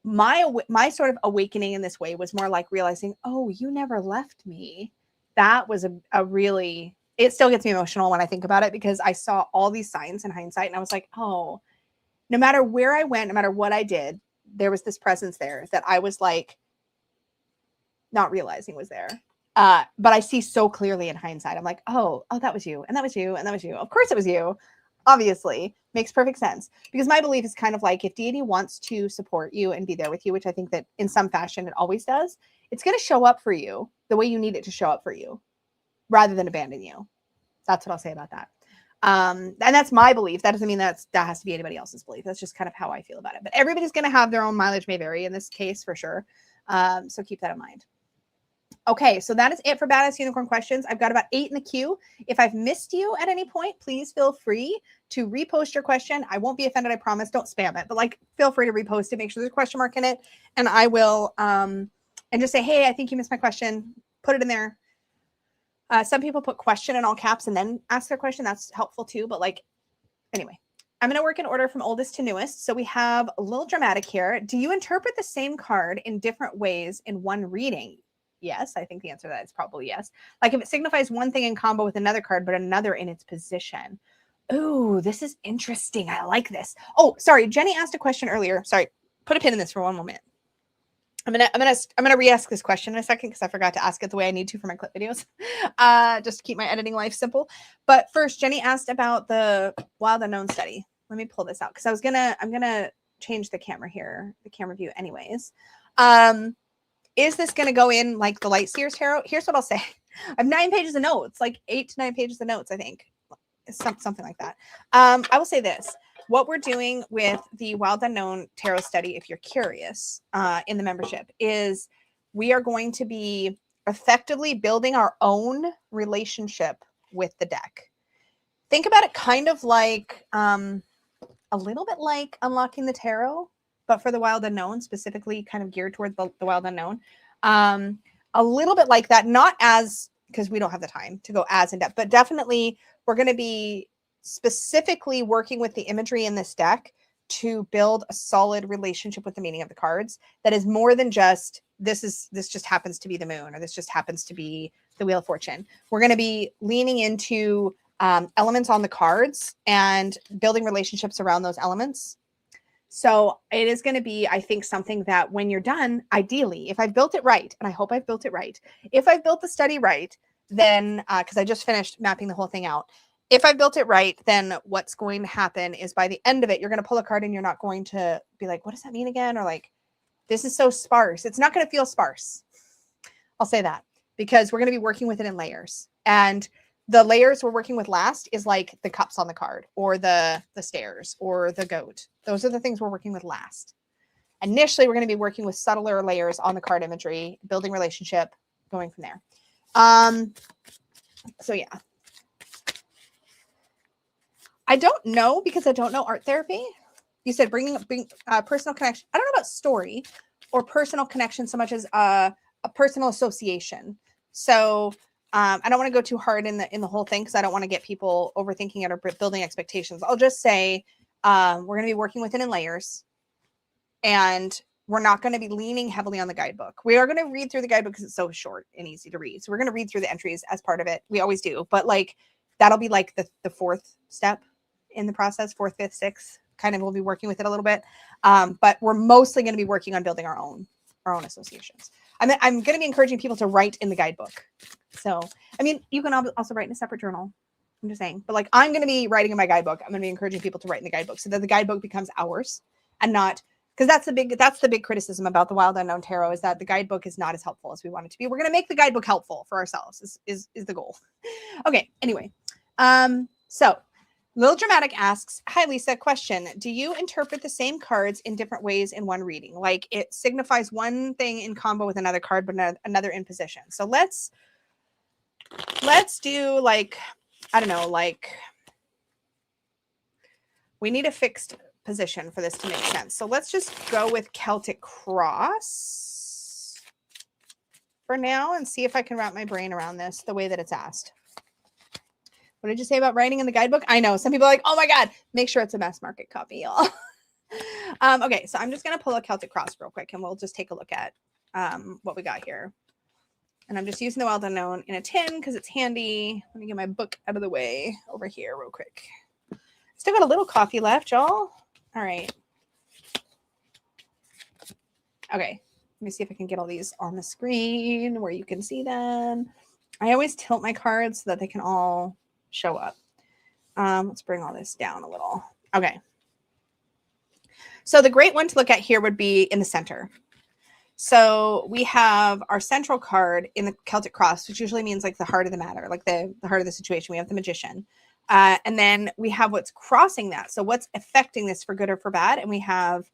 My sort of awakening in this way was more like realizing, oh, you never left me. That was a really, it still gets me emotional when I think about it because I saw all these signs in hindsight and I was like, oh, no matter where I went, no matter what I did, there was this presence there that I was like not realizing was there. But I see so clearly in hindsight. I'm like, oh, that was you, and that was you, and that was you. Of course it was you. Obviously, makes perfect sense. Because my belief is kind of like if deity wants to support you and be there with you, which I think that in some fashion it always does, it's going to show up for you the way you need it to show up for you, rather than abandon you. That's what I'll say about that. And that's my belief. That doesn't mean that has to be anybody else's belief. That's just kind of how I feel about it. But everybody's going to have their own mileage may vary in this case for sure. So keep that in mind. Okay, so that is it for Badass Unicorn questions. I've got about 8 in the queue. If I've missed you at any point, please feel free to repost your question. I won't be offended, I promise. Don't spam it, but like feel free to repost it. Make sure there's a question mark in it. And I will, and just say, hey, I think you missed my question. Put it in there. Some people put question in all caps and then ask their question. That's helpful too. But like, anyway, I'm going to work in order from oldest to newest. So we have a little dramatic here. Do you interpret the same card in different ways in one reading? Yes, I think the answer to that is probably yes. Like if it signifies one thing in combo with another card, but another in its position. Ooh, this is interesting. I like this. Oh, sorry. Jenny asked a question earlier. Sorry. Put a pin in this for one moment. I'm gonna re-ask this question in a second because I forgot to ask it the way I need to for my clip videos, just to keep my editing life simple. But first, Jenny asked about the Wild Unknown study. Let me pull this out because I'm gonna change the camera here, the camera view, anyways. Is this gonna go in like the Lightseers Tarot? Here's what I'll say: I have 9 pages of notes, like 8 to 9 pages of notes, I think, something like that. I will say this. What we're doing with the Wild Unknown Tarot study, if you're curious, in the membership, is we are going to be effectively building our own relationship with the deck. Think about it kind of like a little bit like Unlocking the Tarot, but for the Wild Unknown, specifically kind of geared towards the Wild Unknown. A little bit like that, not as, because we don't have the time to go as in depth, but definitely we're going to be specifically working with the imagery in this deck to build a solid relationship with the meaning of the cards that is more than just this just happens to be the moon, or this just happens to be the Wheel of Fortune. We're going to be leaning into elements on the cards and building relationships around those elements. So it is going to be, I think, something that when you're done, ideally, if I've built it right, and I hope I've built it right, if I've built the study right, then because I just finished mapping the whole thing out, if I built it right, then what's going to happen is by the end of it, you're going to pull a card and you're not going to be like, what does that mean again? Or like, this is so sparse. It's not going to feel sparse. I'll say that because we're going to be working with it in layers. And the layers we're working with last is like the cups on the card or the stairs or the goat. Those are the things we're working with last. Initially, we're going to be working with subtler layers on the card imagery, building relationship, going from there. So yeah. I don't know because I don't know art therapy. You said bring personal connection. I don't know about story or personal connection so much as a personal association. So I don't want to go too hard in the whole thing because I don't want to get people overthinking it or building expectations. I'll just say we're going to be working with it in layers, and we're not going to be leaning heavily on the guidebook. We are going to read through the guidebook because it's so short and easy to read. So we're going to read through the entries as part of it. We always do, but like that'll be like the fourth step in the process, 4th, 5th, 6th. Kind of we'll be working with it a little bit, but we're mostly going to be working on building our own associations. I'm going to be encouraging people to write in the guidebook. So, I mean, you can also write in a separate journal. I'm just saying, but like I'm going to be writing in my guidebook. I'm going to be encouraging people to write in the guidebook so that the guidebook becomes ours and not, because that's the big criticism about the Wild Unknown Tarot is that the guidebook is not as helpful as we want it to be. We're going to make the guidebook helpful for ourselves is the goal. Okay. Anyway. So Lil Dramatic asks, hi, Lisa, question. Do you interpret the same cards in different ways in one reading? Like it signifies one thing in combo with another card, but another in position. So let's let's do like, I don't know, like we need a fixed position for this to make sense. So let's just go with Celtic Cross for now and see if I can wrap my brain around this the way that it's asked. What did you say about writing in the guidebook? I know some people are like, oh my God, make sure it's a mass market copy, y'all. Okay, so I'm just going to pull a Celtic Cross real quick and we'll just take a look at what we got here. And I'm just using the Wild Unknown in a tin because it's handy. Let me get my book out of the way over here real quick. Still got a little coffee left, y'all. All right. Okay, let me see if I can get all these on the screen where you can see them. I always tilt my cards so that they can all show up. Let's bring all this down a little. Okay. So the great one to look at here would be in the center. So we have our central card in the Celtic Cross, which usually means like the heart of the matter, like the heart of the situation. We have the Magician. And then we have what's crossing that. So what's affecting this for good or for bad? And we have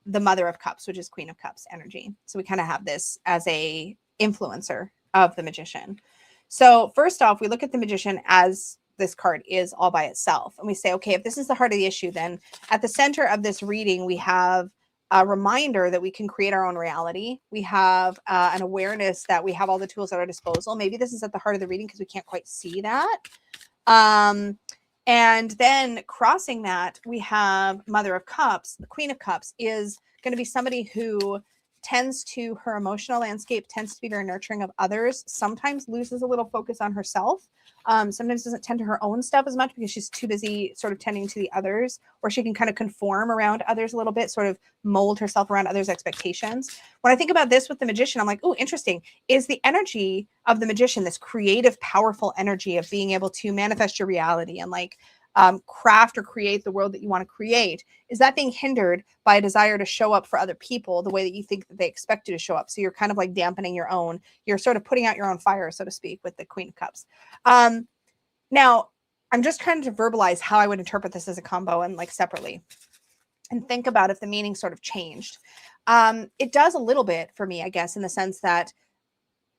the Mother of Cups, which is Queen of Cups energy. So we kind of have this as a influencer of the Magician. So first off, we look at the Magician as this card is all by itself. And we say, okay, if this is the heart of the issue, then at the center of this reading, we have a reminder that we can create our own reality. We have an awareness that we have all the tools at our disposal. Maybe this is at the heart of the reading because we can't quite see that. And then crossing that, we have Mother of Cups. The Queen of Cups is going to be somebody who tends to, her emotional landscape tends to be very nurturing of others, sometimes loses a little focus on herself. Sometimes doesn't tend to her own stuff as much because she's too busy sort of tending to the others, or she can kind of conform around others a little bit, sort of mold herself around others' expectations. When I think about this with the Magician, I'm like, oh, interesting. Is the energy of the Magician this creative, powerful energy of being able to manifest your reality and like craft or create the world that you want to create? Is that being hindered by a desire to show up for other people the way that you think that they expect you to show up? So you're kind of like dampening your own, you're sort of putting out your own fire, so to speak, with the Queen of Cups. Now, I'm just trying to verbalize how I would interpret this as a combo and like separately and think about if the meaning sort of changed. It does a little bit for me, I guess, in the sense that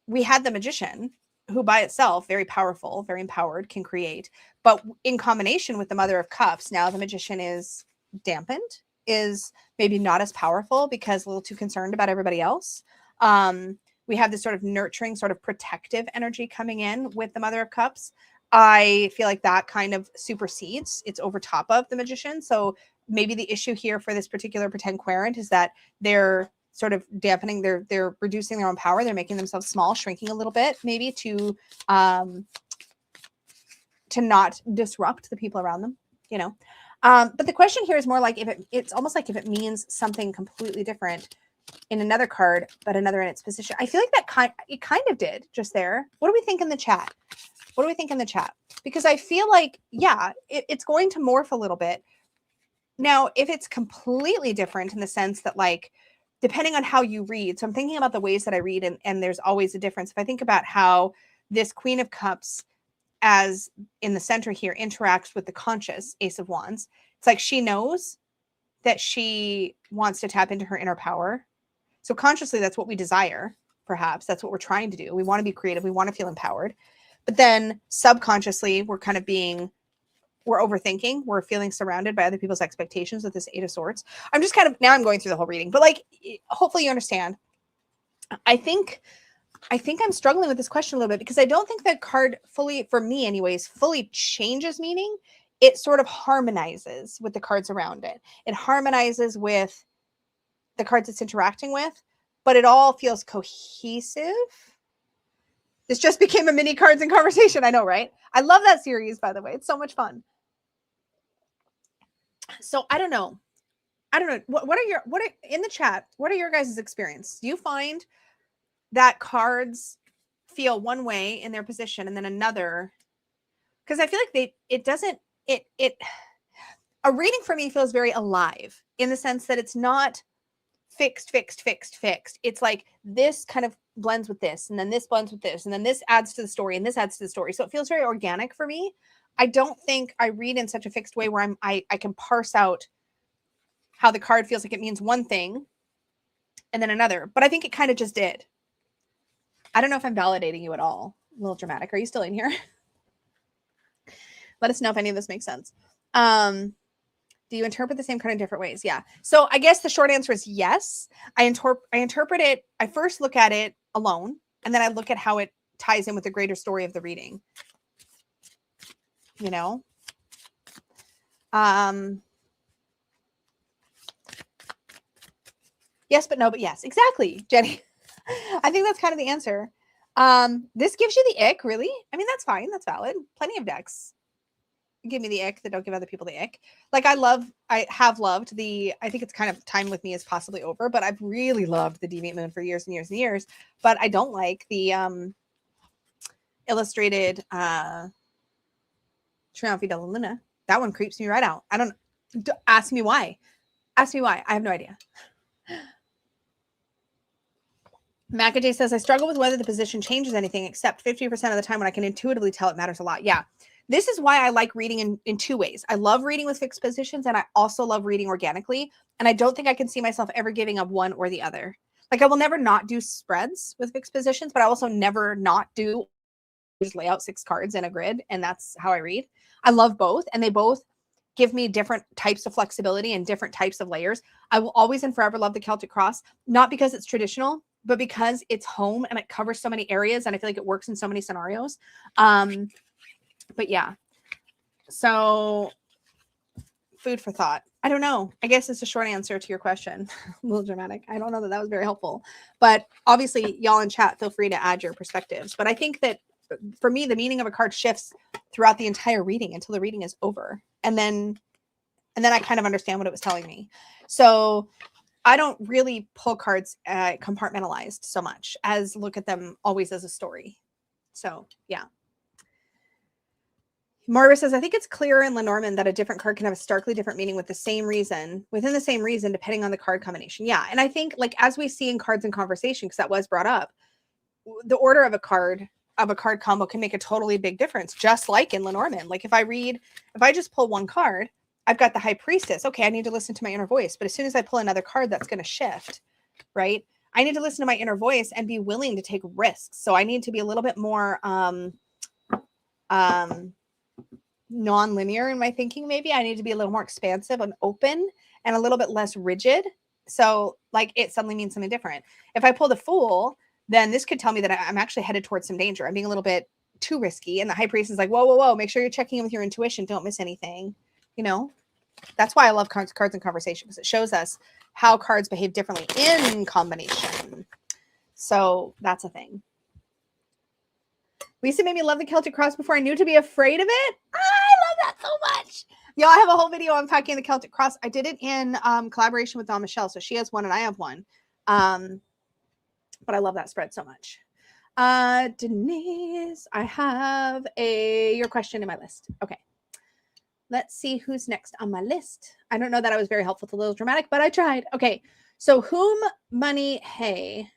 we had the Magician, who by itself, very powerful, very empowered, can create. But in combination with the Mother of Cups, now the Magician is dampened, is maybe not as powerful because a little too concerned about everybody else. We have this sort of nurturing, sort of protective energy coming in with the Mother of Cups. I feel like that kind of supersedes, it's over top of the Magician. So maybe the issue here for this particular pretend querent is that they're sort of dampening, they're reducing their own power. They're making themselves small, shrinking a little bit, maybe to not disrupt the people around them, you know. But the question here is more like it's almost like if it means something completely different in another card, but another in its position. I feel like that it kind of did just there. What do we think in the chat? What do we think in the chat? Because I feel like, yeah, it's going to morph a little bit. Now, if it's completely different in the sense that like, depending on how you read. So I'm thinking about the ways that I read, and there's always a difference. If I think about how this Queen of Cups, as in the center here, interacts with the conscious Ace of Wands, it's like she knows that she wants to tap into her inner power. So consciously, that's what we desire, perhaps. That's what we're trying to do. We want to be creative. We want to feel empowered. But then subconsciously, we're kind of we're overthinking. We're feeling surrounded by other people's expectations with this Eight of Swords. I'm just kind of, now I'm going through the whole reading, but like, hopefully you understand. I think I'm struggling with this question a little bit because I don't think that card fully, for me anyways, fully changes meaning. It sort of harmonizes with the cards around it. It harmonizes with the cards it's interacting with, but it all feels cohesive. This just became a mini cards and conversation. I know, right? I love that series, by the way. It's so much fun. So I don't know. What are in the chat? What are your guys' experience? Do you find that cards feel one way in their position and then another? Because I feel like a reading for me feels very alive in the sense that it's not fixed. It's like this kind of blends with this, and then this blends with this, and then this adds to the story, and this adds to the story. So it feels very organic for me. I don't think I read in such a fixed way where I can parse out how the card feels like it means one thing and then another. But I think it kind of just did. I don't know if I'm validating you at all. A little dramatic. Are you still in here? Let us know if any of this makes sense. Do you interpret the same card in different ways? Yeah. So I guess the short answer is yes. I interpret it. I first look at it alone, and then I look at how it ties in with the greater story of the reading. You know? Yes, but no, but yes. Exactly, Jenny. I think that's kind of the answer. This gives you the ick, really? I mean, that's fine. That's valid. Plenty of decks give me the ick that don't give other people the ick. Like I have loved I think it's kind of time with me is possibly over, but I've really loved the Deviant Moon for years and years and years. But I don't like the illustrated Trionfi della Luna. That one creeps me right out. Ask me why. Ask me why. I have no idea. Macajay says, I struggle with whether the position changes anything, except 50% of the time when I can intuitively tell it matters a lot. Yeah. This is why I like reading in two ways. I love reading with fixed positions, and I also love reading organically. And I don't think I can see myself ever giving up one or the other. Like I will never not do spreads with fixed positions, but I also never not do just lay out 6 cards in a grid. And that's how I read. I love both. And they both give me different types of flexibility and different types of layers. I will always and forever love the Celtic Cross, not because it's traditional, but because it's home and it covers so many areas. And I feel like it works in so many scenarios. But yeah, so food for thought. I don't know. I guess it's a short answer to your question. A little dramatic. I don't know that that was very helpful, but obviously y'all in chat, feel free to add your perspectives. But I think that for me, the meaning of a card shifts throughout the entire reading until the reading is over. And then I kind of understand what it was telling me. So I don't really pull cards compartmentalized so much as look at them always as a story. So yeah. Marva says, I think it's clearer in Lenormand that a different card can have a starkly different meaning within the same reason, depending on the card combination. Yeah. And I think like, as we see in Cards in Conversation, because that was brought up, the order of a card combo can make a totally big difference, just like in Lenormand. Like if I just pull one card, I've got the High Priestess. Okay, I need to listen to my inner voice. But as soon as I pull another card, that's going to shift, right? I need to listen to my inner voice and be willing to take risks. So I need to be a little bit more non-linear in my thinking. Maybe I need to be a little more expansive and open and a little bit less rigid. So like it suddenly means something different. If I pull the Fool, then this could tell me that I'm actually headed towards some danger. I'm being a little bit too risky. And the High Priest is like, whoa, whoa, whoa, make sure you're checking in with your intuition. Don't miss anything. You know, that's why I love Cards in Conversation, because it shows us how cards behave differently in combination. So that's a thing. Lisa made me love the Celtic Cross before I knew to be afraid of it. I love that so much. Y'all, I have a whole video unpacking the Celtic Cross. I did it in collaboration with Dawn Michelle. So she has one and I have one. But I love that spread so much. Denise, I have your question in my list. Okay. Let's see who's next on my list. I don't know that I was very helpful to Little Dramatic, but I tried. Okay. So whom, money, hey.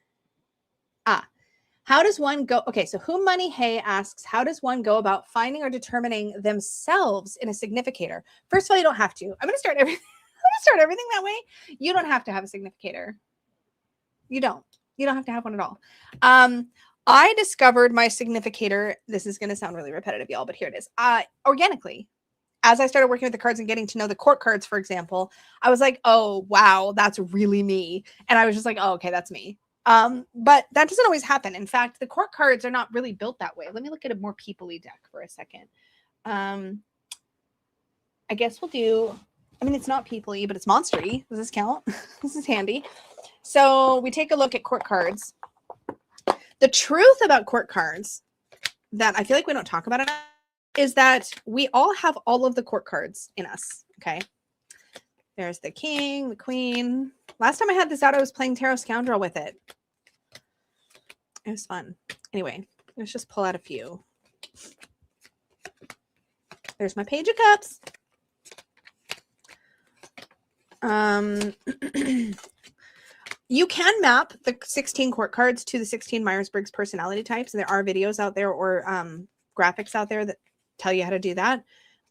How does one go? Okay, so Whom Money Hey asks, how does one go about finding or determining themselves in a significator? First of all, you don't have to. I'm going to start everything. That way. You don't have to have a significator. You don't have to have one at all. I discovered my significator. This is going to sound really repetitive, y'all, but here it is. Organically. As I started working with the cards and getting to know the court cards, for example, I was like, oh, wow, that's really me. And I was just like, oh, okay, that's me. But that doesn't always happen. In fact, the court cards are not really built that way. Let me look at a more people-y deck for a second. I guess we'll do, I mean, it's not people-y, but it's monster-y. Does this count? This is handy. So we take a look at court cards. The truth about court cards that I feel like we don't talk about enough is that we all have all of the court cards in us. Okay. There's the king, the queen. Last time I had this out, I was playing Tarot Scoundrel with it. It was fun. Anyway, let's just pull out a few. There's my Page of Cups. You can map the 16 court cards to the 16 Myers-Briggs personality types. And there are videos out there or graphics out there that tell you how to do that.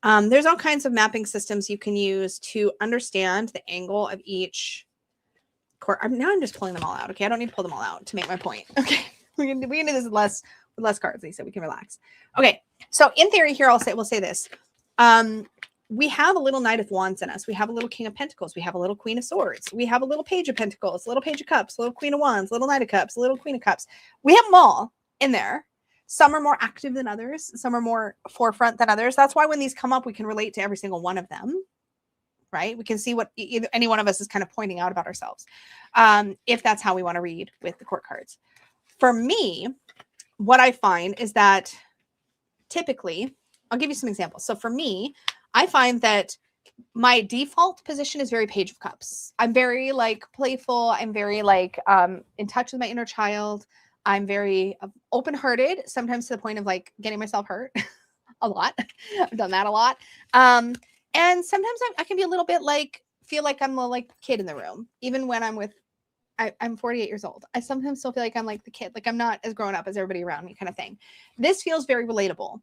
There's all kinds of mapping systems you can use to understand the angle of each court. Now I'm just pulling them all out. Okay, I don't need to pull them all out to make my point. Okay, we can do this less less cards, Lisa. We can relax. Okay. So in theory here, we'll say this. We have a little Knight of Wands in us. We have a little King of Pentacles. We have a little Queen of Swords. We have a little Page of Pentacles, a little Page of Cups, a little Queen of Wands, a little Knight of Cups, a little Queen of Cups. We have them all in there. Some are more active than others. Some are more forefront than others. That's why when these come up, we can relate to every single one of them, right? We can see what either any one of us is kind of pointing out about ourselves, if that's how we want to read with the court cards. For me, what I find is that typically, I'll give you some examples. So for me, I find that my default position is very Page of Cups. I'm very like playful. I'm very like in touch with my inner child. I'm very open-hearted, sometimes to the point of like getting myself hurt a lot. I've done that a lot. And sometimes I can be a little bit like, feel like I'm the like kid in the room, even when I'm with, I'm 48 years old. I sometimes still feel like I'm like the kid, like I'm not as grown up as everybody around me kind of thing. This feels very relatable.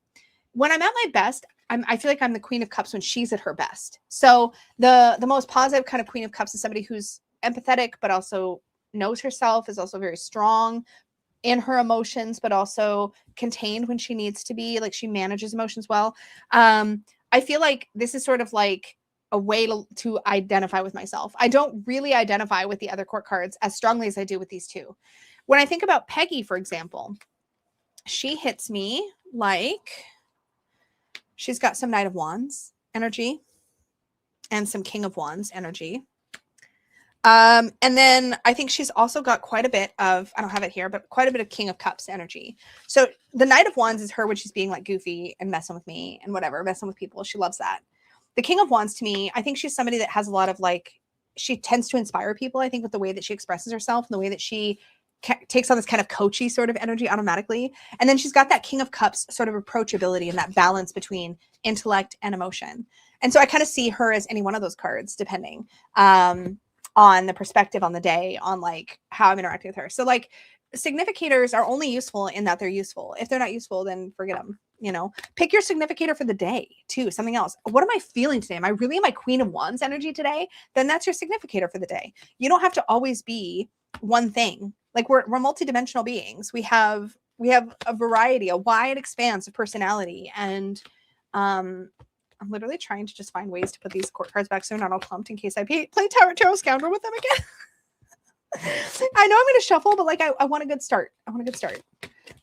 When I'm at my best, I feel like I'm the Queen of Cups when she's at her best. So the most positive kind of Queen of Cups is somebody who's empathetic, but also knows herself, is also very strong in her emotions, but also contained when she needs to be. Like she manages emotions well. I feel like this is sort of like a way to identify with myself. I don't really identify with the other court cards as strongly as I do with these two. When I think about Peggy, for example, she hits me like she's got some Knight of Wands energy and some King of Wands energy. And then I think she's also got quite a bit of, I don't have it here, but quite a bit of King of Cups energy. So the Knight of Wands is her when she's being like goofy and messing with me and whatever, messing with people. She loves that. The King of Wands to me, I think she's somebody that has a lot of like, she tends to inspire people, I think, with the way that she expresses herself and the way that she takes on this kind of coachy sort of energy automatically. And then she's got that King of Cups sort of approachability and that balance between intellect and emotion. And so I kind of see her as any one of those cards, depending on the perspective on the day, on like how I'm interacting with her. So like significators are only useful in that they're useful. If they're not useful, then forget them. You know, pick your significator for the day too. Something else. What am I feeling today? Am I really in my Queen of Wands energy today? Then that's your significator for the day. You don't have to always be one thing. Like we're multidimensional beings. We have a variety, a wide expanse of personality. And I'm literally trying to just find ways to put these court cards back so they're not all clumped in case I play Tarot Scoundrel with them again. I know I'm going to shuffle, but like I want a good start.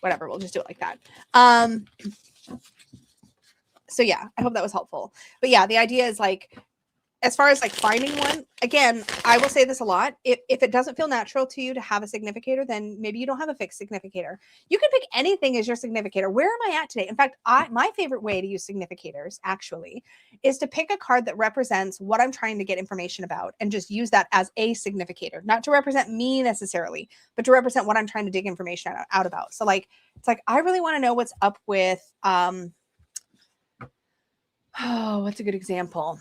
Whatever, we'll just do it like that. So yeah, I hope that was helpful. But yeah, the idea is like, as far as like finding one, again, I will say this a lot. If it doesn't feel natural to you to have a significator, then maybe you don't have a fixed significator. You can pick anything as your significator. Where am I at today? In fact, my favorite way to use significators actually is to pick a card that represents what I'm trying to get information about and just use that as a significator, not to represent me necessarily, but to represent what I'm trying to dig information out about. So like, it's like, I really want to know what's up with, oh, what's a good example?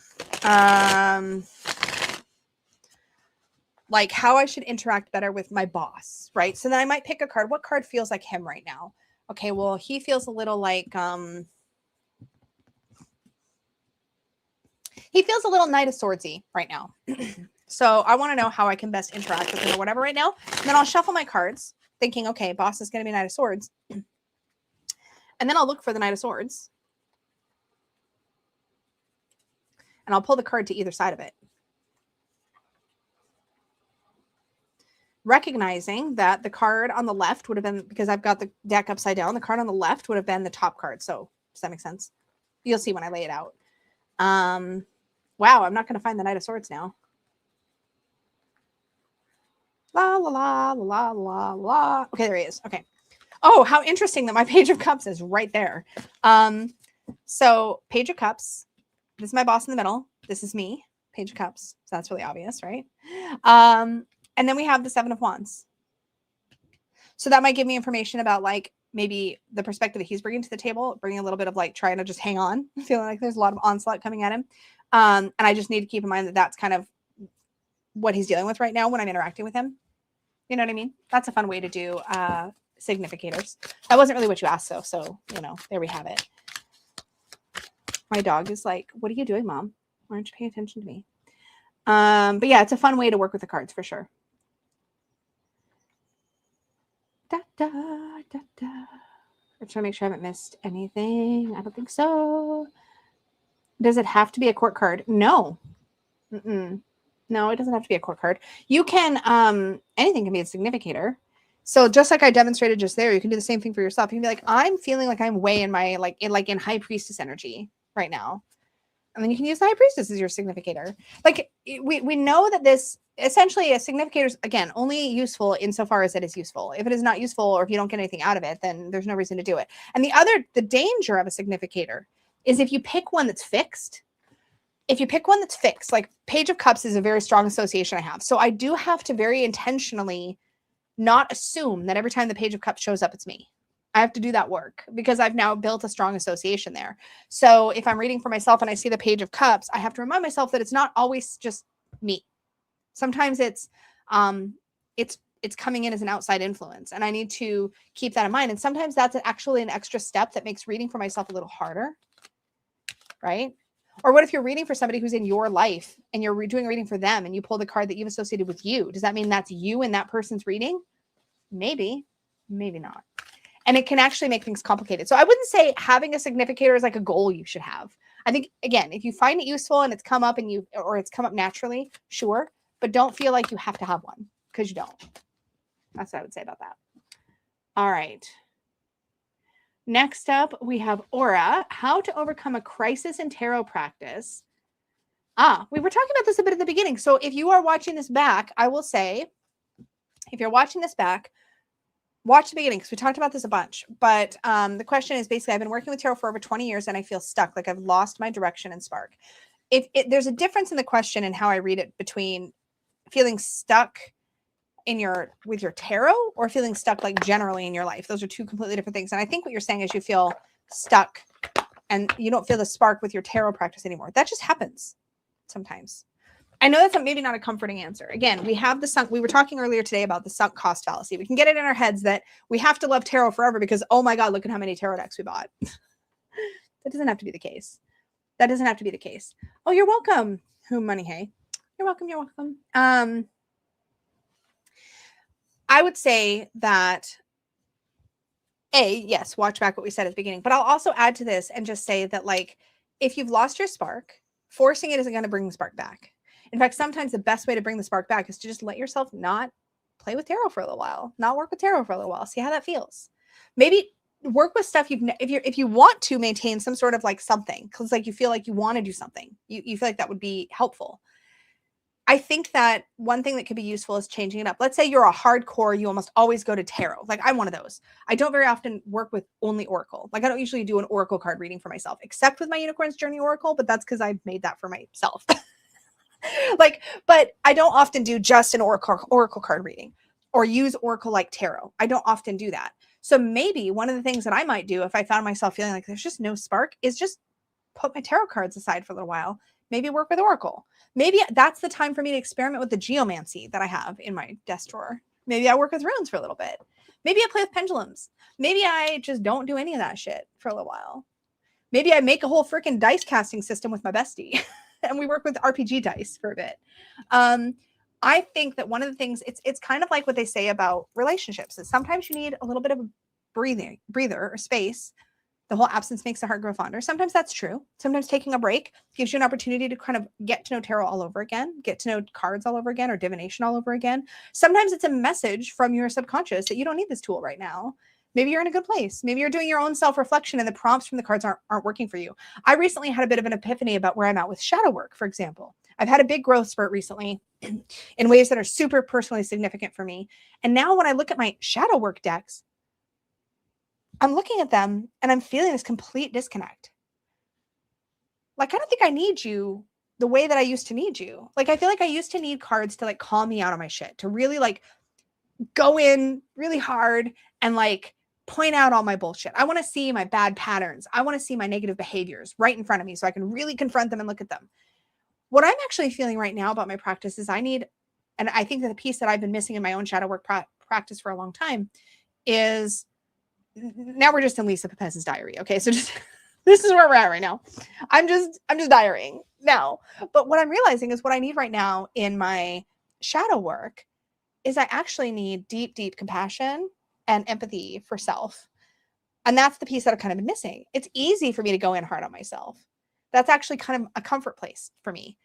Like how I should interact better with my boss, right? So then I might pick a card. What card feels like him right now? Okay, well, he feels a little like, he feels a little Knight of Swordsy right now. So I want to know how I can best interact with him or whatever right now. And then I'll shuffle my cards thinking, okay, boss is going to be Knight of Swords. And then I'll look for the Knight of Swords. And I'll pull the card to either side of it. Recognizing that the card on the left would have been, because I've got the deck upside down, the card on the left would have been the top card. So does that make sense? You'll see when I lay it out. Wow, I'm not going to find the Knight of Swords now. La, la, la, la, la, la. Okay, there he is. Okay. Oh, how interesting that my Page of Cups is right there. So Page of Cups. This is my boss in the middle. This is me, Page of Cups. So that's really obvious, right? And then we have the Seven of Wands. So that might give me information about like maybe the perspective that he's bringing to the table, bringing a little bit of like trying to just hang on, feeling like there's a lot of onslaught coming at him. And I just need to keep in mind that that's kind of what he's dealing with right now when I'm interacting with him. You know what I mean? That's a fun way to do significators. That wasn't really what you asked though. So, you know, there we have it. My dog is like, what are you doing, Mom? Why aren't you paying attention to me? But yeah, it's a fun way to work with the cards for sure. Da, da, da, da. I'm trying to make sure I haven't missed anything. I don't think so. Does it have to be a court card? No. Mm-mm. No, it doesn't have to be a court card. You can, anything can be a significator. So just like I demonstrated just there, you can do the same thing for yourself. You can be like, I'm feeling like I'm way in my, in high priestess energy right now. And then you can use the high priestess as your significator. Like we know that this essentially a significator is, again, only useful insofar as it is useful. If it is not useful or if you don't get anything out of it, then there's no reason to do it. And the danger of a significator is if you pick one that's fixed. If you pick one that's fixed, like Page of Cups is a very strong association I have. So I do have to very intentionally not assume that every time the Page of Cups shows up, it's me. I have to do that work because I've now built a strong association there. So if I'm reading for myself and I see the Page of Cups, I have to remind myself that it's not always just me. Sometimes it's coming in as an outside influence, and I need to keep that in mind. And sometimes that's actually an extra step that makes reading for myself a little harder, right? Or what if you're reading for somebody who's in your life and you're doing a reading for them and you pull the card that you've associated with you? Does that mean that's you in that person's reading? Maybe, maybe not. And it can actually make things complicated. So I wouldn't say having a significator is like a goal you should have. I think, again, if you find it useful and it's come up or it's come up naturally, sure, but don't feel like you have to have one because you don't. That's what I would say about that. All right. Next up, we have Aura, how to overcome a crisis in tarot practice. We were talking about this a bit at the beginning. So if you are watching this back, I will say, if you're watching this back, watch the beginning because we talked about this a bunch. But the question is basically, I've been working with tarot for over 20 years and I feel stuck, like I've lost my direction and spark. There's a difference in the question and how I read it between feeling stuck with your tarot or feeling stuck like generally in your life. Those are two completely different things. And I think what you're saying is you feel stuck and you don't feel the spark with your tarot practice anymore. That just happens sometimes. I know that's maybe not a comforting answer. Again, we have we were talking earlier today about the sunk cost fallacy. We can get it in our heads that we have to love tarot forever because, oh my God, look at how many tarot decks we bought. That doesn't have to be the case. That doesn't have to be the case. Oh, you're welcome. Who money, hey. You're welcome. You're welcome. I would say that yes, watch back what we said at the beginning, but I'll also add to this and just say that, like, if you've lost your spark, forcing it isn't going to bring the spark back. In fact, sometimes the best way to bring the spark back is to just let yourself not play with tarot for a little while, not work with tarot for a little while, see how that feels. Maybe work with stuff if you want to maintain some sort of like something, because like you feel like you want to do something, you feel like that would be helpful. I think that one thing that could be useful is changing it up. Let's say you're a hardcore, you almost always go to tarot. Like I'm one of those. I don't very often work with only Oracle. Like I don't usually do an Oracle card reading for myself, except with my Unicorn's Journey Oracle, but that's because I've made that for myself. But I don't often do just an Oracle card reading or use Oracle like tarot. I don't often do that. So maybe one of the things that I might do if I found myself feeling like there's just no spark is just put my tarot cards aside for a little while. Maybe work with Oracle. Maybe that's the time for me to experiment with the geomancy that I have in my desk drawer. Maybe I work with runes for a little bit. Maybe I play with pendulums. Maybe I just don't do any of that shit for a little while. Maybe I make a whole freaking dice casting system with my bestie and we work with RPG dice for a bit. I think that one of the things, it's kind of like what they say about relationships, is sometimes you need a little bit of a breather or space. The whole absence makes the heart grow fonder. Sometimes that's true. Sometimes taking a break gives you an opportunity to kind of get to know tarot all over again, get to know cards all over again, or divination all over again. Sometimes it's a message from your subconscious that you don't need this tool right now. Maybe you're in a good place. Maybe you're doing your own self-reflection and the prompts from the cards aren't working for you. I recently had a bit of an epiphany about where I'm at with shadow work, for example. I've had a big growth spurt recently in ways that are super personally significant for me. And now when I look at my shadow work decks, I'm looking at them and I'm feeling this complete disconnect. Like, I don't think I need you the way that I used to need you. Like, I feel like I used to need cards to like call me out on my shit, to really like go in really hard and like point out all my bullshit. I want to see my bad patterns. I want to see my negative behaviors right in front of me so I can really confront them and look at them. What I'm actually feeling right now about my practice is and I think that the piece that I've been missing in my own shadow work practice for a long time is, now we're just in Lisa Papez's diary. Okay. So just, this is where we're at right now. I'm just diarying now. But what I'm realizing is what I need right now in my shadow work is I actually need deep, deep compassion and empathy for self. And that's the piece that I've kind of been missing. It's easy for me to go in hard on myself. That's actually kind of a comfort place for me,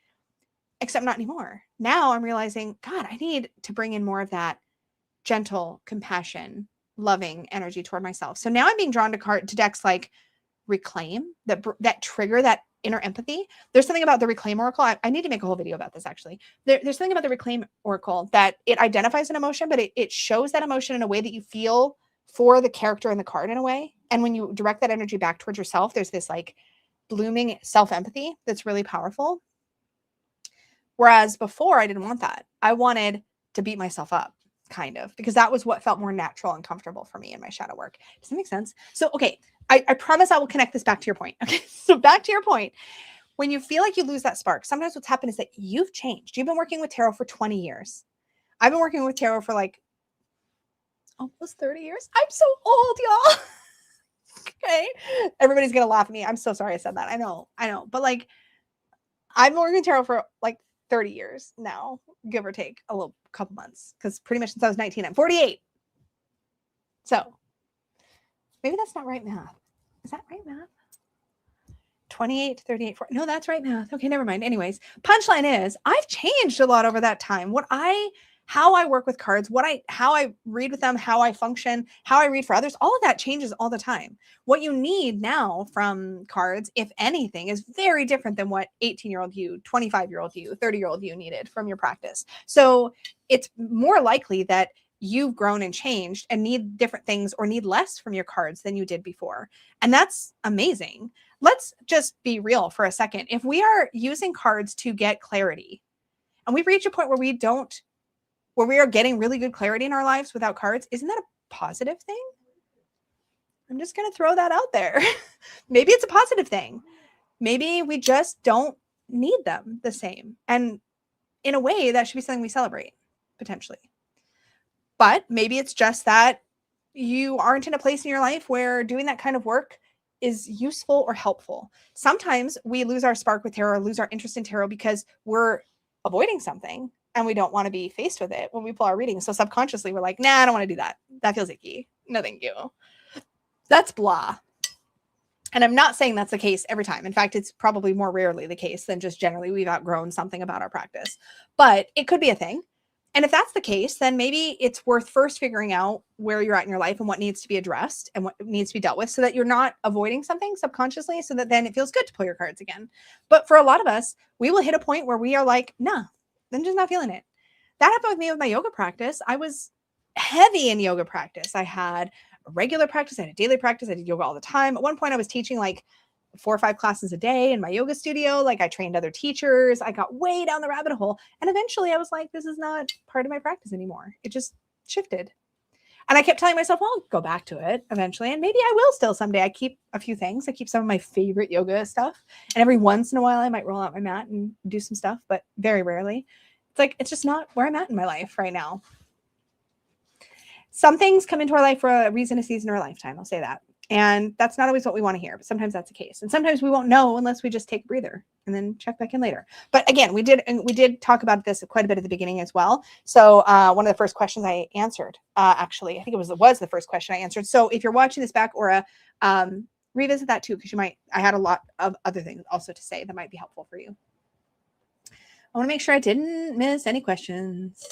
except not anymore. Now I'm realizing, God, I need to bring in more of that gentle, compassion, loving energy toward myself. So now I'm being drawn to decks like Reclaim, that trigger that inner empathy. There's something about the Reclaim Oracle. I need to make a whole video about this, actually. There's something about the Reclaim Oracle that it identifies an emotion, but it shows that emotion in a way that you feel for the character in the card in a way. And when you direct that energy back towards yourself, there's this like blooming self-empathy that's really powerful. Whereas before, I didn't want that. I wanted to beat myself up, kind of, because that was what felt more natural and comfortable for me in my shadow work. Does that make sense? So, okay, I promise I will connect this back to your point. Okay, so back to your point. When you feel like you lose that spark, sometimes what's happened is that you've changed. You've been working with tarot for 20 years. I've been working with tarot for like almost 30 years. I'm so old, y'all. Okay. Everybody's going to laugh at me. I'm so sorry I said that. I know. But like, I've been working with tarot for like 30 years now, give or take a couple months, because pretty much since I was 19, I'm 48. So maybe that's not right math. Is that right math? 28, 38, 40. No, that's right math. Okay, never mind. Anyways, punchline is I've changed a lot over that time. How I work with cards, how I read with them, how I function, how I read for others, all of that changes all the time. What you need now from cards, if anything, is very different than what 18-year-old you, 25-year-old you, 30-year-old you needed from your practice. So it's more likely that you've grown and changed and need different things or need less from your cards than you did before. And that's amazing. Let's just be real for a second. If we are using cards to get clarity and we've reached a point where we are getting really good clarity in our lives without cards, isn't that a positive thing? I'm just going to throw that out there. Maybe it's a positive thing. Maybe we just don't need them the same. And in a way, that should be something we celebrate, potentially. But maybe it's just that you aren't in a place in your life where doing that kind of work is useful or helpful. Sometimes we lose our spark with tarot or lose our interest in tarot because we're avoiding something and we don't want to be faced with it when we pull our reading. So subconsciously, we're like, nah, I don't want to do that. That feels icky. No, thank you. That's blah. And I'm not saying that's the case every time. In fact, it's probably more rarely the case than just generally we've outgrown something about our practice. But it could be a thing. And if that's the case, then maybe it's worth first figuring out where you're at in your life and what needs to be addressed and what needs to be dealt with so that you're not avoiding something subconsciously, so that then it feels good to pull your cards again. But for a lot of us, we will hit a point where we are like, nah, I'm just not feeling it. That happened with me with my yoga practice. I was heavy in yoga practice. I had a regular practice. I had a daily practice. I did yoga all the time. At one point, I was teaching like 4 or 5 classes a day in my yoga studio. Like I trained other teachers. I got way down the rabbit hole. And eventually I was like, this is not part of my practice anymore. It just shifted. And I kept telling myself, well, I'll go back to it eventually. And maybe I will still someday. I keep a few things. I keep some of my favorite yoga stuff. And every once in a while I might roll out my mat and do some stuff, but very rarely. It's like, it's just not where I'm at in my life right now. Some things come into our life for a reason, a season, or a lifetime. I'll say that. And that's not always what we want to hear, but sometimes that's the case. And sometimes we won't know unless we just take a breather and then check back in later. But again, we did talk about this quite a bit at the beginning as well. So one of the first questions I answered, actually, I think it was the first question I answered. So if you're watching this back, Aura, revisit that too, because I had a lot of other things also to say that might be helpful for you. I want to make sure I didn't miss any questions.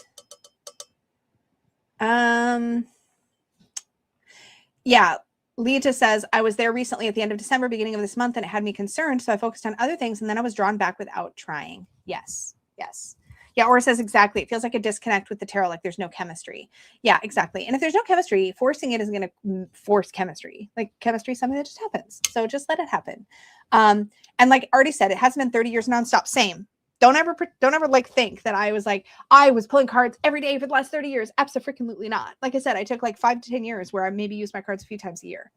Yeah. Lita says, I was there recently at the end of December, beginning of this month, and it had me concerned. So I focused on other things, and then I was drawn back without trying. Yes. Yes. Yeah. Aura says exactly. It feels like a disconnect with the tarot, like there's no chemistry. Yeah, exactly. And if there's no chemistry, forcing it isn't going to force chemistry. Like chemistry is something that just happens. So just let it happen. And like I already said, it hasn't been 30 years nonstop. Same. Don't ever like think that I was pulling cards every day for the last 30 years. Absolutely not. Like I said, I took like 5 to 10 years where I maybe used my cards a few times a year.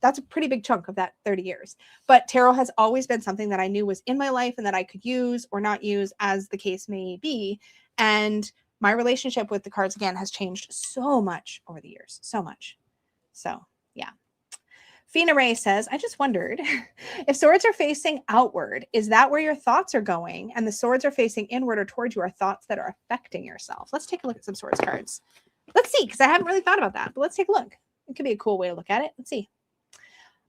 That's a pretty big chunk of that 30 years. But tarot has always been something that I knew was in my life and that I could use or not use as the case may be. And my relationship with the cards, again, has changed so much over the years. So much. So, yeah. Fina Ray says, I just wondered if swords are facing outward, is that where your thoughts are going? And the swords are facing inward or towards you are thoughts that are affecting yourself. Let's take a look at some swords cards. Let's see, because I haven't really thought about that, but let's take a look. It could be a cool way to look at it. Let's see.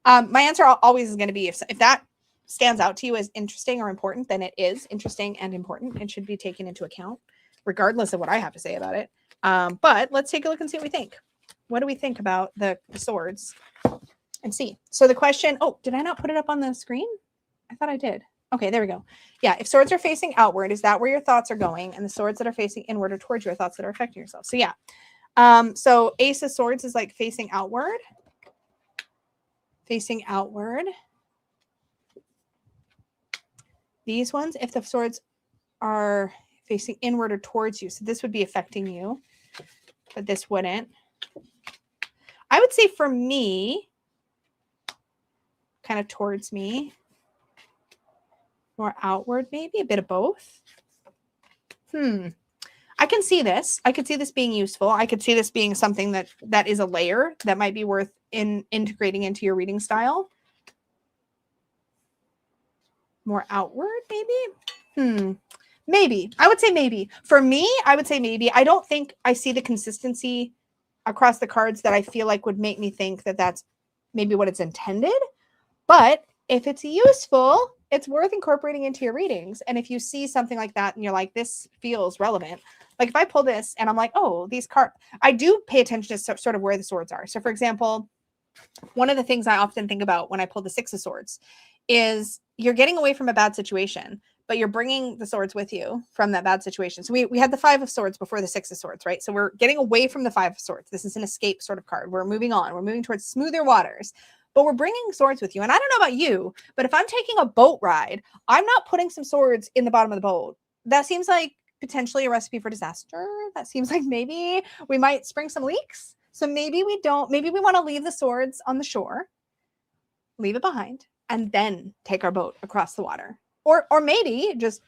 My answer always is going to be if that stands out to you as interesting or important, then it is interesting and important and should be taken into account, regardless of what I have to say about it. But let's take a look and see what we think. What do we think about the swords? And see. So the question, oh, did I not put it up on the screen? I thought I did. Okay, there we go. Yeah, if swords are facing outward, is that where your thoughts are going? And the swords that are facing inward are towards your thoughts that are affecting yourself. So yeah. So Ace of Swords is like facing outward. Facing outward. These ones, if the swords are facing inward or towards you, so this would be affecting you, but this wouldn't. I would say for me, kind of towards me, more outward, maybe a bit of both. I can see this. I could see this being useful. I could see this being something that is a layer that might be worth integrating into your reading style. More outward, maybe? Maybe. I would say maybe. For me, I would say maybe. I don't think I see the consistency across the cards that I feel like would make me think that that's maybe what it's intended. But if it's useful, it's worth incorporating into your readings. And if you see something like that and you're like, this feels relevant. Like if I pull this and I'm like, oh, these cards, I do pay attention to sort of where the swords are. So for example, one of the things I often think about when I pull the Six of Swords is you're getting away from a bad situation, but you're bringing the swords with you from that bad situation. So we had the Five of Swords before the Six of Swords, right? So we're getting away from the Five of Swords. This is an escape sort of card. We're moving on. We're moving towards smoother waters, but we're bringing swords with you. And I don't know about you, but if I'm taking a boat ride, I'm not putting some swords in the bottom of the boat. That seems like potentially a recipe for disaster. That seems like maybe we might spring some leaks. So maybe we don't, maybe we want to leave the swords on the shore, leave it behind, and then take our boat across the water. Or maybe just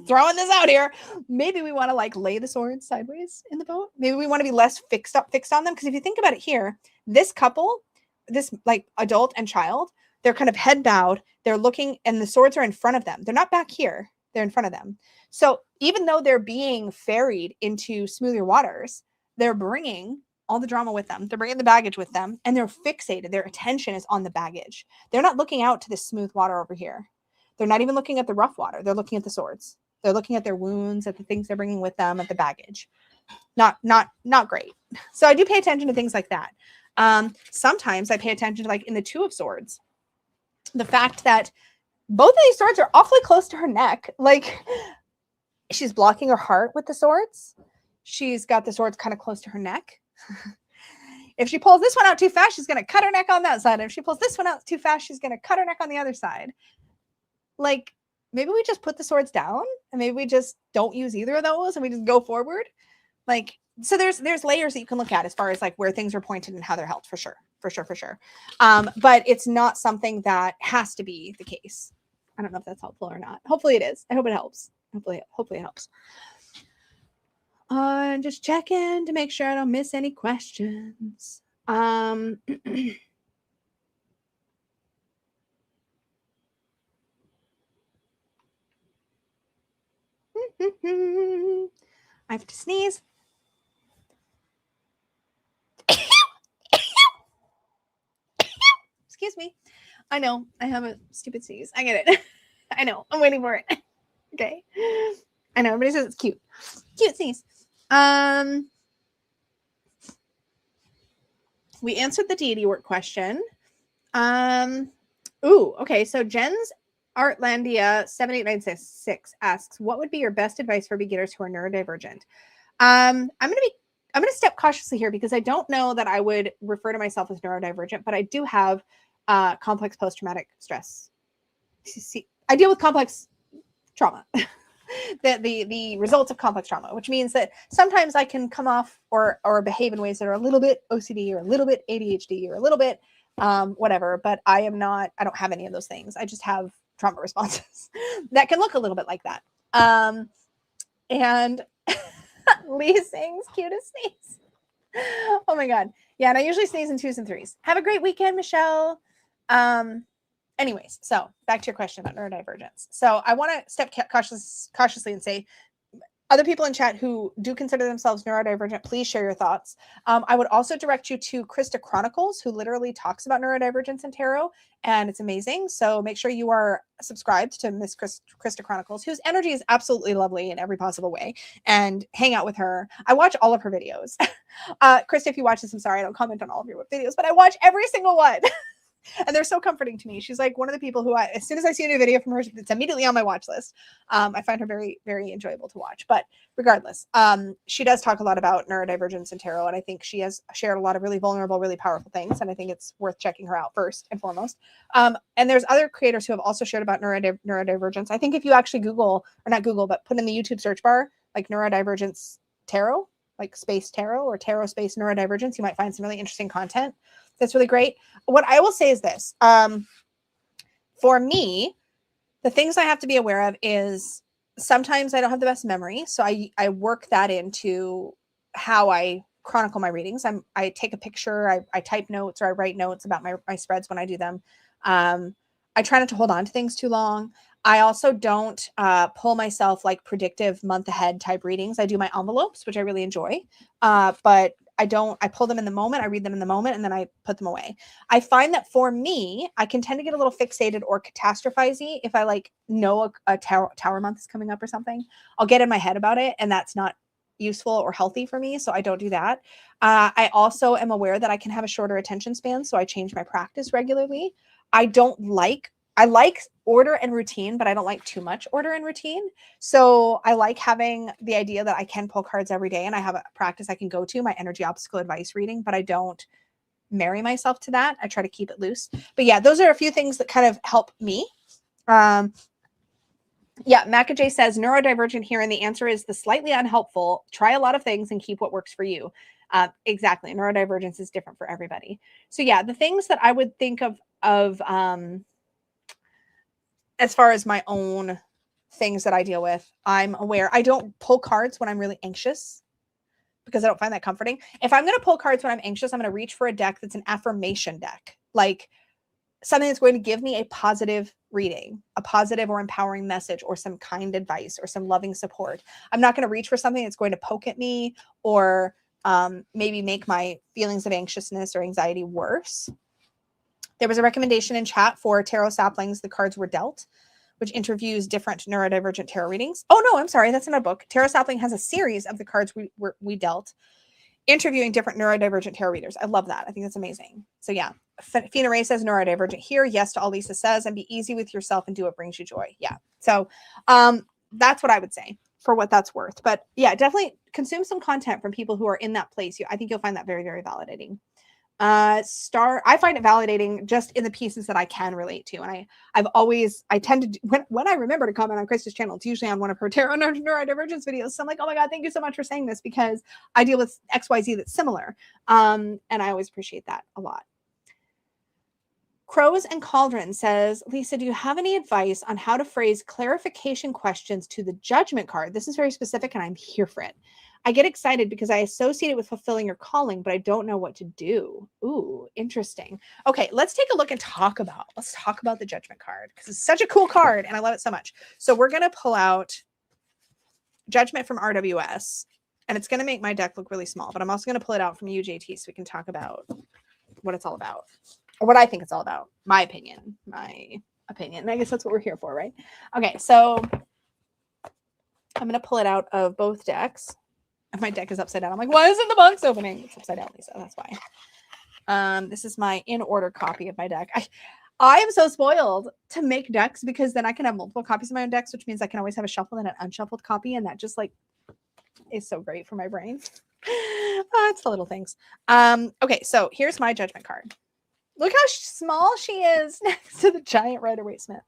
throwing this out here, maybe we want to like lay the swords sideways in the boat. Maybe we want to be less fixed on them. Because if you think about it here, this couple, this like adult and child, they're kind of head bowed. They're looking and the swords are in front of them. They're not back here. They're in front of them. So even though they're being ferried into smoother waters, they're bringing all the drama with them. They're bringing the baggage with them and they're fixated. Their attention is on the baggage. They're not looking out to this smooth water over here. They're not even looking at the rough water. They're looking at the swords. They're looking at their wounds, at the things they're bringing with them, at the baggage. Not great. So I do pay attention to things like that. Sometimes I pay attention to like in the Two of Swords, the fact that both of these swords are awfully close to her neck. Like she's blocking her heart with the swords. She's got the swords kind of close to her neck. If she pulls this one out too fast, she's going to cut her neck on that side. If she pulls this one out too fast, she's going to cut her neck on the other side. Like maybe we just put the swords down and maybe we just don't use either of those and we just go forward. Like, so there's layers that you can look at as far as like where things are pointed and how they're held for sure. But it's not something that has to be the case. I don't know if that's helpful or not. Hopefully it is. I hope it helps. Hopefully it helps. Just check in to make sure I don't miss any questions. I have to sneeze. Excuse me. I know. I have a stupid sneeze. I get it. I know. I'm waiting for it. Okay. I know. Everybody says it's cute. Cute sneeze. We answered the deity work question. Okay. So Jen's Artlandia 78966 asks, what would be your best advice for beginners who are neurodivergent? I'm going to step cautiously here because I don't know that I would refer to myself as neurodivergent, but I do have complex post-traumatic stress. See, I deal with complex trauma, the results of complex trauma, which means that sometimes I can come off or behave in ways that are a little bit OCD or a little bit ADHD or a little bit whatever, but I don't have any of those things. I just have trauma responses that can look a little bit like that. And Lee sings cutest sneeze. Oh my God. Yeah. And I usually sneeze in 2s and 3s. Have a great weekend, Michelle. Anyways, so back to your question about neurodivergence. So I want to step cautiously and say, other people in chat who do consider themselves neurodivergent, please share your thoughts. I would also direct you to Krista Chronicles, who literally talks about neurodivergence and tarot, and it's amazing. So make sure you are subscribed to Miss Krista Chronicles, whose energy is absolutely lovely in every possible way, and hang out with her. I watch all of her videos. Krista, if you watch this, I'm sorry, I don't comment on all of your videos, but I watch every single one. And they're so comforting to me. She's like one of the people who as soon as I see a new video from her, it's immediately on my watch list. I find her very, very enjoyable to watch. But regardless, she does talk a lot about neurodivergence and tarot. And I think she has shared a lot of really vulnerable, really powerful things. And I think it's worth checking her out first and foremost. And there's other creators who have also shared about neurodivergence. I think if you actually Google, or not Google, but put in the YouTube search bar, like neurodivergence tarot, like space tarot or tarot space neurodivergence, you might find some really interesting content. That's really great. What I will say is this. For me, the things I have to be aware of is sometimes I don't have the best memory. So I work that into how I chronicle my readings. I take a picture, I type notes, or I write notes about my spreads when I do them. I try not to hold on to things too long. I also don't pull myself like predictive month ahead type readings. I do my envelopes, which I really enjoy. But I pull them in the moment, I read them in the moment, and then I put them away. I find that for me, I can tend to get a little fixated or catastrophize-y if I like know a tower month is coming up or something. I'll get in my head about it, and that's not useful or healthy for me, so I don't do that. I also am aware that I can have a shorter attention span, so I change my practice regularly. I like order and routine, but I don't like too much order and routine. So I like having the idea that I can pull cards every day and I have a practice I can go to, my energy obstacle advice reading, but I don't marry myself to that. I try to keep it loose. But yeah, those are a few things that kind of help me. Yeah, Macajay says neurodivergent here, and the answer is the slightly unhelpful. Try a lot of things and keep what works for you. Exactly. Neurodivergence is different for everybody. So yeah, the things that I would think of as far as my own things that I deal with, I'm aware. I don't pull cards when I'm really anxious because I don't find that comforting. If I'm going to pull cards when I'm anxious, I'm going to reach for a deck that's an affirmation deck, like something that's going to give me a positive reading, a positive or empowering message, or some kind advice or some loving support. I'm not going to reach for something that's going to poke at me or maybe make my feelings of anxiousness or anxiety worse. There was a recommendation in chat for Tarot Saplings, The Cards Were Dealt, which interviews different neurodivergent tarot readings. Oh, no, I'm sorry. That's in a book. Tarot Sapling has a series of The Cards We Dealt, interviewing different neurodivergent tarot readers. I love that. I think that's amazing. So yeah, Fina Ray says neurodivergent here. Yes to all Lisa says, and be easy with yourself and do what brings you joy. Yeah. So that's what I would say for what that's worth. But yeah, definitely consume some content from people who are in that place. I think you'll find that very, very validating. I find it validating just in the pieces that I can relate to. And I tend to, when I remember to comment on Krista's channel, it's usually on one of her tarot neurodivergence videos. So I'm like, oh my God, thank you so much for saying this, because I deal with XYZ that's similar. And I always appreciate that a lot. Crows and Cauldron says, Lisa, do you have any advice on how to phrase clarification questions to the judgment card? This is very specific and I'm here for it. I get excited because I associate it with fulfilling your calling, but I don't know what to do. Ooh, interesting. Okay, let's take a look and talk about the judgment card, because it's such a cool card and I love it so much. So we're going to pull out Judgment from RWS, and it's going to make my deck look really small, but I'm also going to pull it out from UJT so we can talk about what it's all about, or what I think it's all about. My opinion. I guess that's what we're here for, right? Okay, so I'm going to pull it out of both decks. My deck is upside down. I'm like, why isn't the box opening? It's upside down, Lisa. That's why. This is my in order copy of my deck. I am so spoiled to make decks, because then I can have multiple copies of my own decks, which means I can always have a shuffled and an unshuffled copy. And that just like is so great for my brain. It's the little things. Okay, so here's my judgment card. Look how small she is next to the giant Rider-Waite Smith.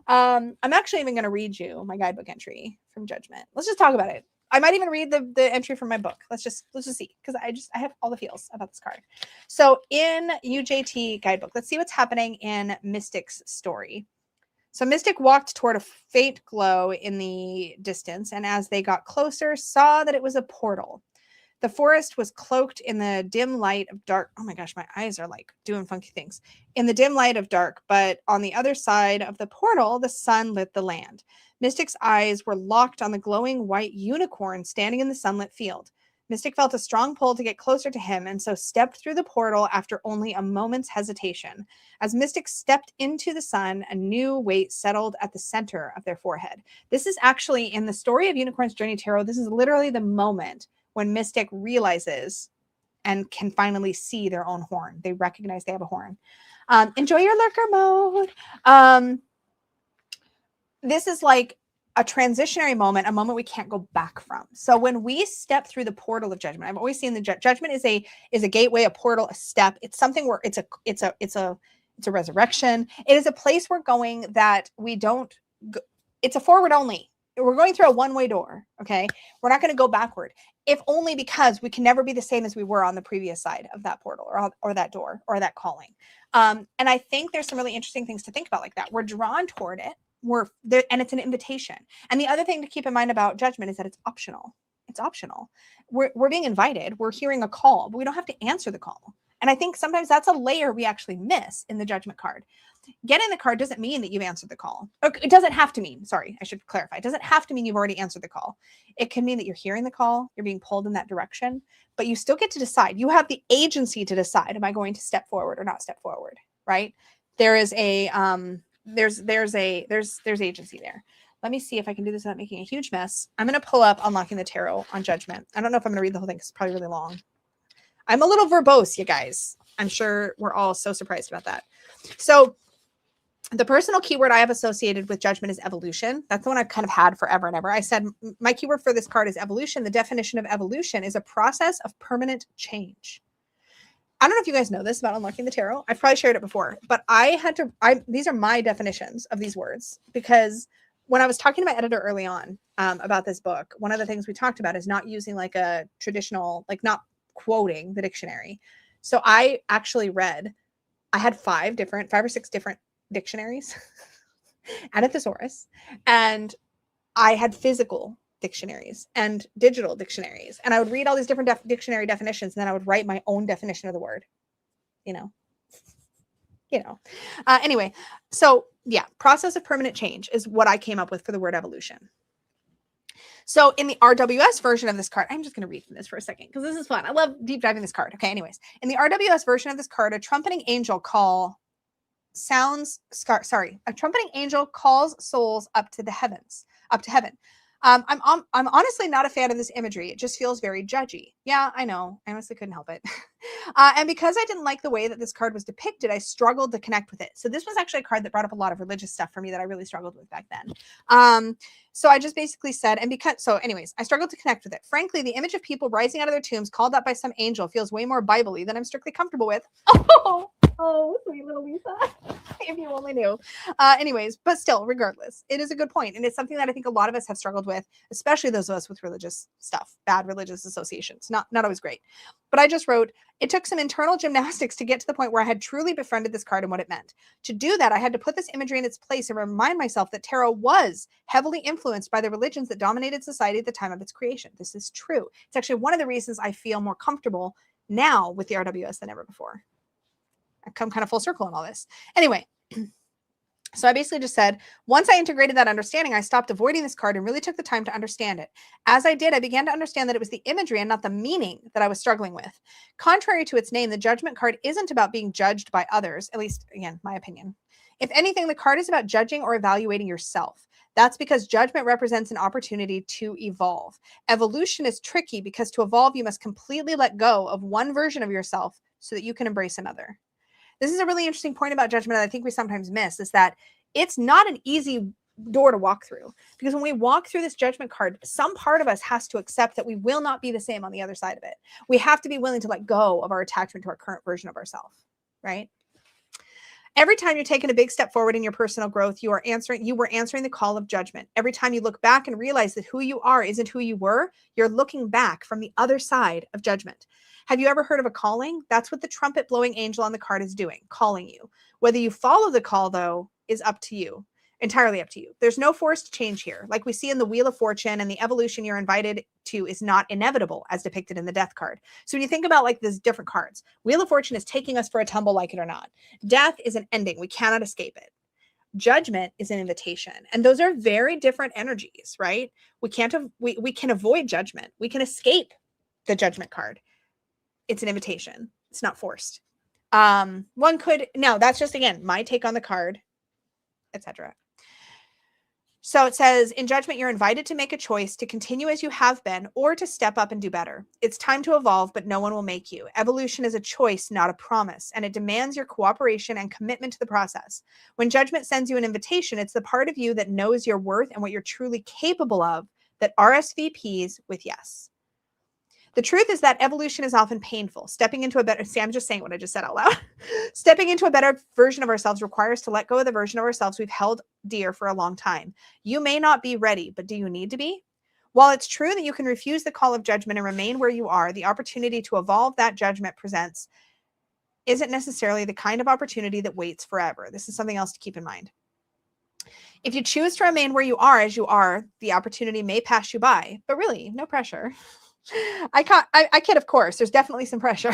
I'm actually even going to read you my guidebook entry from Judgment. Let's just talk about it. I might even read the entry from my book. Let's just see, because I have all the feels about this card. So in UJT guidebook, let's see what's happening in Mystic's story. So Mystic walked toward a faint glow in the distance, and as they got closer, saw that it was a portal. The forest was cloaked in the dim light of dark. Oh my gosh, my eyes are like doing funky things. In the dim light of dark, but on the other side of the portal, the sun lit the land. Mystic's eyes were locked on the glowing white unicorn standing in the sunlit field. Mystic felt a strong pull to get closer to him and so stepped through the portal after only a moment's hesitation. As Mystic stepped into the sun, a new weight settled at the center of their forehead. This is actually in the story of Unicorn's Journey Tarot. This is literally the moment when Mystic realizes and can finally see their own horn. They recognize they have a horn. Enjoy your lurker mode. This is like a transitionary moment, a moment we can't go back from. So when we step through the portal of judgment, I've always seen the judgment is a gateway, a portal, a step. It's something where it's a resurrection. It is a place we're going that we don't go, it's a forward only. We're going through a one-way door. Okay. We're not going to go backward, if only because we can never be the same as we were on the previous side of that portal or that door or that calling. And I think there's some really interesting things to think about like that. We're drawn toward it. We're there, and it's an invitation. And the other thing to keep in mind about judgment is that it's optional. It's optional. We're being invited. We're hearing a call, but we don't have to answer the call. And I think sometimes that's a layer we actually miss in the judgment card. Getting the card doesn't mean that you've answered the call. Or it doesn't have to mean, sorry, I should clarify. It doesn't have to mean you've already answered the call. It can mean that you're hearing the call, you're being pulled in that direction, but you still get to decide. You have the agency to decide, am I going to step forward or not step forward, right? There is a, there's agency there. Let me see if I can do this without making a huge mess. I'm going to pull up Unlocking the Tarot on Judgment. I don't know if I'm going to read the whole thing because it's probably really long. I'm a little verbose, you guys. I'm sure we're all so surprised about that. So the personal keyword I have associated with judgment is evolution. That's the one I've kind of had forever and ever. I said my keyword for this card is evolution. The definition of evolution is a process of permanent change. I don't know if you guys know this about Unlocking the Tarot. I've probably shared it before, but these are my definitions of these words, because when I was talking to my editor early on about this book, one of the things we talked about is not using like a traditional, like not quoting the dictionary. So I actually I had 5 or 6 different dictionaries and a thesaurus, and I had physical dictionaries and digital dictionaries, and I would read all these different dictionary definitions, and then I would write my own definition of the word, anyway. So yeah, process of permanent change is what I came up with for the word evolution. So in the RWS version of this card, I'm just going to read from this for a second because this is fun. I love deep diving this card. Okay, anyways, in the RWS version of this card, a trumpeting angel calls souls up to heaven. I'm honestly not a fan of this imagery. It just feels very judgy. Yeah, I know. I honestly couldn't help it. And because I didn't like the way that this card was depicted, I struggled to connect with it. So this was actually a card that brought up a lot of religious stuff for me that I really struggled with back then. So I just basically said, anyways, I struggled to connect with it. Frankly, the image of people rising out of their tombs called up by some angel feels way more Bible-y than I'm strictly comfortable with. Oh, sweet little Lisa. If you only knew. Anyways, but still, regardless, it is a good point. And it's something that I think a lot of us have struggled with, especially those of us with religious stuff, bad religious associations. Not always great. But I just wrote, it took some internal gymnastics to get to the point where I had truly befriended this card and what it meant. To do that, I had to put this imagery in its place and remind myself that tarot was heavily influenced by the religions that dominated society at the time of its creation. This is true. It's actually one of the reasons I feel more comfortable now with the RWS than ever before. I come kind of full circle in all this. Anyway, so I basically just said, once I integrated that understanding, I stopped avoiding this card and really took the time to understand it. As I did, I began to understand that it was the imagery and not the meaning that I was struggling with. Contrary to its name, the judgment card isn't about being judged by others, at least, again, my opinion. If anything, the card is about judging or evaluating yourself. That's because judgment represents an opportunity to evolve. Evolution is tricky because to evolve, you must completely let go of one version of yourself so that you can embrace another. This is a really interesting point about judgment that I think we sometimes miss, is that it's not an easy door to walk through, because when we walk through this judgment card, some part of us has to accept that we will not be the same on the other side of it. We have to be willing to let go of our attachment to our current version of ourselves, right? Every time you're taking a big step forward in your personal growth, you were answering the call of judgment. Every time you look back and realize that who you are isn't who you were, you're looking back from the other side of judgment. Have you ever heard of a calling? That's what the trumpet blowing angel on the card is doing, calling you. Whether you follow the call, though, is up to you. Entirely up to you. There's no forced change here. Like we see in the Wheel of Fortune, and the evolution you're invited to is not inevitable as depicted in the Death card. So when you think about like these different cards, Wheel of Fortune is taking us for a tumble, like it or not. Death is an ending. We cannot escape it. Judgment is an invitation. And those are very different energies, right? We can avoid judgment. We can escape the judgment card. It's an invitation. It's not forced. One could, no, that's just, again, my take on the card, etc. So it says, in judgment, you're invited to make a choice to continue as you have been or to step up and do better. It's time to evolve, but no one will make you. Evolution is a choice, not a promise, and it demands your cooperation and commitment to the process. When judgment sends you an invitation, it's the part of you that knows your worth and what you're truly capable of that RSVPs with yes. The truth is that evolution is often painful. Stepping into a better, see, I'm just saying what I just said out loud. Stepping into a better version of ourselves requires to let go of the version of ourselves we've held dear for a long time. You may not be ready, but do you need to be? While it's true that you can refuse the call of judgment and remain where you are, the opportunity to evolve that judgment presents isn't necessarily the kind of opportunity that waits forever. This is something else to keep in mind. If you choose to remain where you are as you are, the opportunity may pass you by, but really, no pressure. I kid, of course. There's definitely some pressure.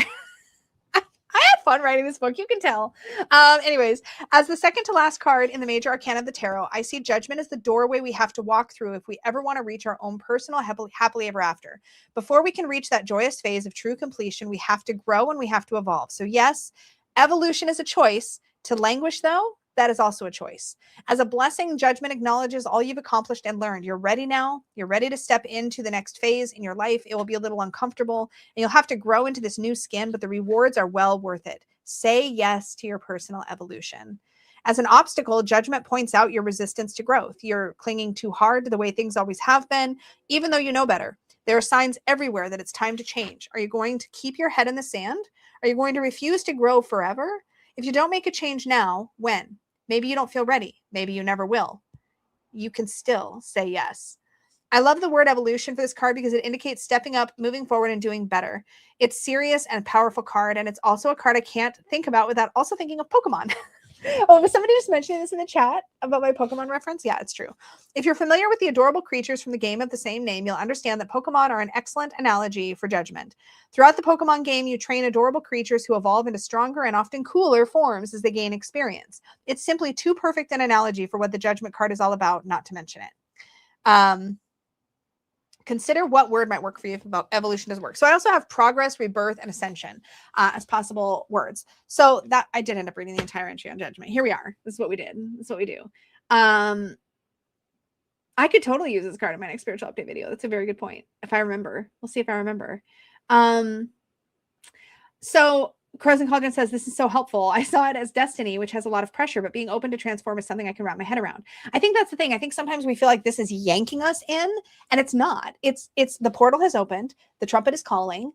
I had fun writing this book. You can tell. Anyways, as the second to last card in the major arcana of the tarot, I see judgment as the doorway we have to walk through if we ever want to reach our own personal happily ever after. Before we can reach that joyous phase of true completion, we have to grow and we have to evolve. So yes, evolution is a choice. To languish, though, that is also a choice. As a blessing, judgment acknowledges all you've accomplished and learned. You're ready now. You're ready to step into the next phase in your life. It will be a little uncomfortable and you'll have to grow into this new skin, but the rewards are well worth it. Say yes to your personal evolution. As an obstacle, judgment points out your resistance to growth. You're clinging too hard to the way things always have been, even though you know better. There are signs everywhere that it's time to change. Are you going to keep your head in the sand? Are you going to refuse to grow forever? If you don't make a change now, when? Maybe you don't feel ready. Maybe you never will. You can still say yes. I love the word evolution for this card because it indicates stepping up, moving forward, and doing better. It's serious and powerful card, and it's also a card I can't think about without also thinking of Pokemon. Oh, was somebody just mentioning this in the chat about my Pokemon reference? Yeah, it's true. If you're familiar with the adorable creatures from the game of the same name, you'll understand that Pokemon are an excellent analogy for judgment. Throughout the Pokemon game, you train adorable creatures who evolve into stronger and often cooler forms as they gain experience. It's simply too perfect an analogy for what the judgment card is all about, not to mention it. Consider what word might work for you if evolution doesn't work. So I also have progress, rebirth, and ascension as possible words. So that I did end up reading the entire entry on judgment. Here we are. This is what we did. This is what we do. I could totally use this card in my next spiritual update video. That's a very good point. If I remember, we'll see if I remember. So Crows and Cauldron says, this is so helpful. I saw it as destiny, which has a lot of pressure, but being open to transform is something I can wrap my head around. I think that's the thing. I think sometimes we feel like this is yanking us in, and it's not. It's the portal has opened. The trumpet is calling,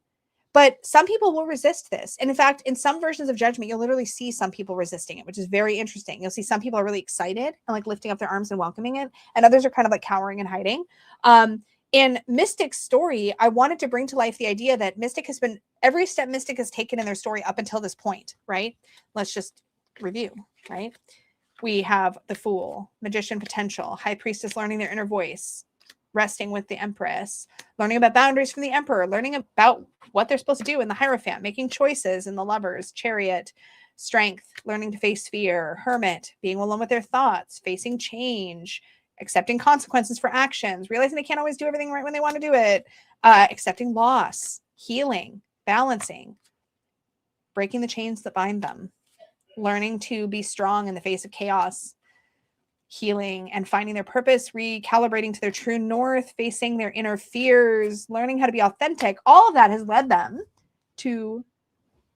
but some people will resist this. And in fact, in some versions of judgment, you'll literally see some people resisting it, which is very interesting. You'll see some people are really excited and like lifting up their arms and welcoming it. And others are kind of like cowering and hiding. In Mystic's story, I wanted to bring to life the idea that Mystic has been, every step Mystic has taken in their story up until this point, right? Let's just review, right? We have the Fool, Magician Potential, High Priestess learning their inner voice, resting with the Empress, learning about boundaries from the Emperor, learning about what they're supposed to do in the Hierophant, making choices in the Lovers, Chariot, Strength, learning to face fear, Hermit, being alone with their thoughts, facing change, accepting consequences for actions, realizing they can't always do everything right when they want to do it, accepting loss, healing, balancing, breaking the chains that bind them, learning to be strong in the face of chaos, healing and finding their purpose, recalibrating to their true north, facing their inner fears, learning how to be authentic. All of that has led them to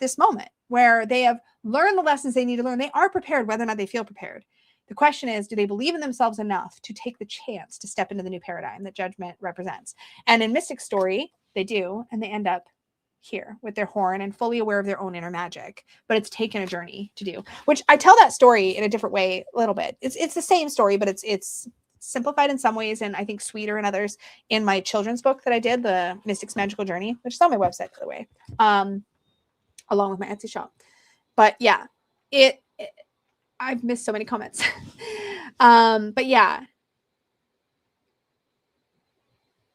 this moment where they have learned the lessons they need to learn. They are prepared, whether or not they feel prepared. The question is, do they believe in themselves enough to take the chance to step into the new paradigm that judgment represents? And in Mystic's story, they do, and they end up here with their horn and fully aware of their own inner magic. But it's taken a journey to do, which I tell that story in a different way a little bit. It's the same story, but it's simplified in some ways and I think sweeter in others in my children's book that I did, the Mystic's Magical Journey, which is on my website, by the way, along with my Etsy shop. But yeah, I've missed so many comments. But yeah,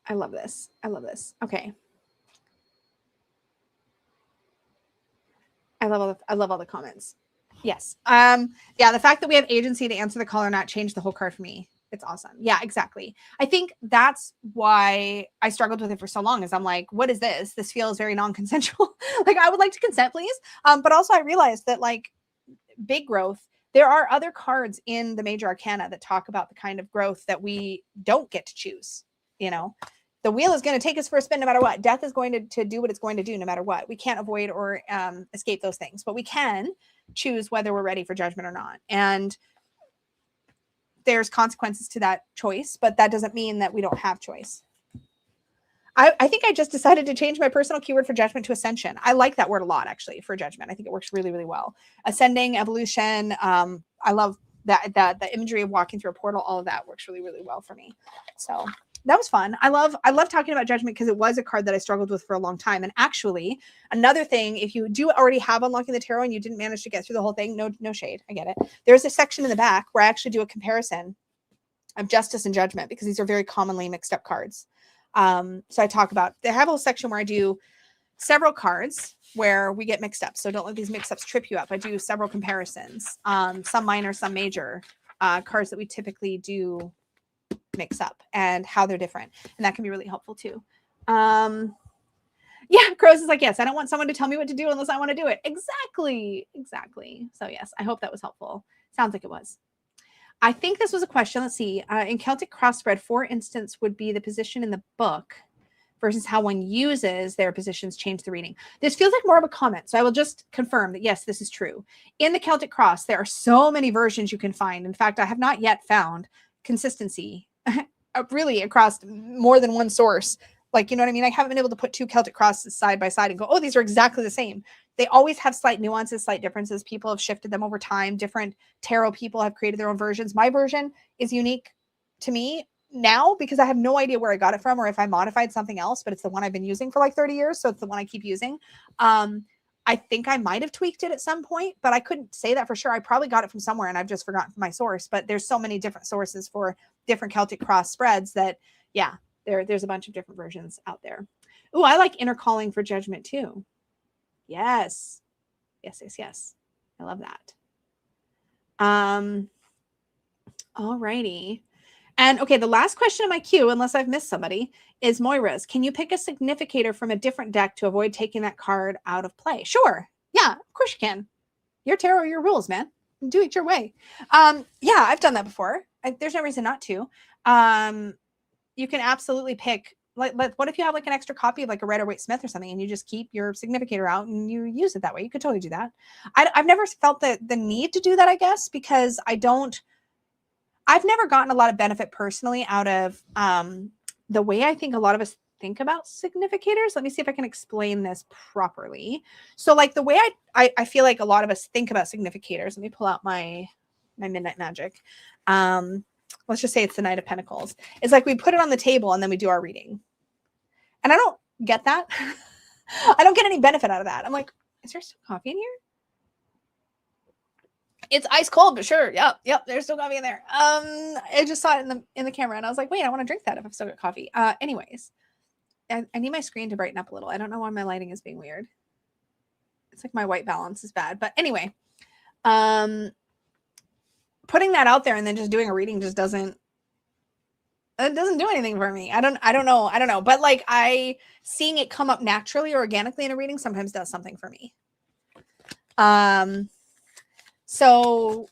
I love this. I love this. Okay. I love all the comments. Yes. Yeah, the fact that we have agency to answer the call or not changed the whole card for me. It's awesome. Yeah, exactly. I think that's why I struggled with it for so long is I'm like, what is this? This feels very non-consensual. Like I would like to consent, please. But also I realized that like big growth, there are other cards in the major arcana that talk about the kind of growth that we don't get to choose. You know, the wheel is going to take us for a spin no matter what. Death is going to do what it's going to do no matter what. We can't avoid or escape those things, but we can choose whether we're ready for judgment or not. And there's consequences to that choice, but that doesn't mean that we don't have choice. I think I just decided to change my personal keyword for judgment to ascension. I like that word a lot, actually, for judgment. I think it works really, really well. Ascending, evolution. I love that the imagery of walking through a portal. All of that works really, really well for me. So that was fun. I love talking about judgment because it was a card that I struggled with for a long time. And actually, another thing, if you do already have Unlocking the Tarot and you didn't manage to get through the whole thing, no shade. I get it. There's a section in the back where I actually do a comparison of justice and judgment because these are very commonly mixed up cards. So I talk about, they have a whole section where I do several cards where we get mixed up. So don't let these mix-ups trip you up. I do several comparisons, some minor, some major cards that we typically do mix up and how they're different. And that can be really helpful too. Yeah, Crows is like, yes, I don't want someone to tell me what to do unless I want to do it. Exactly. So yes, I hope that was helpful. Sounds like it was. I think this was a question. Let's see. In Celtic cross-spread, for instance, would be the position in the book versus how one uses their positions change the reading. This feels like more of a comment. So I will just confirm that, yes, this is true. In the Celtic cross, there are so many versions you can find. In fact, I have not yet found consistency really across more than one source. Like, you know what I mean? I haven't been able to put two Celtic crosses side by side and go, oh, these are exactly the same. They always have slight nuances, slight differences. People have shifted them over time. Different tarot people have created their own versions. My version is unique to me now because I have no idea where I got it from or if I modified something else, but it's the one I've been using for like 30 years. So it's the one I keep using. I think I might have tweaked it at some point, but I couldn't say that for sure. I probably got it from somewhere and I've just forgotten my source, but there's so many different sources for different Celtic cross spreads that, yeah, there's a bunch of different versions out there. Ooh, I like inner calling for judgment too. Yes. I love that. Alrighty. And okay, the last question in my queue, unless I've missed somebody, is Moira's. Can you pick a significator from a different deck to avoid taking that card out of play? Sure. Yeah, of course you can. Your tarot, your rules, man. Do it your way. Yeah, I've done that before. There's no reason not to. You can absolutely pick, like, what if you have like an extra copy of like a Rider-Waite-Smith or something and you just keep your significator out and you use it that way? You could totally do that. I've never felt the need to do that, I guess, because I've never gotten a lot of benefit personally out of the way I think a lot of us think about significators. Let me see if I can explain this properly. So like the way I feel like a lot of us think about significators, let me pull out my Midnight Magic. Let's just say it's the Knight of Pentacles. It's like we put it on the table and then we do our reading. And I don't get that. I don't get any benefit out of that. I'm like, is there still coffee in here? It's ice cold, but sure. Yep. There's still coffee in there. I just saw it in the camera and I was like, wait, I want to drink that if I've still got coffee. Anyways, I need my screen to brighten up a little. I don't know why my lighting is being weird. It's like my white balance is bad. But anyway, putting that out there and then just doing a reading just doesn't do anything for me. I don't know. But like seeing it come up naturally or organically in a reading sometimes does something for me. So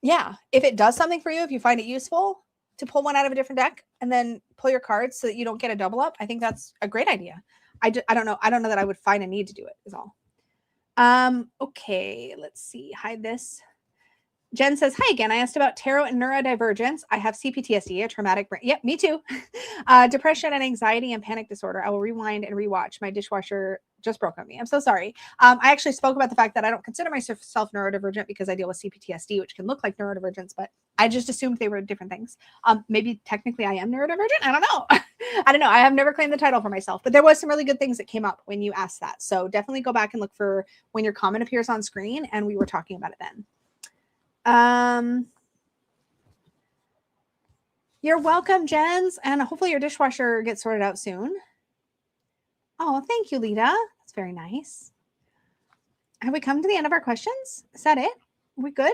yeah, if it does something for you, if you find it useful to pull one out of a different deck and then pull your cards so that you don't get a double up, I think that's a great idea. I don't know that I would find a need to do it is all. Okay, let's see. Hide this. Jen says, hi again. I asked about tarot and neurodivergence. I have CPTSD, a traumatic brain. Yep, me too. Depression and anxiety and panic disorder. I will rewind and rewatch. My dishwasher just broke on me. I'm so sorry. I actually spoke about the fact that I don't consider myself neurodivergent because I deal with CPTSD, which can look like neurodivergence, but I just assumed they were different things. Maybe technically I am neurodivergent. I don't know. I don't know. I have never claimed the title for myself, but there was some really good things that came up when you asked that. So definitely go back and look for when your comment appears on screen, and we were talking about it then. You're welcome, Jens, and hopefully your dishwasher gets sorted out soon. Oh, thank you, Lita. That's very nice. have we come to the end of our questions? Is that it? Are we good?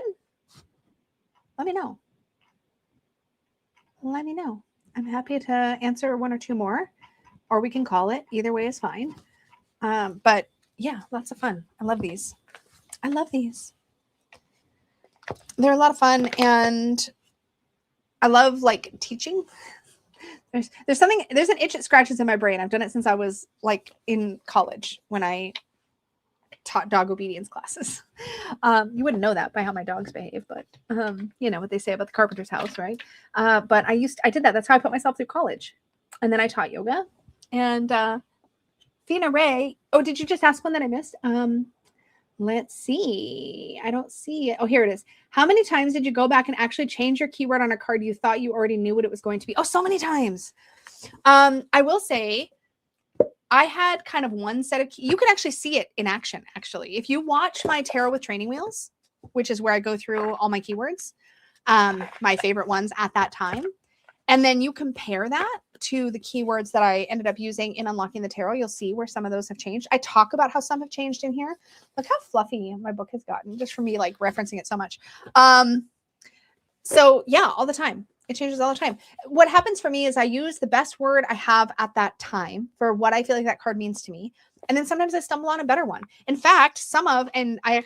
Let me know. Let me know. I'm happy to answer one or two more, or we can call it. Either way is fine. But yeah, lots of fun. I love these. I love these. They're a lot of fun, and I love like teaching. There's an itch that scratches in my brain. I've done it since I was like in college when I taught dog obedience classes. You wouldn't know that by how my dogs behave, but you know what they say about the carpenter's house, right? But I did that. That's how I put myself through college. And then I taught yoga. And Fina Ray, oh, did you just ask one that I missed? Let's see. I don't see it. Oh, here it is. How many times did you go back and actually change your keyword on a card you thought you already knew what it was going to be? Oh, so many times. I will say I had kind of one set of you can actually see it in action, actually. If you watch my Tarot with Training Wheels, which is where I go through all my keywords, my favorite ones at that time, and then you compare that to the keywords that I ended up using in Unlocking the Tarot, you'll see where some of those have changed. I talk about how some have changed in here. Look how fluffy my book has gotten just for me like referencing it so much. So yeah, all the time. It changes all the time. What happens for me is I use the best word I have at that time for what I feel like that card means to me. And then sometimes I stumble on a better one. In fact, and I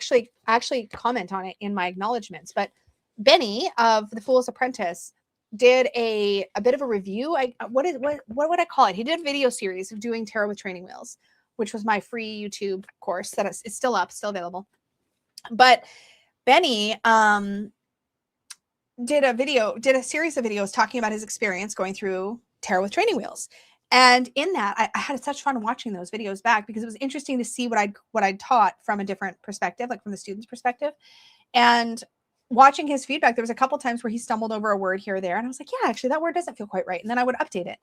actually comment on it in my acknowledgments, but Benny of The Fool's Apprentice did a bit of a review. What would I call it? He did a video series of doing Tarot with Training Wheels, which was my free YouTube course that is still up, still available. But Benny, did a series of videos talking about his experience going through Tarot with Training Wheels. And in that, I had such fun watching those videos back because it was interesting to see what I'd taught from a different perspective, like from the student's perspective. And watching his feedback, there was a couple times where he stumbled over a word here or there. And I was like, yeah, actually that word doesn't feel quite right. And then I would update it.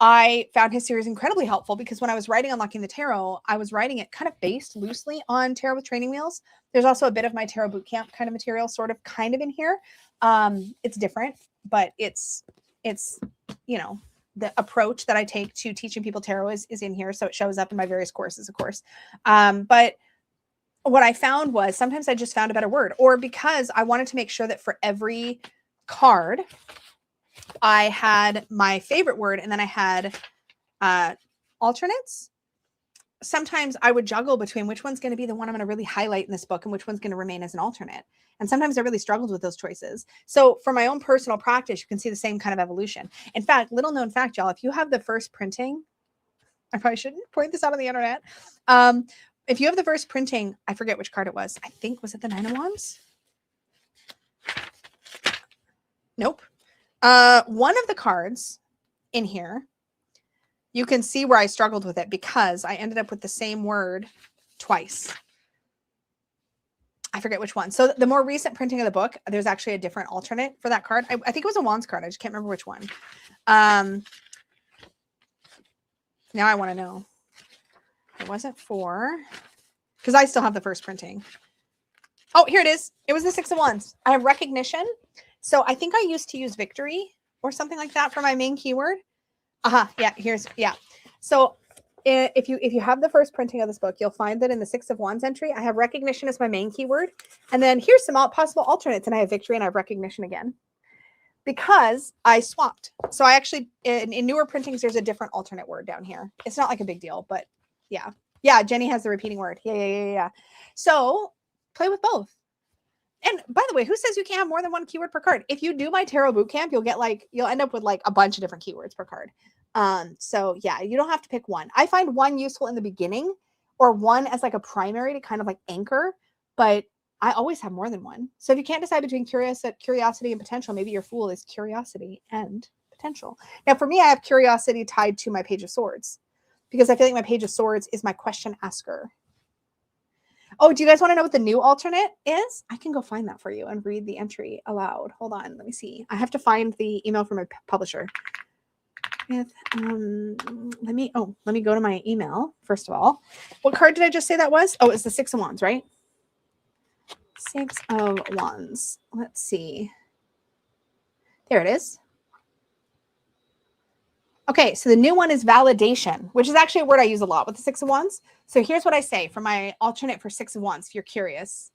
I found his series incredibly helpful because when I was writing Unlocking the Tarot, I was writing it kind of based loosely on Tarot with Training Wheels. There's also a bit of my Tarot Bootcamp kind of material kind of in here. It's different, but it's, you know, the approach that I take to teaching people tarot is in here. So it shows up in my various courses, of course. But what I found was sometimes I just found a better word, or because I wanted to make sure that for every card, I had my favorite word and then I had alternates. Sometimes I would juggle between which one's going to be the one I'm going to really highlight in this book and which one's going to remain as an alternate. And sometimes I really struggled with those choices. So for my own personal practice, you can see the same kind of evolution. In fact, little known fact, y'all, if you have the first printing, I probably shouldn't point this out on the internet. If you have the first printing, I forget which card it was. I think, was it the Nine of Wands? Nope. One of the cards in here, you can see where I struggled with it because I ended up with the same word twice. I forget which one. So the more recent printing of the book, there's actually a different alternate for that card. I think it was a Wands card. I just can't remember which one. Now I want to know. It wasn't 4 because I still have the first printing. Oh, here it is. It was the 6 of Wands. I have recognition. So I think I used to use victory or something like that for my main keyword. Yeah. So if you have the first printing of this book, you'll find that in the 6 of Wands entry, I have recognition as my main keyword. And then here's some possible alternates. And I have victory and I have recognition again because I swapped. So I actually, in newer printings, there's a different alternate word down here. It's not like a big deal, but yeah. Yeah, Jenny has the repeating word. Yeah. So play with both. And by the way, who says you can't have more than one keyword per card? If you do my tarot bootcamp, you'll end up with like a bunch of different keywords per card. So yeah, you don't have to pick one. I find one useful in the beginning or one as like a primary to kind of like anchor, but I always have more than one. So if you can't decide between curiosity and potential, maybe your Fool is curiosity and potential. Now for me, I have curiosity tied to my Page of Swords because I feel like my Page of Swords is my question asker. Oh, do you guys want to know what the new alternate is? I can go find that for you and read the entry aloud. Hold on. Let me see. I have to find the email from my publisher. Let me go to my email, first of all. What card did I just say that was? Oh, it's the 6 of Wands, right? 6 of Wands. Let's see. There it is. Okay, so the new one is validation, which is actually a word I use a lot with the Six of Wands. So here's what I say for my alternate for Six of Wands, if you're curious.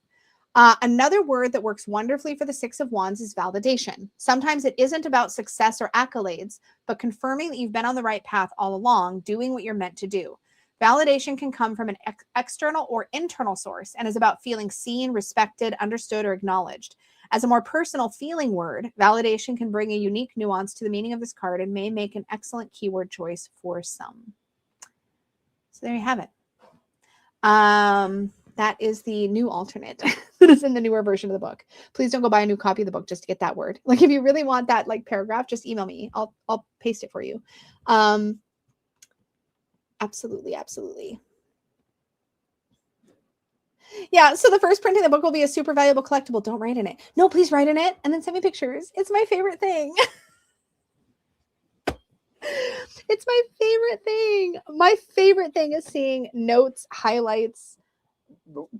Another word that works wonderfully for the Six of Wands is validation. Sometimes it isn't about success or accolades, but confirming that you've been on the right path all along, doing what you're meant to do. Validation can come from an external or internal source and is about feeling seen, respected, understood, or acknowledged. As a more personal feeling word, validation can bring a unique nuance to the meaning of this card and may make an excellent keyword choice for some. So there you have it. That is the new alternate that is in the newer version of the book. Please don't go buy a new copy of the book just to get that word. Like if you really want that like paragraph, just email me. I'll paste it for you. Absolutely, absolutely. Yeah, so the first printing of the book will be a super valuable collectible. Don't write in it. No, please write in it and then send me pictures. It's my favorite thing. It's my favorite thing. My favorite thing is seeing notes, highlights,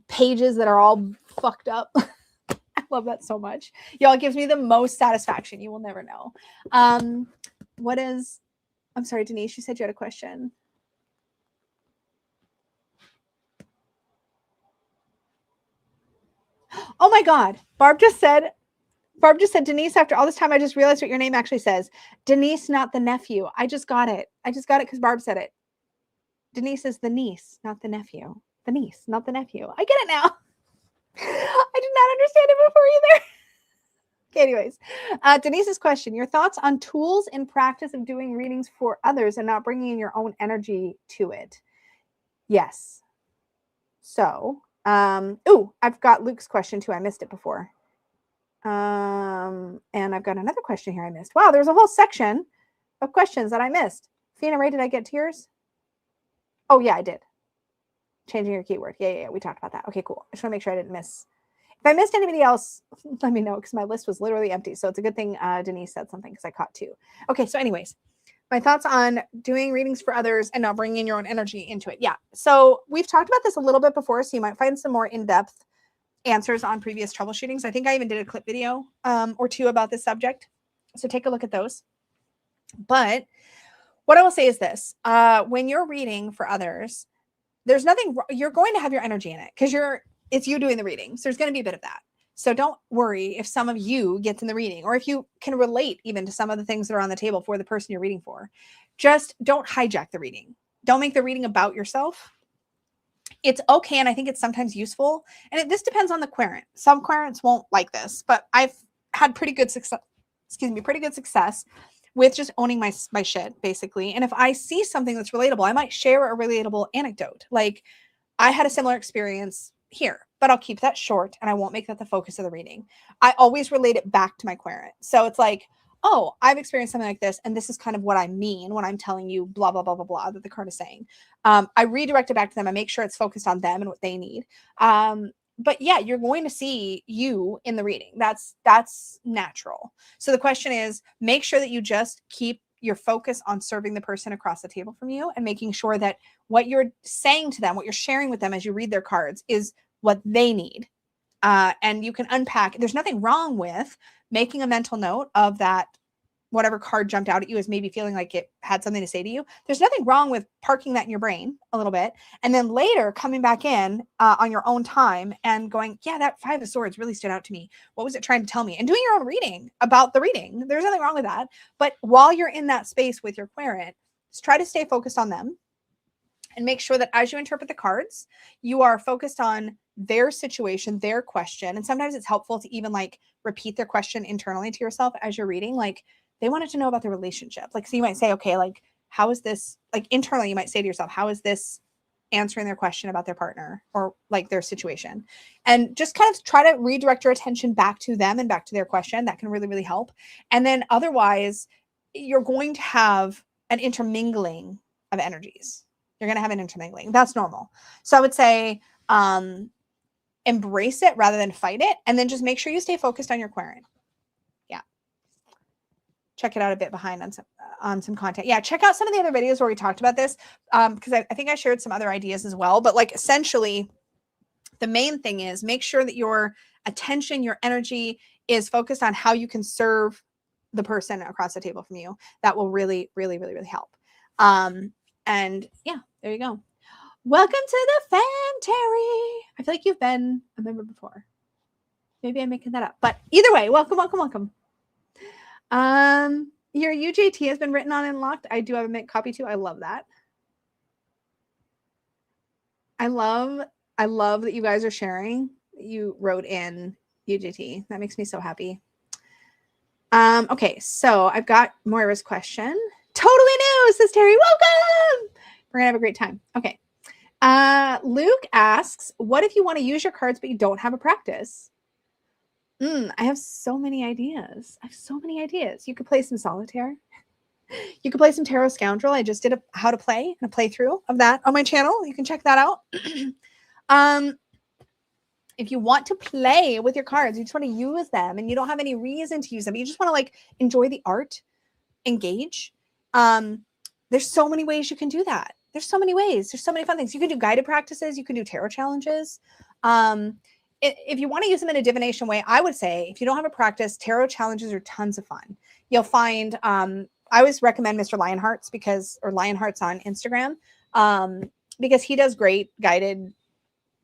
pages that are all fucked up. I love that so much. Y'all, it gives me the most satisfaction. You will never know. I'm sorry, Denise, you said you had a question. Oh my God. Barb just said, Denise, after all this time, I just realized what your name actually says. Denise, not the nephew. I just got it. I just got it because Barb said it. Denise is the niece, not the nephew. The niece, not the nephew. I get it now. I did not understand it before either. Okay, anyways, Denise's question, your thoughts on tools in practice of doing readings for others and not bringing in your own energy to it? Yes. So, I've got Luke's question too. I missed it before. And I've got another question here I missed. Wow, there's a whole section of questions that I missed. Fina Ray, did I get tears? Oh, yeah, I did. Changing your keyword. Yeah. We talked about that. Okay, cool. I just want to make sure I didn't miss. If I missed anybody else, let me know because my list was literally empty. So it's a good thing Denise said something because I caught two. Okay, so anyways, my thoughts on doing readings for others and not bringing in your own energy into it. Yeah, so we've talked about this a little bit before, so you might find some more in-depth answers on previous troubleshootings. I think I even did a clip video or two about this subject. So take a look at those. But what I will say is this. When you're reading for others, there's nothing, you're going to have your energy in it because it's you doing the reading. So there's going to be a bit of that. So don't worry if some of you gets in the reading or if you can relate even to some of the things that are on the table for the person you're reading for. Just don't hijack the reading. Don't make the reading about yourself. It's okay. And I think it's sometimes useful. And this depends on the querent. Some querents won't like this, but I've had pretty good success with just owning my shit, basically. And if I see something that's relatable, I might share a relatable anecdote. Like I had a similar experience here, but I'll keep that short and I won't make that the focus of the reading. I always relate it back to my querent. So it's like, oh, I've experienced something like this, and this is kind of what I mean when I'm telling you blah, blah, blah, blah, blah, that the card is saying. I redirect it back to them. I make sure it's focused on them and what they need. But yeah, you're going to see you in the reading. That's natural. So the question is, make sure that you just keep your focus on serving the person across the table from you and making sure that what you're saying to them, what you're sharing with them as you read their cards is what they need. And you can unpack. There's nothing wrong with making a mental note of that, whatever card jumped out at you as maybe feeling like it had something to say to you. There's nothing wrong with parking that in your brain a little bit and then later coming back in on your own time and going, yeah, that Five of Swords really stood out to me. What was it trying to tell me? And doing your own reading about the reading. There's nothing wrong with that. But while you're in that space with your querent, just try to stay focused on them and make sure that as you interpret the cards, you are focused on their situation, their question. And sometimes it's helpful to even like repeat their question internally to yourself as you're reading. Like they wanted to know about the relationship. Like, so you might say, okay, like, how is this, like internally, you might say to yourself, how is this answering their question about their partner or like their situation? And just kind of try to redirect your attention back to them and back to their question. That can really, really help. And then otherwise, you're going to have an intermingling of energies. You're going to have an intermingling. That's normal. So I would say, embrace it rather than fight it. And then just make sure you stay focused on your querent. Yeah. Check it out a bit behind on some content. Yeah. Check out some of the other videos where we talked about this. Because I think I shared some other ideas as well, but like essentially the main thing is make sure that your attention, your energy is focused on how you can serve the person across the table from you. That will really, really, really, really help. And yeah, there you go. Welcome to the fam, Terry. I feel like you've been a member before. Maybe I'm making that up. But either way, welcome, welcome, welcome. Your UJT has been written on and locked. I do have a mint copy too. I love that. I love that you guys are sharing. You wrote in UJT. That makes me so happy. Okay, so I've got Moira's question. Totally new, says Terry. Welcome. We're gonna have a great time. Okay. Luke asks, what if you want to use your cards but you don't have a practice? I have so many ideas. You could play some solitaire. You could play some Tarot Scoundrel. I just did a how to play and a playthrough of that on my channel. You can check that out. If you want to play with your cards, you just want to use them and you don't have any reason to use them. You just want to like enjoy the art, engage. There's so many ways you can do that. There's so many ways. There's so many fun things. You can do guided practices. You can do tarot challenges. If you want to use them in a divination way, I would say if you don't have a practice, tarot challenges are tons of fun. You'll find, I always recommend Mr. Lionhearts or Lionhearts on Instagram, because he does great guided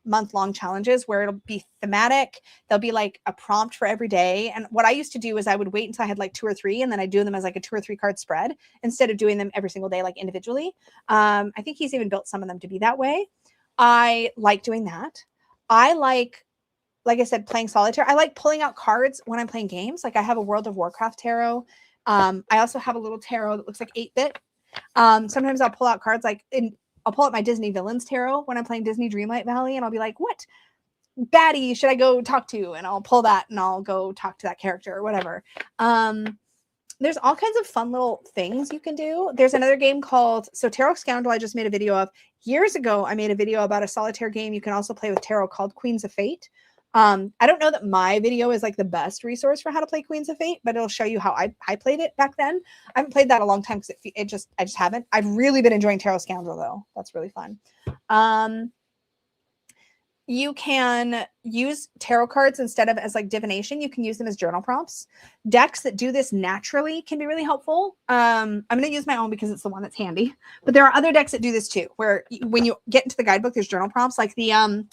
month-long challenges where it'll be thematic. There'll be like a prompt for every day. And what I used to do is I would wait until I had like 2 or 3, and then I do them as like a 2 or 3 card spread instead of doing them every single day, like individually. I think he's even built some of them to be that way. I like doing that. I like I said, playing solitaire. I like pulling out cards when I'm playing games. Like I have a World of Warcraft tarot. I also have a little tarot that looks like 8-bit. Sometimes I'll pull out cards I'll pull out my Disney Villains tarot when I'm playing Disney Dreamlight Valley, and I'll be like, what baddie should I go talk to? And I'll pull that and I'll go talk to that character or whatever. There's all kinds of fun little things you can do. There's another game called Tarot Scoundrel I just made a video of. Years ago, I made a video about a solitaire game you can also play with tarot called Queens of Fate. I don't know that my video is like the best resource for how to play Queens of Fate, but it'll show you how I played it back then. I haven't played that a long time because I just haven't. I've really been enjoying Tarot Scoundrel though. That's really fun. You can use tarot cards instead of as like divination. You can use them as journal prompts. Decks that do this naturally can be really helpful. I'm going to use my own because it's the one that's handy, but there are other decks that do this too, where when you get into the guidebook, there's journal prompts like the,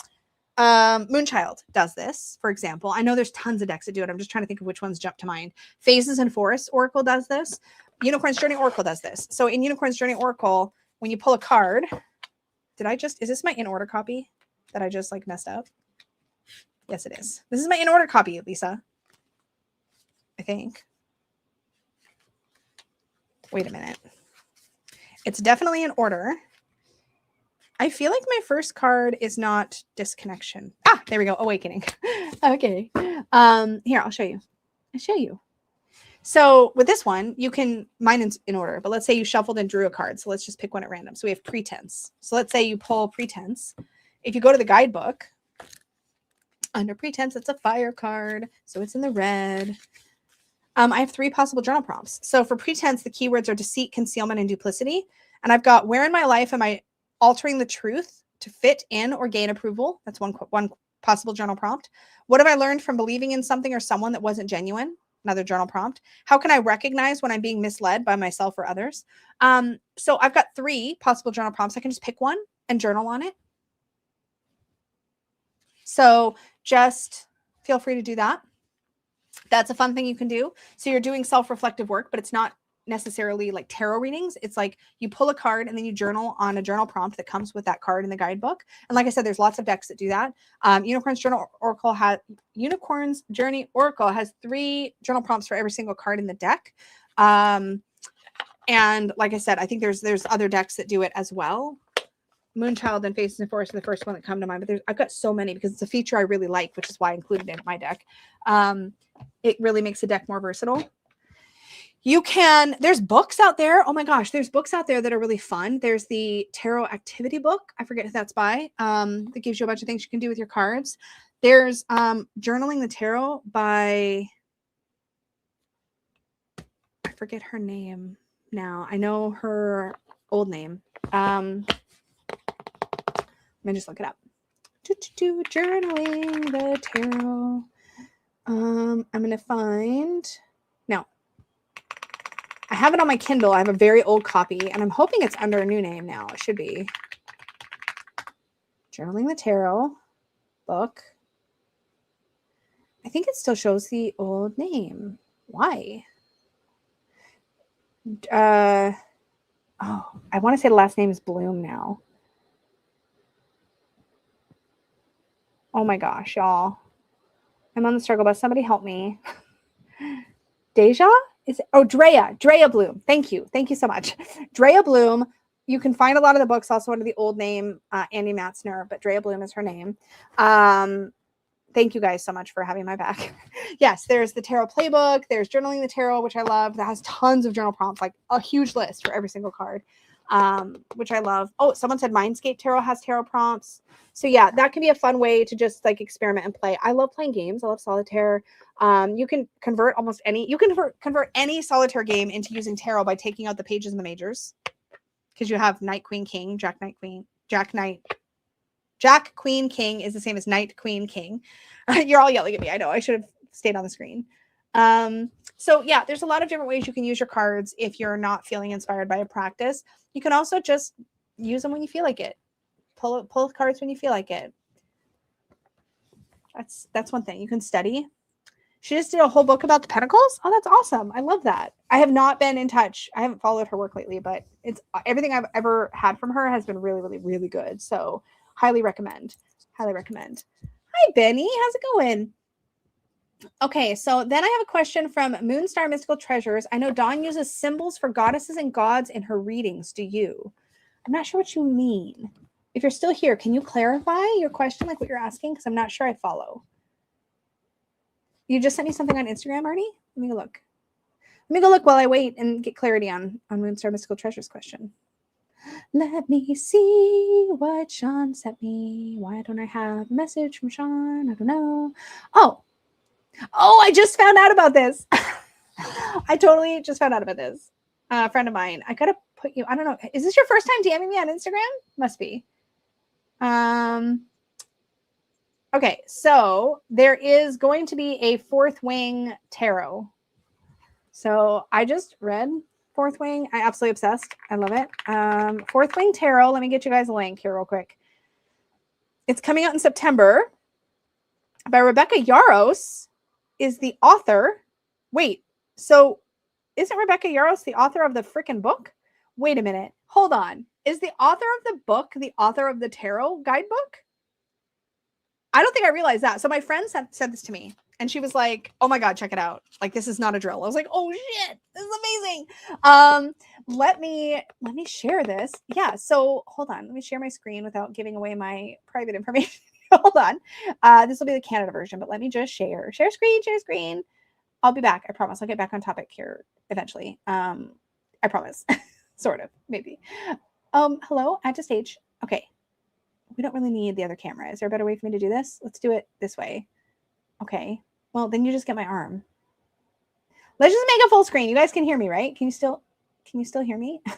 Moonchild does this, for example. I know there's tons of decks that do it. I'm just trying to think of which ones jump to mind. Phases and Forests Oracle does this. Unicorn's Journey Oracle does this. So in Unicorn's Journey Oracle, when you pull a card, is this my in order copy that I just like messed up? Yes, it is. This is my in order copy, Lisa. I think. Wait a minute. It's definitely in order. I feel like my first card is not Disconnection. Ah, there we go. Awakening. Okay. Here, I'll show you. So with this one, mine is in order, but let's say you shuffled and drew a card. So let's just pick one at random. So we have Pretense. So let's say you pull Pretense. If you go to the guidebook, under Pretense, it's a fire card. So it's in the red. I have 3 possible journal prompts. So for Pretense, the keywords are deceit, concealment, and duplicity. And I've got, where in my life am I altering the truth to fit in or gain approval? That's one possible journal prompt. What have I learned from believing in something or someone that wasn't genuine? Another journal prompt. How can I recognize when I'm being misled by myself or others? So I've got 3 possible journal prompts. I can just pick one and journal on it. So just feel free to do that. That's a fun thing you can do. So you're doing self-reflective work, but it's not necessarily like tarot readings. It's like you pull a card and then you journal on a journal prompt that comes with that card in the guidebook. And like I said, there's lots of decks that do that. Unicorn's Journey Oracle has 3 journal prompts for every single card in the deck. And like I said, I think there's other decks that do it as well. Moonchild and Faces and Forests are the first one that come to mind, but I've got so many because it's a feature I really like, which is why I included it in my deck. It really makes the deck more versatile. There's books out there. Oh my gosh, there's books out there that are really fun. There's the Tarot Activity book. I forget who that's by. That gives you a bunch of things you can do with your cards. There's Journaling the Tarot by, I forget her name now. I know her old name. Let me just look it up. Journaling the Tarot. I'm going to find, no. I have it on my Kindle. I have a very old copy, and I'm hoping it's under a new name now. It should be. Journaling the Tarot book. I think it still shows the old name. Why? I want to say the last name is Bloom now. Oh my gosh, y'all. I'm on the struggle bus. Somebody help me. Deja? Drea Bloom. Thank you so much. Drea Bloom. You can find a lot of the books also under the old name, Andy Matzner, but Drea Bloom is her name. Thank you guys so much for having my back. Yes, there's the Tarot Playbook. There's Journaling the Tarot, which I love. That has tons of journal prompts, like a huge list for every single card, which I love. Oh, someone said Mindscape Tarot has tarot prompts. So yeah, that can be a fun way to just like experiment and play. I love playing games. I love solitaire. You can convert convert any solitaire game into using tarot by taking out the pages and the majors, because you have Knight, Queen, King, Jack, Knight, Queen, Jack, Knight. Jack, Queen, King is the same as Knight, Queen, King. You're all yelling at me. I know. I should have stayed on the screen. So yeah, there's a lot of different ways you can use your cards if you're not feeling inspired by a practice. You can also just use them when you feel like it. Pull cards when you feel like it. That's one thing. You can study. She just did a whole book about the Pentacles. Oh, that's awesome. I love that. I have not been in touch. I haven't followed her work lately, but it's everything I've ever had from her has been really, really, really good. So highly recommend. Highly recommend. Hi, Benny. How's it going? Okay, so then I have a question from Moonstar Mystical Treasures. I know Dawn uses symbols for goddesses and gods in her readings. Do you? I'm not sure what you mean. If you're still here, can you clarify your question, like what you're asking? Because I'm not sure I follow. You just sent me something on Instagram, Arnie? Let me go look. Let me go look while I wait and get clarity on Moonstar Mystical Treasures question. Let me see what Sean sent me. Why don't I have a message from Sean? I don't know. Oh, I just found out about this. I totally just found out about this. A friend of mine. I gotta put you. I don't know. Is this your first time DMing me on Instagram? Must be. Okay, so there is going to be a Fourth Wing tarot. So I just read Fourth Wing. I'm absolutely obsessed. I love it. Fourth Wing Tarot. Let me get you guys a link here real quick. It's coming out in September by Rebecca Yarros is the author. Wait, so isn't Rebecca Yarros the author of the freaking book? Wait a minute. Hold on. Is the author of the book the author of the tarot guidebook? I don't think I realized that. So my friend said this to me. And she was like, oh my God, check it out. Like, this is not a drill. I was like, oh shit, this is amazing. Let me share this. Yeah, so hold on. Let me share my screen without giving away my private information. Hold on. This will be the Canada version, but let me just share screen. I'll be back. I promise. I'll get back on topic here eventually. I promise. Sort of, maybe. Hello, add to stage. Okay. We don't really need the other camera. Is there a better way for me to do this? Let's do it this way. Okay. Well, then you just get my arm. Let's just make a full screen. You guys can hear me, right? Can you still hear me? How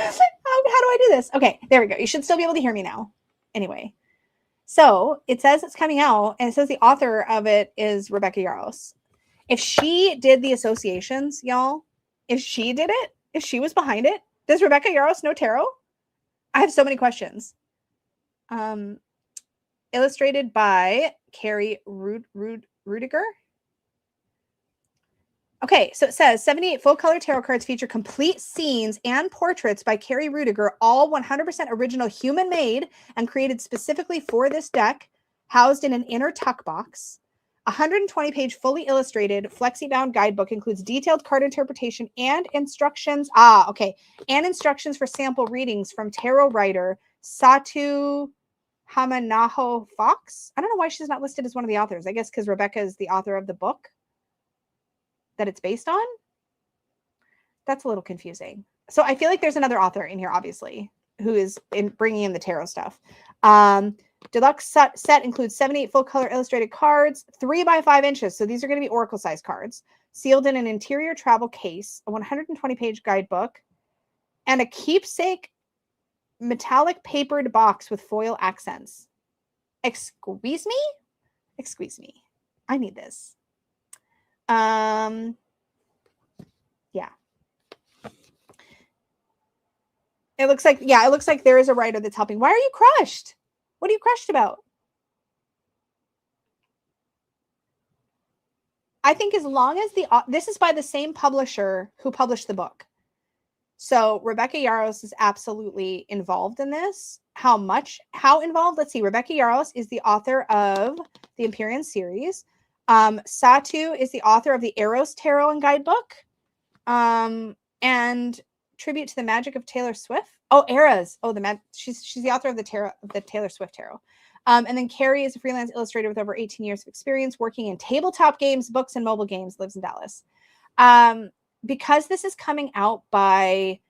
do I do this? Okay, there we go. You should still be able to hear me now. Anyway, so it says it's coming out, and it says the author of it is Rebecca Yarros. If she did the associations, y'all, if she did it, if she was behind it, does Rebecca Yarros know tarot? I have so many questions. Illustrated by Carrie Rudiger. Okay, so it says 78 full-color tarot cards feature complete scenes and portraits by Carrie Rudiger, all 100% original human-made and created specifically for this deck, housed in an inner tuck box. A 120-page fully illustrated flexi-bound guidebook includes detailed card interpretation and instructions. And instructions for sample readings from tarot writer Satu Hamanaho Fox. I don't know why she's not listed as one of the authors. I guess because Rebecca is the author of the book that it's based on. That's a little confusing. So I feel like there's another author in here, obviously, who is bringing in the tarot stuff. Deluxe set includes 78 full-color illustrated cards, 3 by 5 inches. So these are going to be Oracle-size cards, sealed in an interior travel case, a 120-page guidebook, and a keepsake metallic papered box with foil accents. Excuse me? Excuse me. I need this. Yeah. It looks like, yeah, it looks like there is a writer that's helping. Why are you crushed? What are you crushed about? I think as long as this is by the same publisher who published the book. So Rebecca Yarros is absolutely involved in this. How involved? Let's see. Rebecca Yarros is the author of the Empyrean series. Satu is the author of the Eros Tarot and Guidebook. And Tribute to the Magic of Taylor Swift. Oh, Eras. Oh, she's the author of the Taylor Swift Tarot. And then Carrie is a freelance illustrator with over 18 years of experience working in tabletop games, books, and mobile games. Lives in Dallas. Because this is coming out by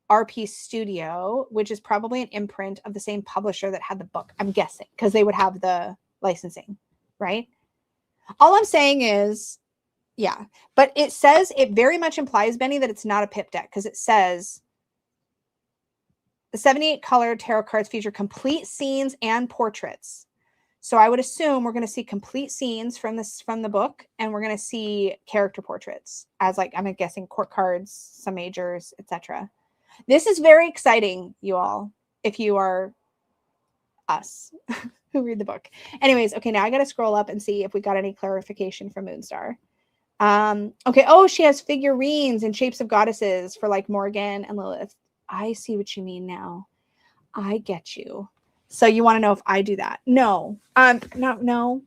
RP Studio, which is probably an imprint of the same publisher that had the book, I'm guessing, because they would have the licensing, right? All I'm saying is, yeah, but it says, it very much implies, Benny, that it's not a pip deck, because it says the 78 color tarot cards feature complete scenes and portraits. So I would assume we're going to see complete scenes from the book, and we're going to see character portraits as, like, I'm guessing court cards, some majors, etc. This is very exciting, you all, if you are us who read the book. Anyways, okay, now I got to scroll up and see if we got any clarification from Moonstar. Okay, oh, she has figurines and shapes of goddesses for, like, Morgan and Lilith. I see what you mean now. I get you. So you want to know if I do that? No. No.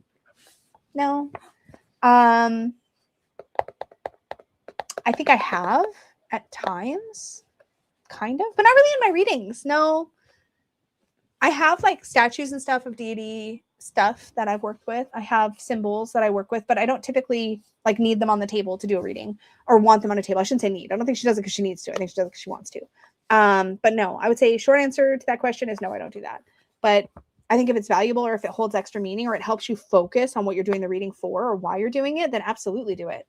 I think I have at times, kind of, but not really in my readings. No. I have, like, statues and stuff of deity stuff that I've worked with. I have symbols that I work with, but I don't typically, like, need them on the table to do a reading or want them on a table. I shouldn't say need. I don't think she does it because she needs to. I think she does it because she wants to. But no, I would say short answer to that question is no, I don't do that. But I think if it's valuable or if it holds extra meaning or it helps you focus on what you're doing the reading for or why you're doing it, then absolutely do it.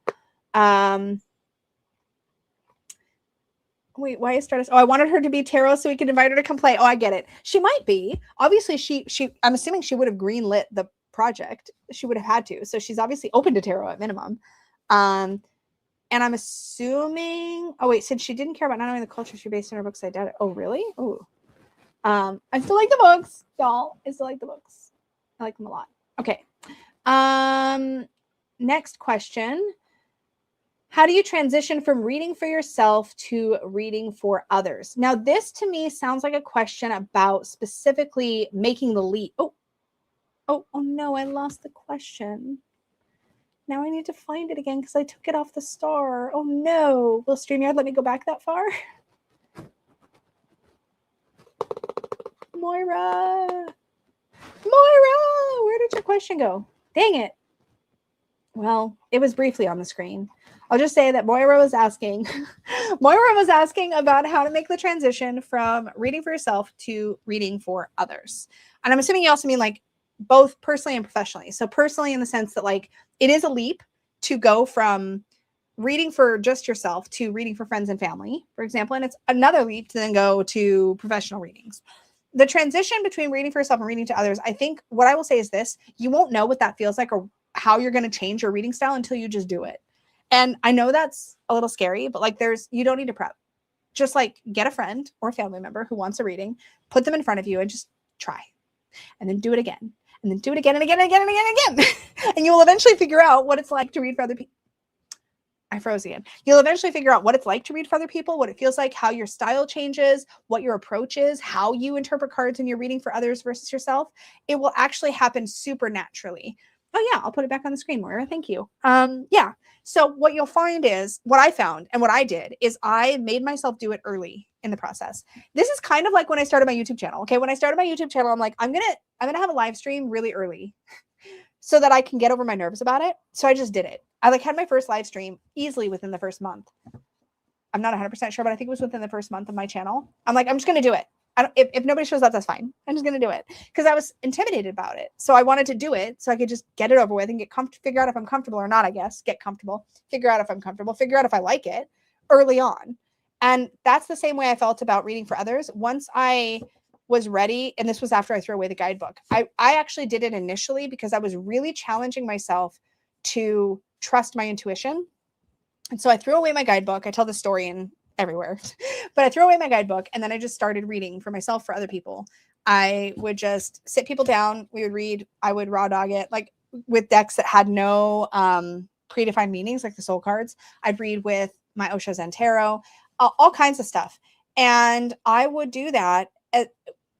Wait, why is Stardust? Oh, I wanted her to be tarot so we could invite her to come play. Oh, I get it. She might be. Obviously, I'm assuming she would have greenlit the project. She would have had to. So she's obviously open to tarot at minimum. And I'm assuming, oh wait, since she didn't care about not knowing the culture she based in her books, I doubt it. Oh, really? Oh. I still like the books, y'all. I still like the books. I like them a lot. Okay. Next question. How do you transition from reading for yourself to reading for others? Now, this to me sounds like a question about specifically making the leap. Oh no, I lost the question. Now I need to find it again because I took it off the star. Oh no. Will StreamYard let me go back that far? Moira, where did your question go? Dang it. Well, it was briefly on the screen. I'll just say that Moira was asking about how to make the transition from reading for yourself to reading for others. And I'm assuming you also mean, like, both personally and professionally. So personally in the sense that, like, it is a leap to go from reading for just yourself to reading for friends and family, for example, and it's another leap to then go to professional readings. The transition between reading for yourself and reading to others, I think what I will say is this: you won't know what that feels like or how you're going to change your reading style until you just do it. And I know that's a little scary, but, like, you don't need to prep. Just, like, get a friend or a family member who wants a reading, put them in front of you and just try, and then do it again, and then do it again and again and again and again and again. And you will eventually figure out what it's like to read for other people. I froze again. You'll eventually figure out what it's like to read for other people, what it feels like, how your style changes, what your approach is, how you interpret cards when you're reading for others versus yourself. It will actually happen super naturally. Oh yeah, I'll put it back on the screen, Moira. Thank you. Yeah. So what you'll find is, what I found and what I did is I made myself do it early in the process. This is kind of like when I started my YouTube channel. Okay. When I started my YouTube channel, I'm like, I'm going to have a live stream really early so that I can get over my nerves about it. So I just did it. I, like, had my first live stream easily within the first month. I'm not 100% sure, but I think it was within the first month of my channel. I'm like, I'm just going to do it. If nobody shows up, that's fine. I'm just going to do it because I was intimidated about it. So I wanted to do it so I could just get it over with and get figure out if I'm comfortable or not, I guess. Get comfortable, figure out if I'm comfortable, figure out if I like it early on. And that's the same way I felt about reading for others. Once I was ready, and this was after I threw away the guidebook, I actually did it initially because I was really challenging myself to trust my intuition. And so I threw away my guidebook. I tell the story in everywhere. But I threw away my guidebook and then I just started reading for myself, for other people. I would just sit people down. We would read. I would raw dog it, like with decks that had no predefined meanings, like the soul cards. I'd read with my Osho Zen Tarot, all kinds of stuff. And I would do that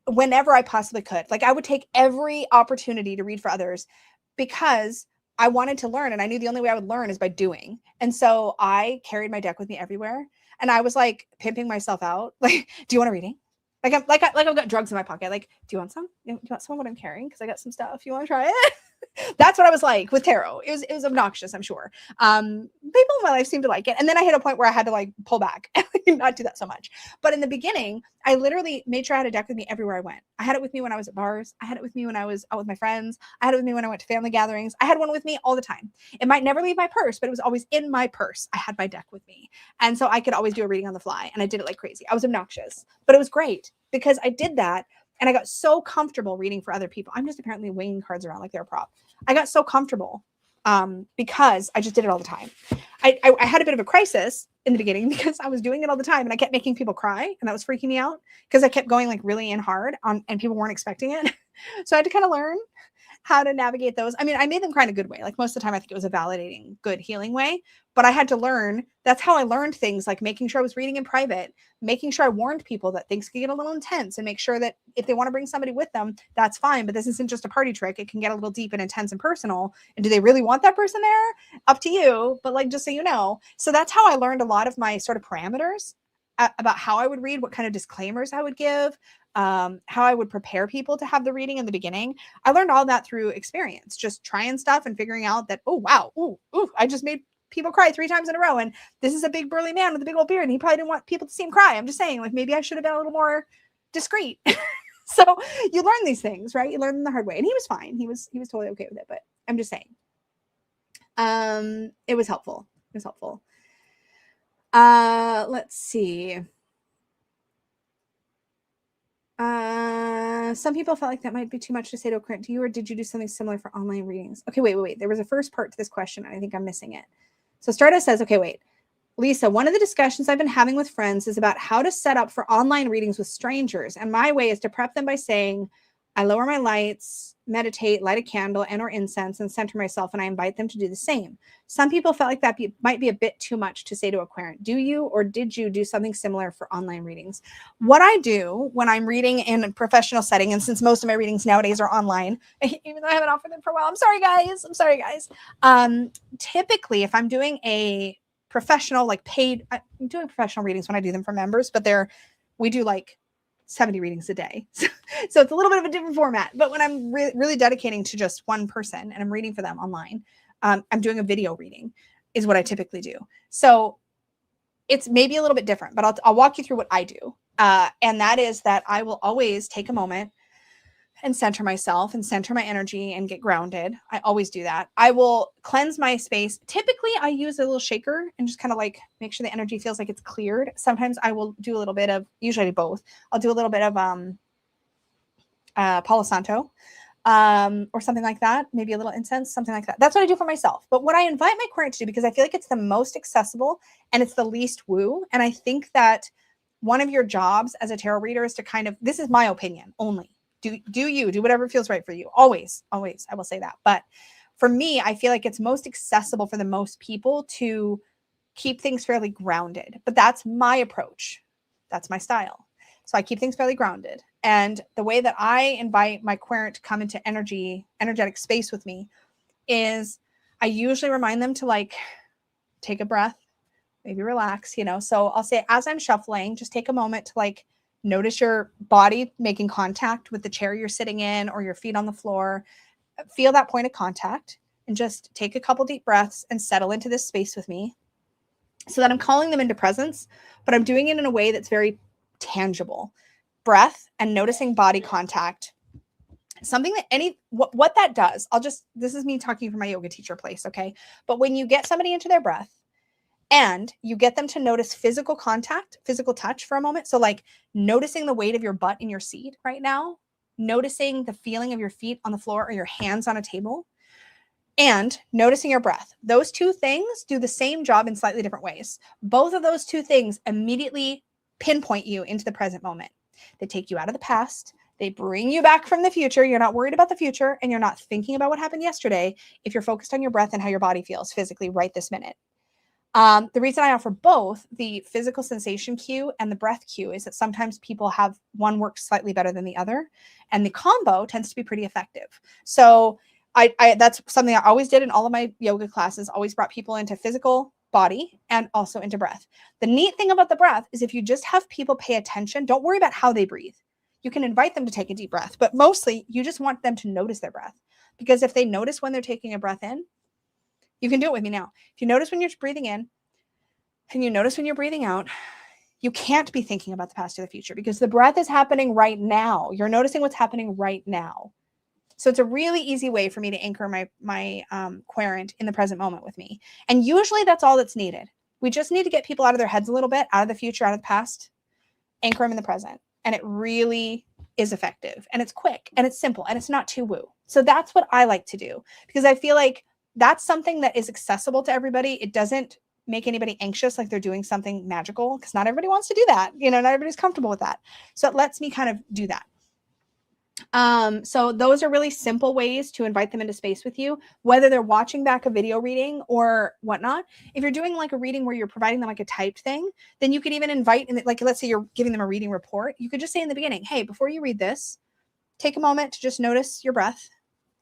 whenever I possibly could. Like I would take every opportunity to read for others because I wanted to learn. And I knew the only way I would learn is by doing. And so I carried my deck with me everywhere. And I was like pimping myself out. Like, do you want a reading? Like I've got drugs in my pocket. Like, do you want some? Do you want some of what I'm carrying? Because I got some stuff. You want to try it? That's what I was like with tarot. It was obnoxious, I'm sure. People in my life seemed to like it. And then I hit a point where I had to like pull back and not do that so much. But in the beginning, I literally made sure I had a deck with me everywhere I went. I had it with me when I was at bars. I had it with me when I was out with my friends. I had it with me when I went to family gatherings. I had one with me all the time. It might never leave my purse, but it was always in my purse. I had my deck with me. And so I could always do a reading on the fly. And I did it like crazy. I was obnoxious, but it was great because I did that. And I got so comfortable reading for other people. I'm just apparently winging cards around like they're a prop. I got so comfortable because I just did it all the time. I had a bit of a crisis in the beginning because I was doing it all the time and I kept making people cry and that was freaking me out because I kept going like really in hard on and people weren't expecting it. So I had to kind of learn how to navigate those. I mean, I made them cry in a good way. Like most of the time, I think it was a validating, good healing way. But I had to learn. That's how I learned things, like making sure I was reading in private, making sure I warned people that things could get a little intense, and make sure that if they want to bring somebody with them, that's fine. But this isn't just a party trick. It can get a little deep and intense and personal. And do they really want that person there? Up to you. But like, just so you know. So that's how I learned a lot of my sort of parameters about how I would read, what kind of disclaimers I would give, how I would prepare people to have the reading in the beginning. I learned all that through experience, just trying stuff and figuring out that, oh, wow, ooh, I just made people cry 3 times in a row. And this is a big burly man with a big old beard. And he probably didn't want people to see him cry. I'm just saying, like, maybe I should have been a little more discreet. So you learn these things, right? You learn them the hard way. And he was fine. He was totally okay with it. But I'm just saying, it was helpful. It was helpful. Let's see. Some people felt like that might be too much to say to a client. To you, or did you do something similar for online readings? Okay, wait. There was a first part to this question, and I think I'm missing it. So Stardust says, okay, wait. Lisa, one of the discussions I've been having with friends is about how to set up for online readings with strangers. And my way is to prep them by saying, I lower my lights, meditate, light a candle and or incense, and center myself, and I invite them to do the same. Some people felt like that might be a bit too much to say to a querent. Do you, or did you do something similar for online readings? What I do when I'm reading in a professional setting, and since most of my readings nowadays are online, even though I haven't offered them for a while, I'm sorry, guys. Typically, if I'm doing a professional, like paid, I'm doing professional readings when I do them for members, but we do like 70 readings a day. So it's a little bit of a different format. But when I'm really dedicating to just one person and I'm reading for them online, I'm doing a video reading is what I typically do. So it's maybe a little bit different, but I'll walk you through what I do. And that is that I will always take a moment and center myself and center my energy and get grounded. I always do that. I will cleanse my space. Typically, I use a little shaker and just kind of like make sure the energy feels like it's cleared. Sometimes I will do a little bit of, usually I do both. I'll do a little bit of Palo Santo or something like that. Maybe a little incense, something like that. That's what I do for myself. But what I invite my querent to do, because I feel like it's the most accessible and it's the least woo. And I think that one of your jobs as a tarot reader is to kind of, this is my opinion only. Do whatever feels right for you. Always, I will say that. But for me, I feel like it's most accessible for the most people to keep things fairly grounded. But that's my approach. That's my style. So I keep things fairly grounded. And the way that I invite my querent to come into energetic space with me is I usually remind them to like take a breath, maybe relax, So I'll say, as I'm shuffling, just take a moment to like notice your body making contact with the chair you're sitting in or your feet on the floor. Feel that point of contact and just take a couple deep breaths and settle into this space with me so that I'm calling them into presence, but I'm doing it in a way that's very tangible. Breath and noticing body contact. Something that what that does, this is me talking from my yoga teacher place, okay? But when you get somebody into their breath, and you get them to notice physical contact, physical touch for a moment. So like noticing the weight of your butt in your seat right now, noticing the feeling of your feet on the floor or your hands on a table. and noticing your breath. Those two things do the same job in slightly different ways. Both of those two things immediately pinpoint you into the present moment. They take you out of the past. They bring you back from the future. You're not worried about the future, and you're not thinking about what happened yesterday if you're focused on your breath and how your body feels physically right this minute. The reason I offer both the physical sensation cue and the breath cue is that sometimes people have one works slightly better than the other, and the combo tends to be pretty effective. So I that's something I always did in all of my yoga classes, always brought people into physical body and also into breath. The neat thing about the breath is if you just have people pay attention, don't worry about how they breathe. You can invite them to take a deep breath, but mostly you just want them to notice their breath. Because if they notice when they're taking a breath in, you can do it with me now. If you notice when you're breathing in and you notice when you're breathing out, you can't be thinking about the past or the future because the breath is happening right now. You're noticing what's happening right now. So it's a really easy way for me to anchor my querent in the present moment with me. And usually that's all that's needed. We just need to get people out of their heads a little bit, out of the future, out of the past, anchor them in the present. And it really is effective. And it's quick and it's simple and it's not too woo. So that's what I like to do because I feel like that's something that is accessible to everybody. It doesn't make anybody anxious like they're doing something magical because not everybody wants to do that. You know, not everybody's comfortable with that. So it lets me kind of do that. So those are really simple ways to invite them into space with you, whether they're watching back a video reading or whatnot. If you're doing like a reading where you're providing them like a typed thing, then you could even invite, like, let's say you're giving them a reading report. You could just say in the beginning, hey, before you read this, take a moment to just notice your breath.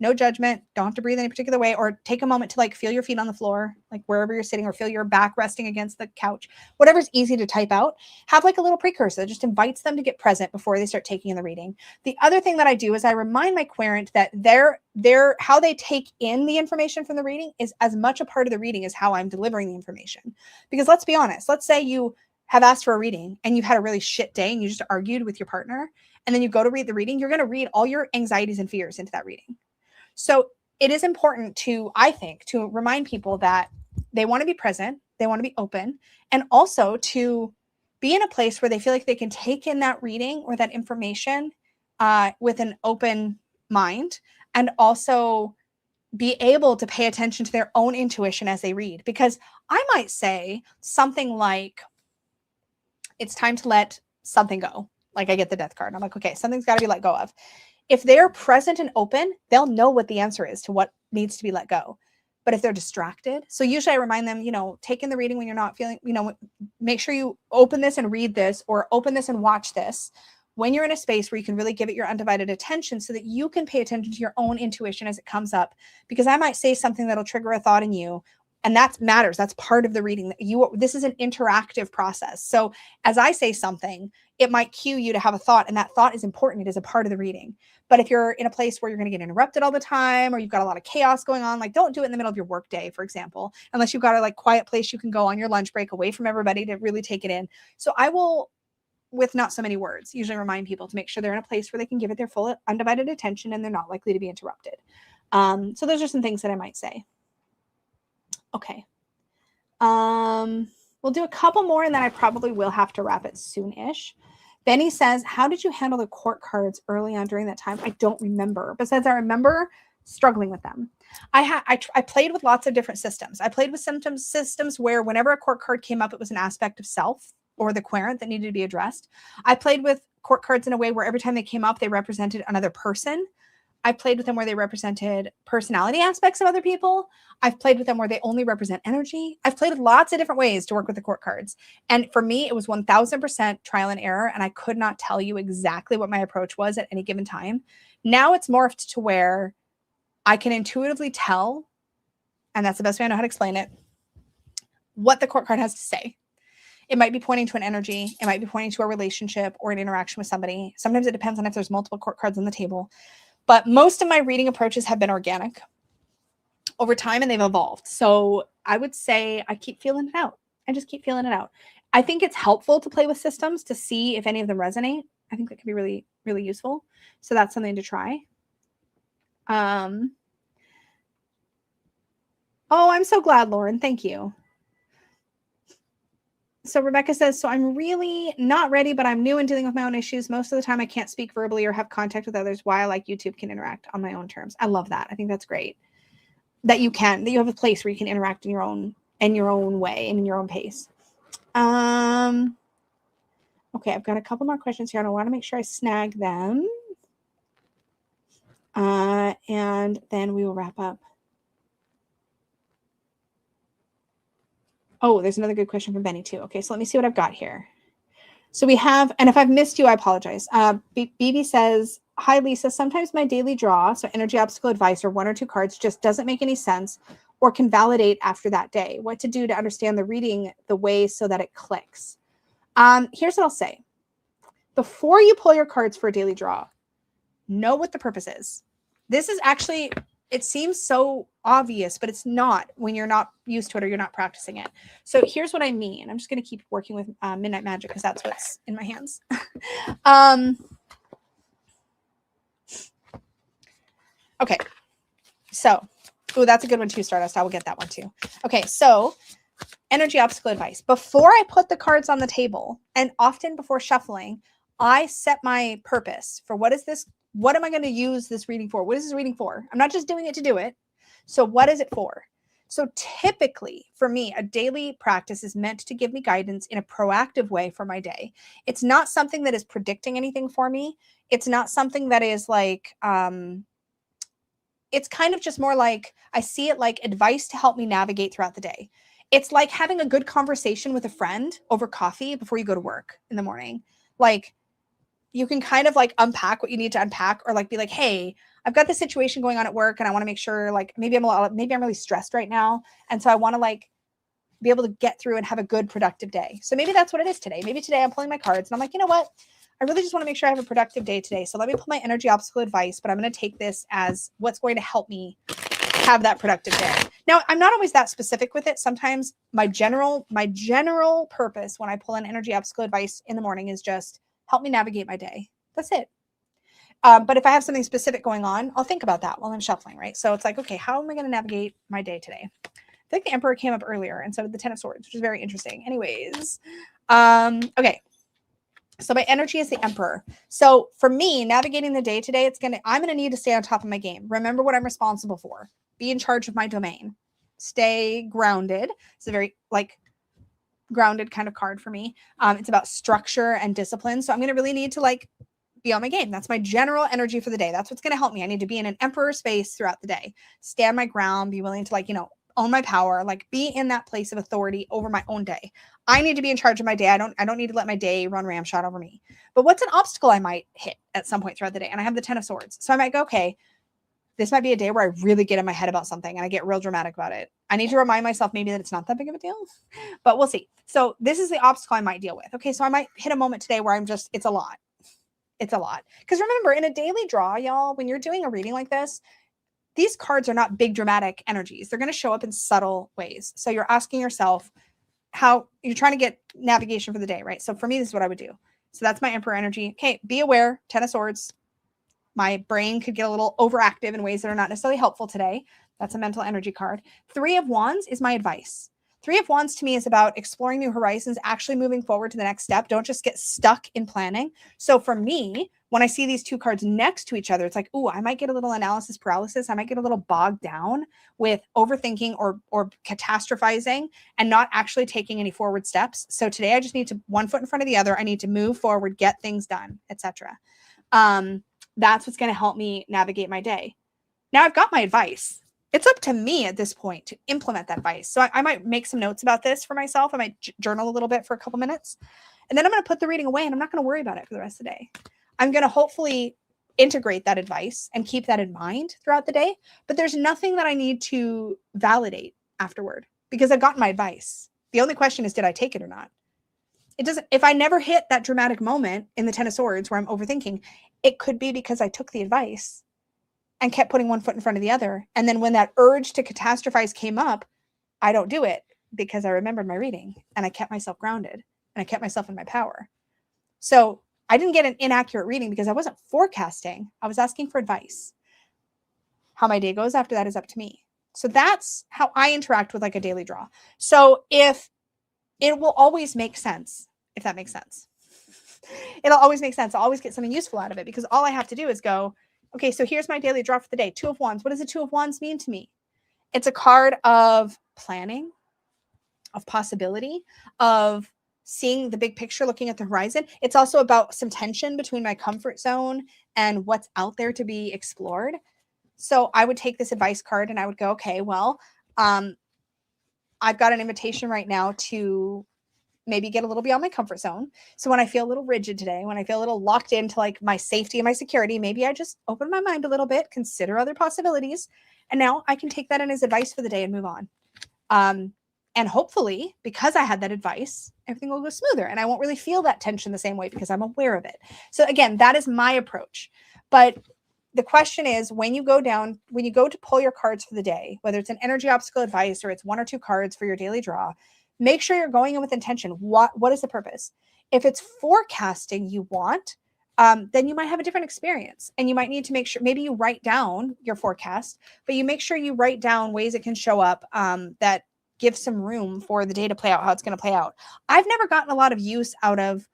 No judgment. Don't have to breathe any particular way, or take a moment to like feel your feet on the floor, like wherever you're sitting, or feel your back resting against the couch, whatever's easy to type out. Have like a little precursor that just invites them to get present before they start taking in the reading. The other thing that I do is I remind my querent that how they take in the information from the reading is as much a part of the reading as how I'm delivering the information. Because let's be honest, let's say you have asked for a reading and you've had a really shit day and you just argued with your partner, and then you go to read the reading, you're going to read all your anxieties and fears into that reading. So it is important to, I think, to remind people that they want to be present, they want to be open, and also to be in a place where they feel like they can take in that reading or that information with an open mind, and also be able to pay attention to their own intuition as they read. Because I might say something like, it's time to let something go. Like I get the death card. I'm like, okay, something's got to be let go of. If they're present and open, they'll know what the answer is to what needs to be let go. But if they're distracted, so usually I remind them, take in the reading when you're not feeling, make sure you open this and read this, or open this and watch this when you're in a space where you can really give it your undivided attention so that you can pay attention to your own intuition as it comes up. Because I might say something that'll trigger a thought in you, and that matters. That's part of the reading. This is an interactive process. So as I say something, it might cue you to have a thought, and that thought is important. It is a part of the reading. But if you're in a place where you're going to get interrupted all the time, or you've got a lot of chaos going on, like don't do it in the middle of your work day, for example, unless you've got a like quiet place you can go on your lunch break away from everybody to really take it in. So I will, with not so many words, usually remind people to make sure they're in a place where they can give it their full undivided attention and they're not likely to be interrupted. So those are some things that I might say. Okay. We'll do a couple more and then I probably will have to wrap it soon-ish. Benny says, how did you handle the court cards early on during that time? I don't remember. Besides, I remember struggling with them. I played with lots of different systems. I played with systems where whenever a court card came up, it was an aspect of self or the querent that needed to be addressed. I played with court cards in a way where every time they came up, they represented another person. I played with them where they represented personality aspects of other people. I've played with them where they only represent energy. I've played with lots of different ways to work with the court cards. And for me, it was 1000% trial and error. And I could not tell you exactly what my approach was at any given time. Now it's morphed to where I can intuitively tell, and that's the best way I know how to explain it, what the court card has to say. It might be pointing to an energy. It might be pointing to a relationship or an interaction with somebody. Sometimes it depends on if there's multiple court cards on the table. But most of my reading approaches have been organic over time, and they've evolved. So I would say I keep feeling it out. I just keep feeling it out. I think it's helpful to play with systems to see if any of them resonate. I think that can be really, really useful. So that's something to try. Oh, I'm so glad, Lauren. Thank you. So Rebecca says, so I'm really not ready, but I'm new and dealing with my own issues. Most of the time I can't speak verbally or have contact with others. Why I like YouTube can interact on my own terms. I love that. I think that's great. that you have a place where you can interact in your own way and in your own pace. Okay, I've got a couple more questions here, and I want to make sure I snag them. And then we will wrap up. Oh, there's another good question from Benny too. Okay, so let me see what I've got here. So we have, and if I've missed you, I apologize. BB says, hi, Lisa. Sometimes my daily draw, so energy obstacle advice or 1 or 2 cards, just doesn't make any sense or can validate after that day. What to do to understand the reading the way so that it clicks. Here's what I'll say. Before you pull your cards for a daily draw, know what the purpose is. This is actually, it seems so obvious, but it's not when you're not used to it or you're not practicing it. So here's what I mean. I'm just going to keep working with Midnight Magic because that's what's in my hands. Okay. So, oh, that's a good one too, Stardust. I will get that one too. Okay. So energy obstacle advice. Before I put the cards on the table, and often before shuffling, I set my purpose for what is this? What am I going to use this reading for? What is this reading for? I'm not just doing it to do it. So what is it for? So typically for me, a daily practice is meant to give me guidance in a proactive way for my day. It's not something that is predicting anything for me. It's not something that is like, it's kind of just more like, I see it like advice to help me navigate throughout the day. It's like having a good conversation with a friend over coffee before you go to work in the morning. Like, you can kind of like unpack what you need to unpack, or like be like, hey, I've got this situation going on at work and I want to make sure, like, maybe I'm really stressed right now. And so I want to like be able to get through and have a good productive day. So maybe that's what it is today. Maybe today I'm pulling my cards and I'm like, you know what? I really just want to make sure I have a productive day today. So let me pull my energy obstacle advice, but I'm going to take this as what's going to help me have that productive day. Now, I'm not always that specific with it. Sometimes my general purpose when I pull in energy obstacle advice in the morning is just help me navigate my day. That's it. But if I have something specific going on, I'll think about that while I'm shuffling, right? So it's like, okay, how am I going to navigate my day today? I think the Emperor came up earlier, and so did the Ten of Swords, which is very interesting. Anyways, okay. So my energy is the Emperor. So for me, navigating the day today, I'm going to need to stay on top of my game. Remember what I'm responsible for. Be in charge of my domain. Stay grounded. It's a very like grounded kind of card for me. It's about structure and discipline. So I'm going to really need to like be on my game. That's my general energy for the day. That's what's going to help me. I need to be in an Emperor space throughout the day. Stand my ground, be willing to like, own my power, like be in that place of authority over my own day. I need to be in charge of my day. I don't need to let my day run ramshot over me. But what's an obstacle I might hit at some point throughout the day? And I have the Ten of Swords. So I might go, okay, this might be a day where I really get in my head about something and I get real dramatic about it. I need to remind myself maybe that it's not that big of a deal, but we'll see. So this is the obstacle I might deal with. Okay, so I might hit a moment today where it's a lot. It's a lot. Because remember, in a daily draw, y'all, when you're doing a reading like this, these cards are not big dramatic energies. They're going to show up in subtle ways. So you're asking yourself how you're trying to get navigation for the day, right? So for me, this is what I would do. So that's my Emperor energy. Okay, be aware, Ten of Swords. My brain could get a little overactive in ways that are not necessarily helpful today. That's a mental energy card. 3 of Wands is my advice. 3 of Wands to me is about exploring new horizons, actually moving forward to the next step. Don't just get stuck in planning. So for me, when I see these 2 cards next to each other, it's like, ooh, I might get a little analysis paralysis. I might get a little bogged down with overthinking or catastrophizing and not actually taking any forward steps. So today I just need to 1 foot in front of the other. I need to move forward, get things done, etc. That's what's going to help me navigate my day. Now I've got my advice. It's up to me at this point to implement that advice. So I might make some notes about this for myself. I might journal a little bit for a couple minutes. And then I'm going to put the reading away and I'm not going to worry about it for the rest of the day. I'm going to hopefully integrate that advice and keep that in mind throughout the day. But there's nothing that I need to validate afterward because I've gotten my advice. The only question is, did I take it or not? It doesn't, if I never hit that dramatic moment in the Ten of Swords where I'm overthinking, it could be because I took the advice and kept putting 1 foot in front of the other. And then when that urge to catastrophize came up, I don't do it because I remembered my reading and I kept myself grounded and I kept myself in my power. So I didn't get an inaccurate reading because I wasn't forecasting. I was asking for advice. How my day goes after that is up to me. So that's how I interact with like a daily draw. So if it will always make sense, if that makes sense. It'll always make sense. I'll always get something useful out of it because all I have to do is go, okay, so here's my daily draw for the day. 2 of Wands. What does the 2 of Wands mean to me? It's a card of planning, of possibility, of seeing the big picture, looking at the horizon. It's also about some tension between my comfort zone and what's out there to be explored. So I would take this advice card and I would go, okay, well, I've got an invitation right now to maybe get a little beyond my comfort zone. So when I feel a little rigid today, when I feel a little locked into like my safety and my security, maybe I just open my mind a little bit, consider other possibilities. And now I can take that in as advice for the day and move on. And hopefully, because I had that advice, everything will go smoother and I won't really feel that tension the same way because I'm aware of it. So again, that is my approach. But the question is, when you go to pull your cards for the day, whether it's an energy obstacle advice or it's 1 or 2 cards for your daily draw, make sure you're going in with intention. What is the purpose? If it's forecasting you want, then you might have a different experience. And you might need to make sure, maybe you write down your forecast, but you make sure you write down ways it can show up that give some room for the day to play out how it's going to play out. I've never gotten a lot of use out of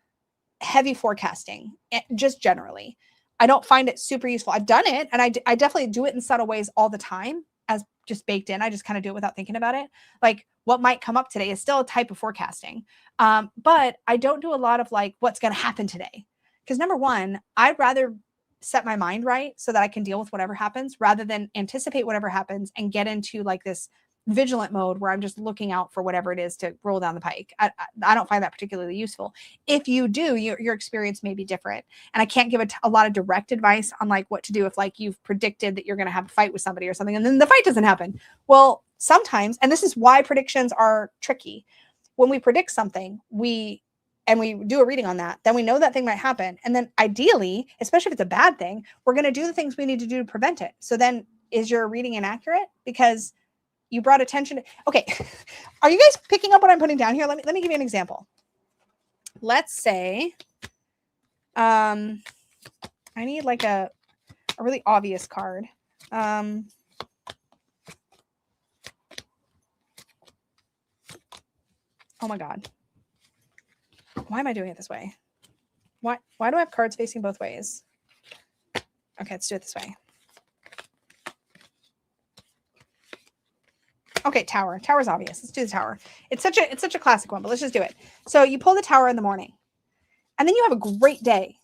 heavy forecasting, just generally. I don't find it super useful. I've done it, and I definitely do it in subtle ways all the time as just baked in. I just kind of do it without thinking about it. Like what might come up today is still a type of forecasting. But I don't do a lot of like what's going to happen today. Because number one, I'd rather set my mind right so that I can deal with whatever happens rather than anticipate whatever happens and get into like this vigilant mode where I'm just looking out for whatever it is to roll down the pike. I don't find that particularly useful. If you do, your experience may be different. And I can't give a lot of direct advice on like what to do if like you've predicted that you're going to have a fight with somebody or something and then the fight doesn't happen. Well, sometimes, and this is why predictions are tricky. When we predict something, we do a reading on that, then we know that thing might happen. And then ideally, especially if it's a bad thing, we're going to do the things we need to do to prevent it. So then is your reading inaccurate? Because you brought attention. Okay. Are you guys picking up what I'm putting down here? Let me give you an example. Let's say, I need like a really obvious card. Oh my God. Why am I doing it this way? Why do I have cards facing both ways? Okay, let's do it this way. Okay, tower. Tower's obvious. Let's do the tower. It's such a classic one, but let's just do it. So you pull the tower in the morning, and then you have a great day.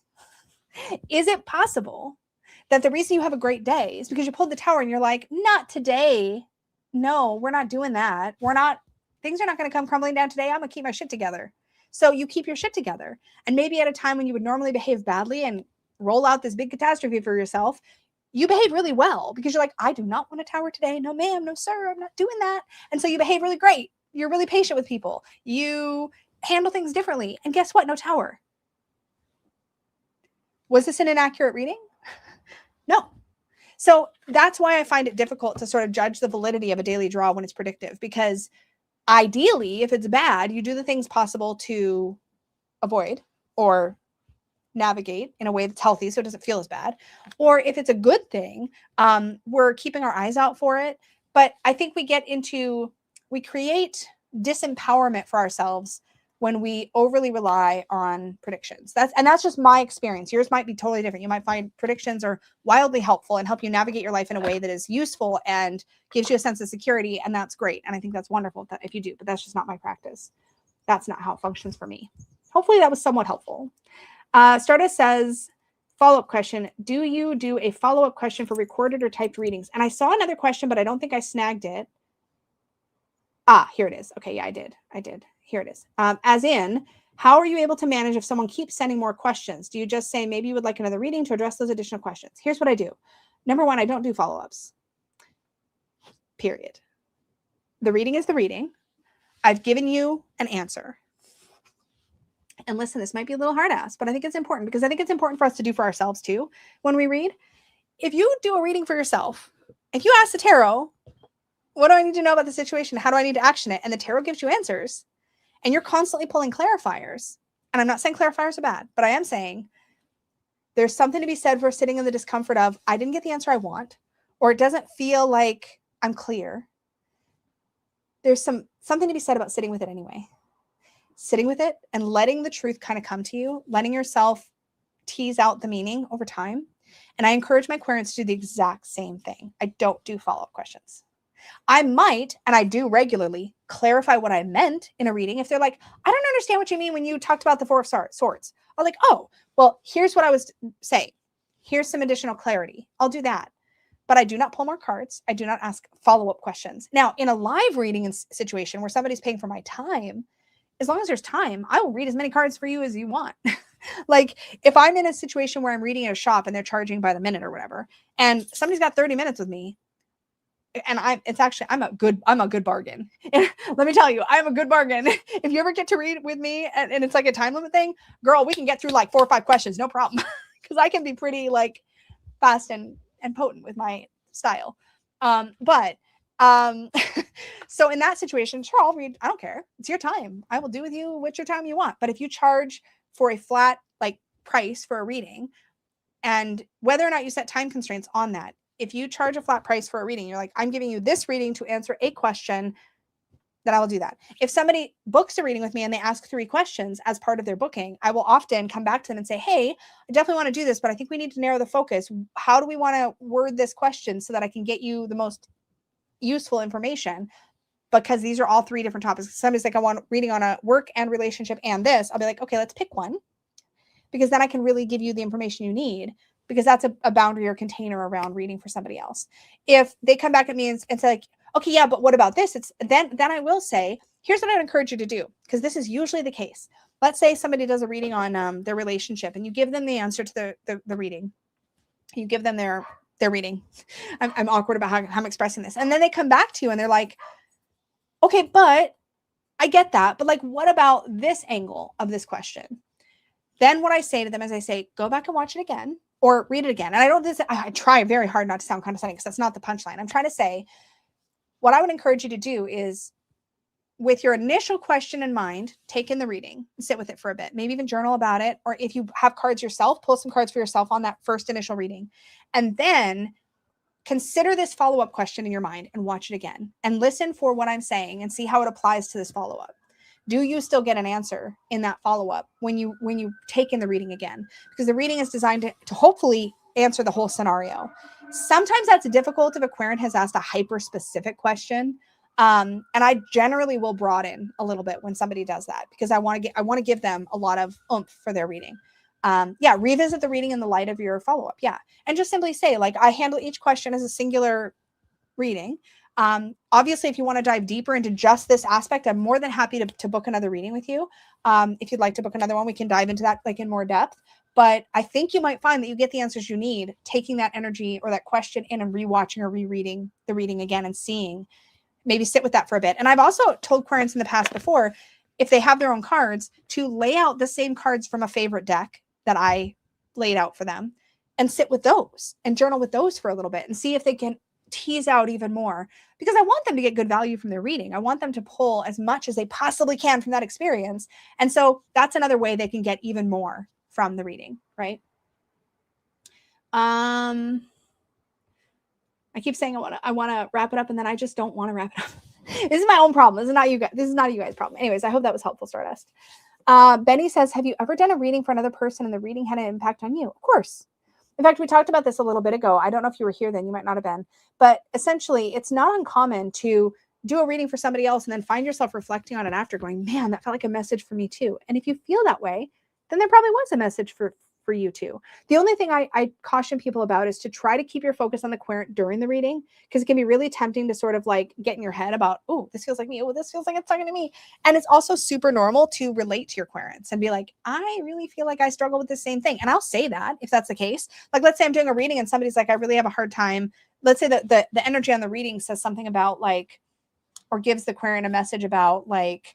Is it possible that the reason you have a great day is because you pulled the tower and you're like, not today. No, we're not doing that. Things are not going to come crumbling down today. I'm going to keep my shit together. So you keep your shit together. And maybe at a time when you would normally behave badly and roll out this big catastrophe for yourself, you behave really well because you're like, I do not want a tower today. No, ma'am. No, sir. I'm not doing that. And so you behave really great. You're really patient with people. You handle things differently. And guess what? No tower. Was this an inaccurate reading? No. So that's why I find it difficult to sort of judge the validity of a daily draw when it's predictive, because ideally, if it's bad, you do the things possible to avoid or navigate in a way that's healthy so it doesn't feel as bad. Or if it's a good thing, we're keeping our eyes out for it. But I think we create disempowerment for ourselves when we overly rely on predictions. That's just my experience. Yours might be totally different. You might find predictions are wildly helpful and help you navigate your life in a way that is useful and gives you a sense of security. And that's great. And I think that's wonderful if you do, but that's just not my practice. That's not how it functions for me. Hopefully that was somewhat helpful. Stardust says, follow-up question. Do you do a follow-up question for recorded or typed readings? And I saw another question, but I don't think I snagged it. Here it is. Okay, yeah, I did. Here it is. As in, how are you able to manage if someone keeps sending more questions? Do you just say, maybe you would like another reading to address those additional questions? Here's what I do. Number one, I don't do follow-ups. Period. The reading is the reading. I've given you an answer. And listen, this might be a little hard ass, but I think it's important because I think it's important for us to do for ourselves too when we read. If you do a reading for yourself, if you ask the tarot, what do I need to know about the situation? How do I need to action it? And the tarot gives you answers. And you're constantly pulling clarifiers. And I'm not saying clarifiers are bad, but I am saying there's something to be said for sitting in the discomfort of, I didn't get the answer I want, or it doesn't feel like I'm clear. There's something to be said about sitting with it anyway. Sitting with it and letting the truth kind of come to you, letting yourself tease out the meaning over time. And I encourage my querents to do the exact same thing. I don't do follow-up questions. I might, and I do regularly, clarify what I meant in a reading. If they're like, I don't understand what you mean when you talked about the Four of Swords. I'm like, oh, well, here's what I was saying. Here's some additional clarity. I'll do that. But I do not pull more cards. I do not ask follow-up questions. Now, in a live reading situation where somebody's paying for my time, as long as there's time, I will read as many cards for you as you want. Like if I'm in a situation where I'm reading at a shop and they're charging by the minute or whatever, and somebody's got 30 minutes with me, and I'm a good bargain. Let me tell you, I'm a good bargain. If you ever get to read with me and it's like a time limit thing, girl, we can get through like 4 or 5 questions, no problem. Because I can be pretty like fast and potent with my style. But so in that situation, sure, I'll read. I don't care. It's your time. I will do with you what your time you want. But if you charge for a flat like price for a reading, and whether or not you set time constraints on that, if you charge a flat price for a reading, you're like, I'm giving you this reading to answer a question, then I will do that. If somebody books a reading with me and they ask 3 questions as part of their booking, I will often come back to them and say, hey, I definitely want to do this, but I think we need to narrow the focus. How do we want to word this question so that I can get you the most useful information? Because these are all 3 different topics. Somebody's like, I want reading on a work and relationship and this. I'll be like, okay, let's pick one, because then I can really give you the information you need, because that's a boundary or container around reading for somebody else. If they come back at me and say like, okay, yeah, but what about this? It's then I will say, here's what I'd encourage you to do, because this is usually the case. Let's say somebody does a reading on their relationship, and you give them the answer to the reading. You give them their reading. I'm awkward about how I'm expressing this. And then they come back to you and they're like, okay, but I get that. But like, what about this angle of this question? Then what I say to them is I say, go back and watch it again or read it again. And I try very hard not to sound condescending, because that's not the punchline. I'm trying to say, what I would encourage you to do is, with your initial question in mind, take in the reading, sit with it for a bit, maybe even journal about it. Or if you have cards yourself, pull some cards for yourself on that first initial reading. And then consider this follow-up question in your mind and watch it again and listen for what I'm saying and see how it applies to this follow-up. Do you still get an answer in that follow-up when you take in the reading again? Because the reading is designed to hopefully answer the whole scenario. Sometimes that's difficult if a querent has asked a hyper-specific question. And I generally will broaden a little bit when somebody does that, because I want to give them a lot of oomph for their reading. Revisit the reading in the light of your follow-up. Yeah. And just simply say, like, I handle each question as a singular reading. Obviously, if you want to dive deeper into just this aspect, I'm more than happy to book another reading with you. If you'd like to book another one, we can dive into that like in more depth. But I think you might find that you get the answers you need, taking that energy or that question in and rewatching or rereading the reading again and seeing, maybe sit with that for a bit. And I've also told querents in the past before, if they have their own cards, to lay out the same cards from a favorite deck that I laid out for them and sit with those and journal with those for a little bit and see if they can tease out even more, because I want them to get good value from their reading. I want them to pull as much as they possibly can from that experience. And so that's another way they can get even more from the reading, right? I keep saying I want to wrap it up, and then I just don't want to wrap it up. This is my own problem. This is not you guys. This is not you guys' problem. Anyways, I hope that was helpful, Stardust. Benny says, have you ever done a reading for another person and the reading had an impact on you? Of course. In fact, we talked about this a little bit ago. I don't know if you were here then. You might not have been. But essentially, it's not uncommon to do a reading for somebody else and then find yourself reflecting on it after, going, man, that felt like a message for me too. And if you feel that way, then there probably was a message for you too. The only thing I caution people about is to try to keep your focus on the querent during the reading, because it can be really tempting to sort of like get in your head about, oh, this feels like me. Oh, this feels like it's talking to me. And it's also super normal to relate to your querents and be like, I really feel like I struggle with the same thing. And I'll say that if that's the case. Like, let's say I'm doing a reading and somebody's like, I really have a hard time. Let's say that the energy on the reading says something about like, or gives the querent a message about like,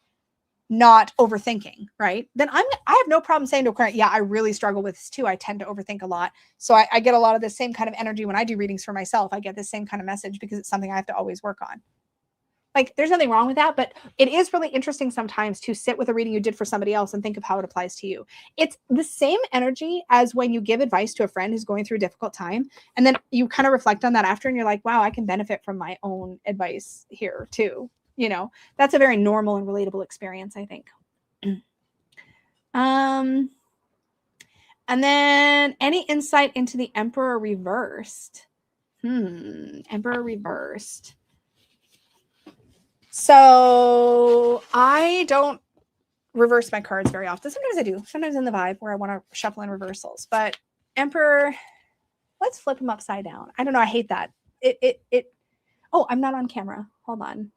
not overthinking, right? Then I have no problem saying to a querent, yeah, I really struggle with this too. I tend to overthink a lot. So I get a lot of the same kind of energy when I do readings for myself. I get the same kind of message because it's something I have to always work on. Like, there's nothing wrong with that, but it is really interesting sometimes to sit with a reading you did for somebody else and think of how it applies to you. It's the same energy as when you give advice to a friend who's going through a difficult time, and then you kind of reflect on that after and you're like, wow, I can benefit from my own advice here too. You know, that's a very normal and relatable experience, I think. And then any insight into the Emperor reversed? Emperor reversed. So I don't reverse my cards very often. Sometimes I do. Sometimes in the vibe where I want to shuffle in reversals. But Emperor, let's flip him upside down. I don't know. I hate that. Oh, I'm not on camera. Hold on.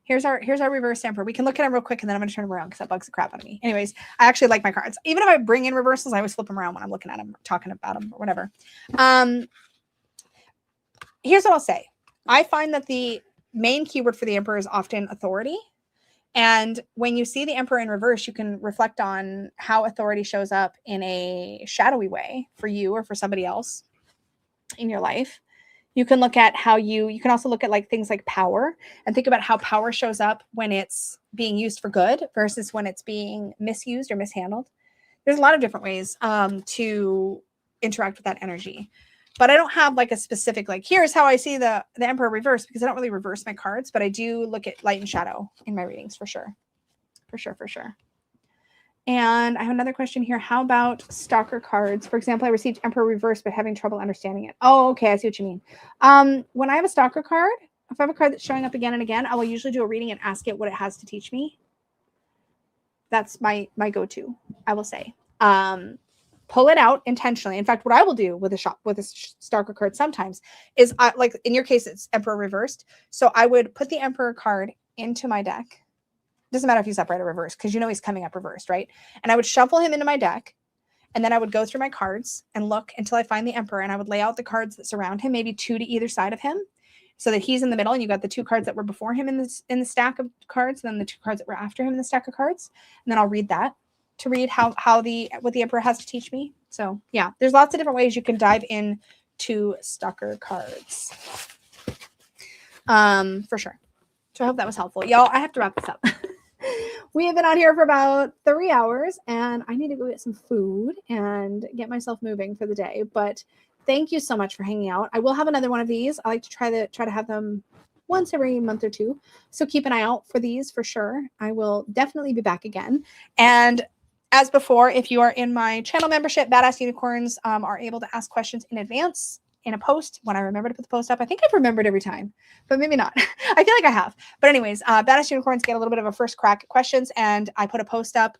Here's our reverse Emperor. We can look at him real quick and then I'm going to turn him around because that bugs the crap out of me. Anyways, I actually like my cards. Even if I bring in reversals, I always flip them around when I'm looking at them, talking about them, or whatever. Here's what I'll say. I find that the main keyword for the Emperor is often authority. And when you see the Emperor in reverse, you can reflect on how authority shows up in a shadowy way for you or for somebody else in your life. You can look at how you can also look at like things like power and think about how power shows up when it's being used for good versus when it's being misused or mishandled. There's a lot of different ways to interact with that energy. But I don't have like a specific, like, here's how I see the Emperor reverse, because I don't really reverse my cards, but I do look at light and shadow in my readings for sure. For sure. And I have another question here. How about stalker cards? For example, I received Emperor reverse, but having trouble understanding it. Oh, okay. I see what you mean. When I have a stalker card, if I have a card that's showing up again and again, I will usually do a reading and ask it what it has to teach me. That's my go-to, I will say. Pull it out intentionally. In fact, what I will do with a stalker card sometimes is, like in your case, it's Emperor reversed. So I would put the Emperor card into my deck. Doesn't matter if he's upright or reversed, because you know he's coming up reversed, right? And I would shuffle him into my deck, and then I would go through my cards and look until I find the Emperor, and I would lay out the cards that surround him, maybe 2 to either side of him, so that he's in the middle, and you got the 2 cards that were before him in the stack of cards, and then the 2 cards that were after him in the stack of cards, and then I'll read that to read what the Emperor has to teach me. So yeah, there's lots of different ways you can dive into stalker cards. For sure. So I hope that was helpful. Y'all, I have to wrap this up. We have been on here for about 3 hours, and I need to go get some food and get myself moving for the day. But thank you so much for hanging out. I will have another one of these. I like to try to have them once every month or 2. So keep an eye out for these for sure. I will definitely be back again. And as before, if you are in my channel membership, Badass Unicorns are able to ask questions in advance in a post when I remember to put the post up. I think I've remembered every time, but maybe not. I feel like I have. But anyways, Badass Unicorns get a little bit of a first crack at questions, and I put a post up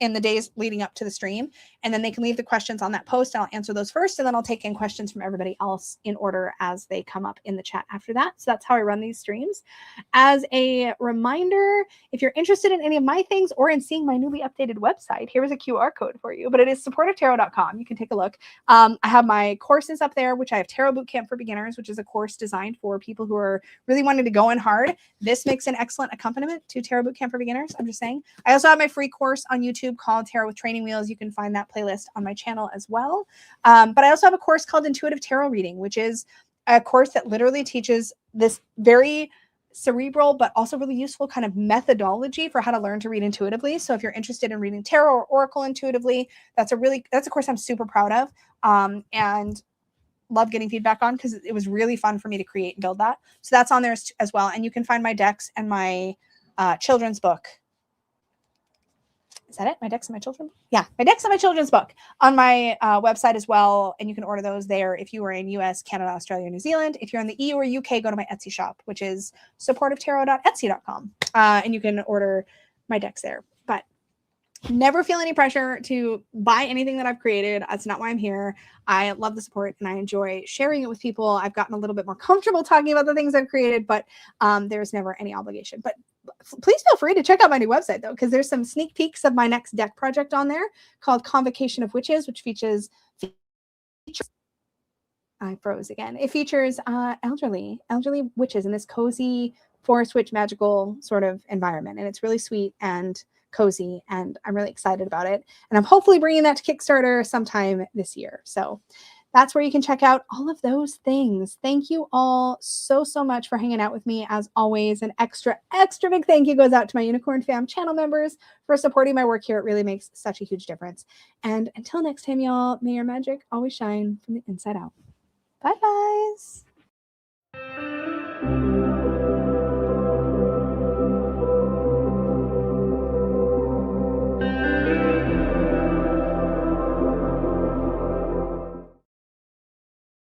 in the days leading up to the stream, and then they can leave the questions on that post, and I'll answer those first, and then I'll take in questions from everybody else in order as they come up in the chat after that. So that's how I run these streams. As a reminder, if you're interested in any of my things or in seeing my newly updated website, here is a QR code for you, but it is supportivetarot.com. You can take a look. I have my courses up there, which I have Tarot Bootcamp for Beginners, which is a course designed for people who are really wanting to go in hard. This makes an excellent accompaniment to Tarot Bootcamp for Beginners. I'm just saying. I also have my free course on YouTube called Tarot with Training Wheels. You can find that playlist on my channel as well. But I also have a course called Intuitive Tarot Reading, which is a course that literally teaches this very cerebral but also really useful kind of methodology for how to learn to read intuitively. So if you're interested in reading tarot or oracle intuitively, that's a course I'm super proud of and love getting feedback on, because it was really fun for me to create and build that. So that's on there as well. And you can find my decks and my children's book. Is that it? My decks and my children? Yeah, my decks and my children's book on my website as well. And you can order those there if you are in US, Canada, Australia, New Zealand. If you're in the EU or UK, go to my Etsy shop, which is supportivetarot.etsy.com. And you can order my decks there. But never feel any pressure to buy anything that I've created. That's not why I'm here. I love the support and I enjoy sharing it with people. I've gotten a little bit more comfortable talking about the things I've created, but there's never any obligation. But please feel free to check out my new website, though, because there's some sneak peeks of my next deck project on there called Convocation of Witches, which features I froze again. It features elderly witches in this cozy forest witch magical sort of environment. And it's really sweet and cozy, and I'm really excited about it. And I'm hopefully bringing that to Kickstarter sometime this year. So that's where you can check out all of those things. Thank you all so much for hanging out with me. As always, an extra big thank you goes out to my Unicorn Fam channel members for supporting my work here. It really makes such a huge difference. And until next time, y'all, may your magic always shine from the inside out. Bye, guys.